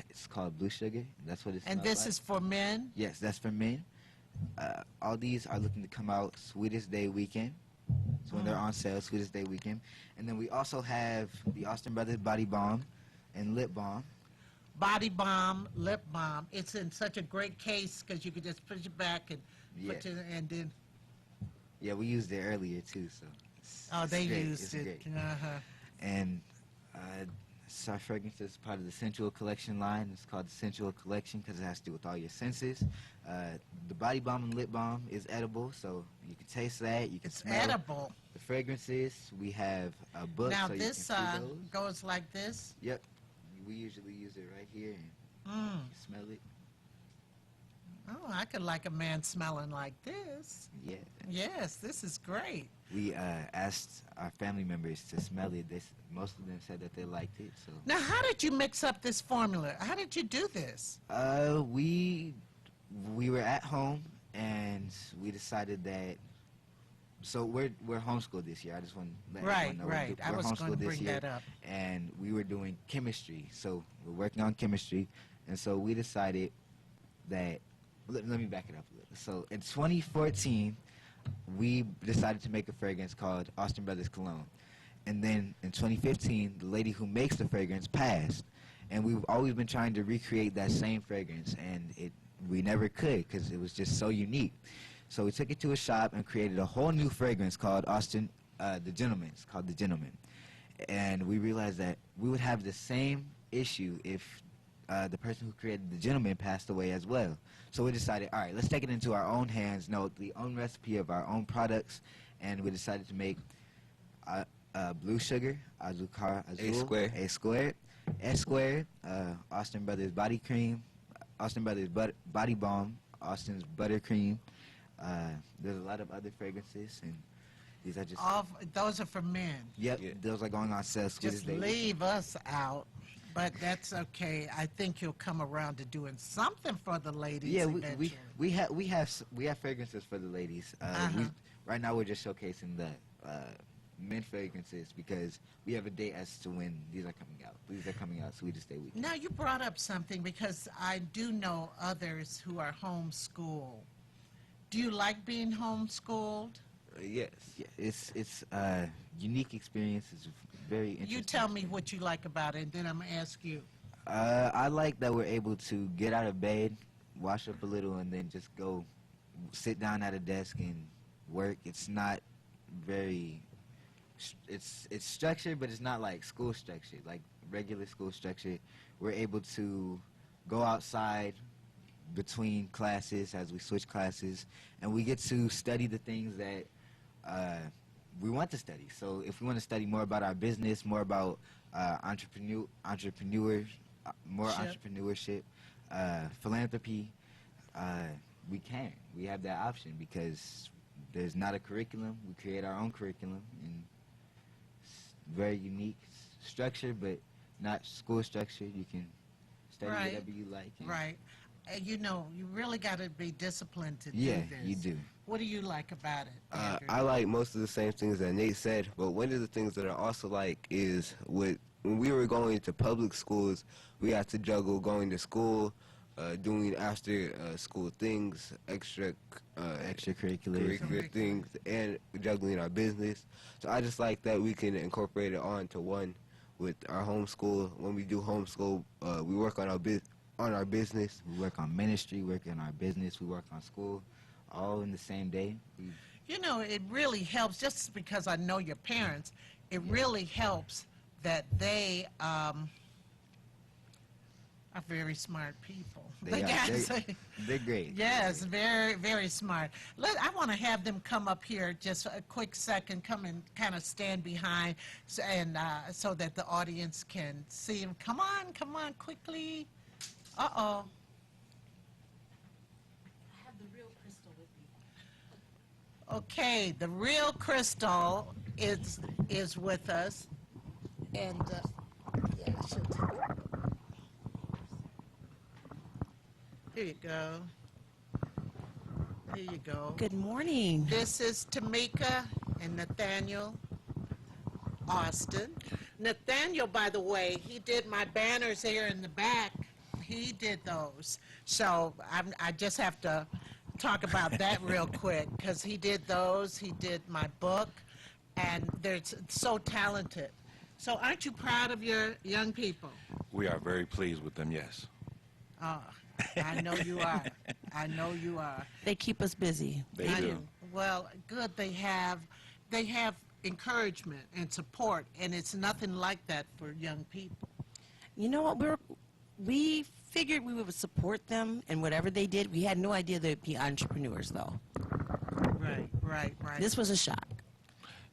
Speaker 15: it's called blue sugar. That's what it's
Speaker 13: And this is for men?
Speaker 15: Yes, that's for men. All these are looking to come out Sweetest Day weekend. So when they're on sale, Sweetest Day weekend. And then we also have the Austin Brothers Body Balm and Lip Balm.
Speaker 13: Body balm, lip balm. It's in such a great case because you could just push it back and put it, and then.
Speaker 15: Yeah, we used it earlier too, so.
Speaker 13: They
Speaker 15: great.
Speaker 13: used
Speaker 15: It's
Speaker 13: it.
Speaker 15: great.
Speaker 13: Uh-huh.
Speaker 15: And our fragrance is part of the Sensual Collection line. It's called the Sensual Collection because it has to do with all your senses. The body balm and lip balm is edible, so you can taste that. You can smell
Speaker 13: edible.
Speaker 15: the fragrances. We have a book.
Speaker 13: Now
Speaker 15: so
Speaker 13: this
Speaker 15: you can see those.
Speaker 13: goes like this.
Speaker 15: Yep. We usually use it right here. And you smell it.
Speaker 13: Oh, I could like a man smelling like this.
Speaker 15: Yeah.
Speaker 13: Yes, this is great.
Speaker 15: We asked our family members to smell it. Most of them said that they liked it. So.
Speaker 13: Now, how did you mix up this formula? How did you do this?
Speaker 15: We were at home and we decided that. So we're homeschooled this year. I just want to let everyone know.
Speaker 13: Right. I was going to bring that up.
Speaker 15: And we were doing chemistry. So we're working on chemistry, and so we decided that. Let me back it up a little. So in 2014, we decided to make a fragrance called Austin Brothers Cologne. And then in 2015, the lady who makes the fragrance passed. And we've always been trying to recreate that same fragrance, and we never could because it was just so unique. So we took it to a shop and created a whole new fragrance called Austin, The Gentleman. It's called The Gentleman. And we realized that we would have the same issue if the person who created The Gentleman passed away as well. So we decided, all right, let's take it into our own hands, know the own recipe of our own products, and we decided to make blue sugar, Azucar Azul, A squared, S squared, Austin Brothers body cream, Austin Brothers body balm, Austin's buttercream. There's a lot of other fragrances, and these are just
Speaker 13: those are for men.
Speaker 15: Yep, those are going on sale.
Speaker 13: Just leave us out. But that's okay. I think you'll come around to doing something for the ladies.
Speaker 15: Yeah,
Speaker 13: eventually.
Speaker 15: we have fragrances for the ladies. Right now we're just showcasing the men fragrances because we have a date as to when these are coming out. These are coming out, so we just stay weekend.
Speaker 13: Now you brought up something because I do know others who are homeschooled. Do you like being homeschooled?
Speaker 15: Yes. Yeah, it's a unique experience. It's very interesting.
Speaker 13: You tell me what you like about it, and then I'm going to ask you.
Speaker 15: I like that we're able to get out of bed, wash up a little, and then just go sit down at a desk and work. It's not very... It's structured, but it's not like school structure, like regular school structure. We're able to go outside between classes as we switch classes, and we get to study the things that we want to study. So if we want to study more about our business, more about entrepreneurship, philanthropy, we can. We have that option because there's not a curriculum. We create our own curriculum, and it's very unique structure, but not school structure. You can study whatever you like.
Speaker 13: Right. You know, you really got to be disciplined to do this.
Speaker 16: Yeah, you do.
Speaker 13: What do you like about it, Andrew?
Speaker 16: I like most of the same things that Nate said, but one of the things that I also like is when we were going to public schools, we had to juggle going to school, doing after school things, extracurricular things, and juggling our business. So I just like that we can incorporate it onto one with our homeschool. When we do homeschool, we work on our business.
Speaker 15: We work on ministry, work on our business, we work on school, all in the same day.
Speaker 13: You know, it really helps, just because I know your parents, it really helps that they are very smart people.
Speaker 15: They're great.
Speaker 13: Yes, very, very smart. I want to have them come up here just a quick second, come and kind of stand behind, and so that the audience can see them. Come on, quickly. Uh-oh.
Speaker 6: I have the real crystal with me.
Speaker 13: Okay, the real crystal is with us, and yeah, she'll take it. Here you go. Here you go.
Speaker 19: Good morning.
Speaker 13: This is Tamika and Nathaniel Austin. Nathaniel, by the way, he did my banners here in the back. He did those. So I just have to talk about that real quick, because he did those. He did my book, and they're so talented. So aren't you proud of your young people?
Speaker 20: We are very pleased with them, yes.
Speaker 13: I know you are. I know you are.
Speaker 19: They keep us busy.
Speaker 20: They do.
Speaker 13: Well, good. They have encouragement and support, and it's nothing like that for young people.
Speaker 19: You know what? We figured we would support them, and whatever they did, we had no idea they'd be entrepreneurs, though.
Speaker 13: Right.
Speaker 19: This was a shock.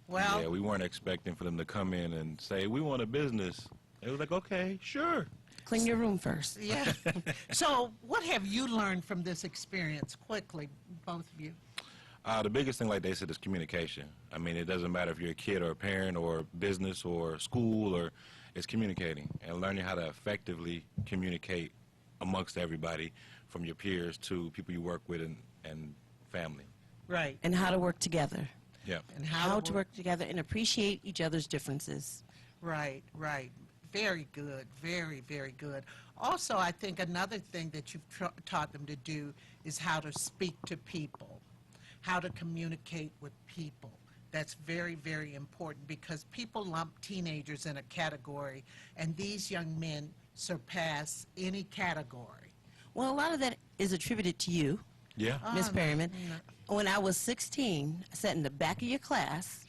Speaker 13: Well,
Speaker 20: yeah, we weren't expecting for them to come in and say, we want a business. It was like, okay, sure.
Speaker 19: Clean your room first.
Speaker 13: Yeah. So what have you learned from this experience, quickly, both of you?
Speaker 20: The biggest thing, like they said, is communication. I mean, it doesn't matter if you're a kid or a parent or business or school, or it's communicating and learning how to effectively communicate amongst everybody, from your peers to people you work with and family.
Speaker 13: Right.
Speaker 19: And how to work together.
Speaker 20: Yeah.
Speaker 19: And how to work together and appreciate each other's differences.
Speaker 13: Right. Very good. Very, very good. Also, I think another thing that you've taught them to do is how to speak to people. how to communicate with people. That's very, very important because people lump teenagers in a category, and these young men surpass any category.
Speaker 19: Well, a lot of that is attributed to you,
Speaker 20: Yeah.
Speaker 19: Miss Perryman. When I was 16, I sat in the back of your class,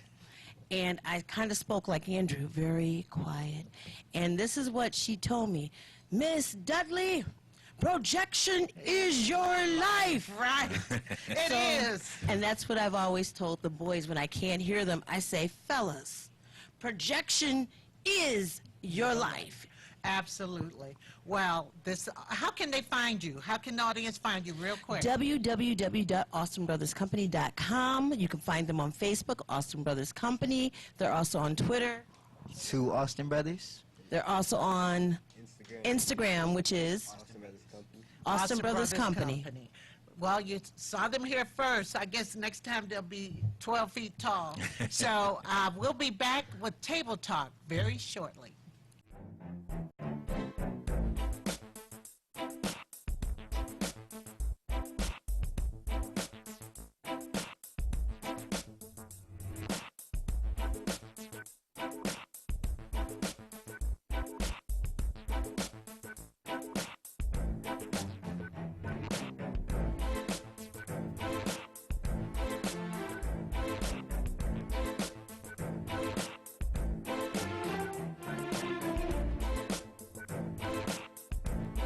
Speaker 19: and I kind of spoke like Andrew, very quiet. And this is what she told me. Miss Dudley, projection is your life.
Speaker 13: Right. It is.
Speaker 19: And that's what I've always told the boys when I can't hear them. I say, fellas, projection is your life.
Speaker 13: Absolutely. Well, how can they find you? How can the audience find you real quick?
Speaker 19: www.austinbrotherscompany.com. You can find them on Facebook, Austin Brothers Company. They're also on Twitter.
Speaker 15: To Austin Brothers.
Speaker 19: They're also on Instagram, which is Austin Brothers Company.
Speaker 13: Well, you saw them here first. I guess next time they'll be 12 feet tall. So we'll be back with Table Talk very shortly.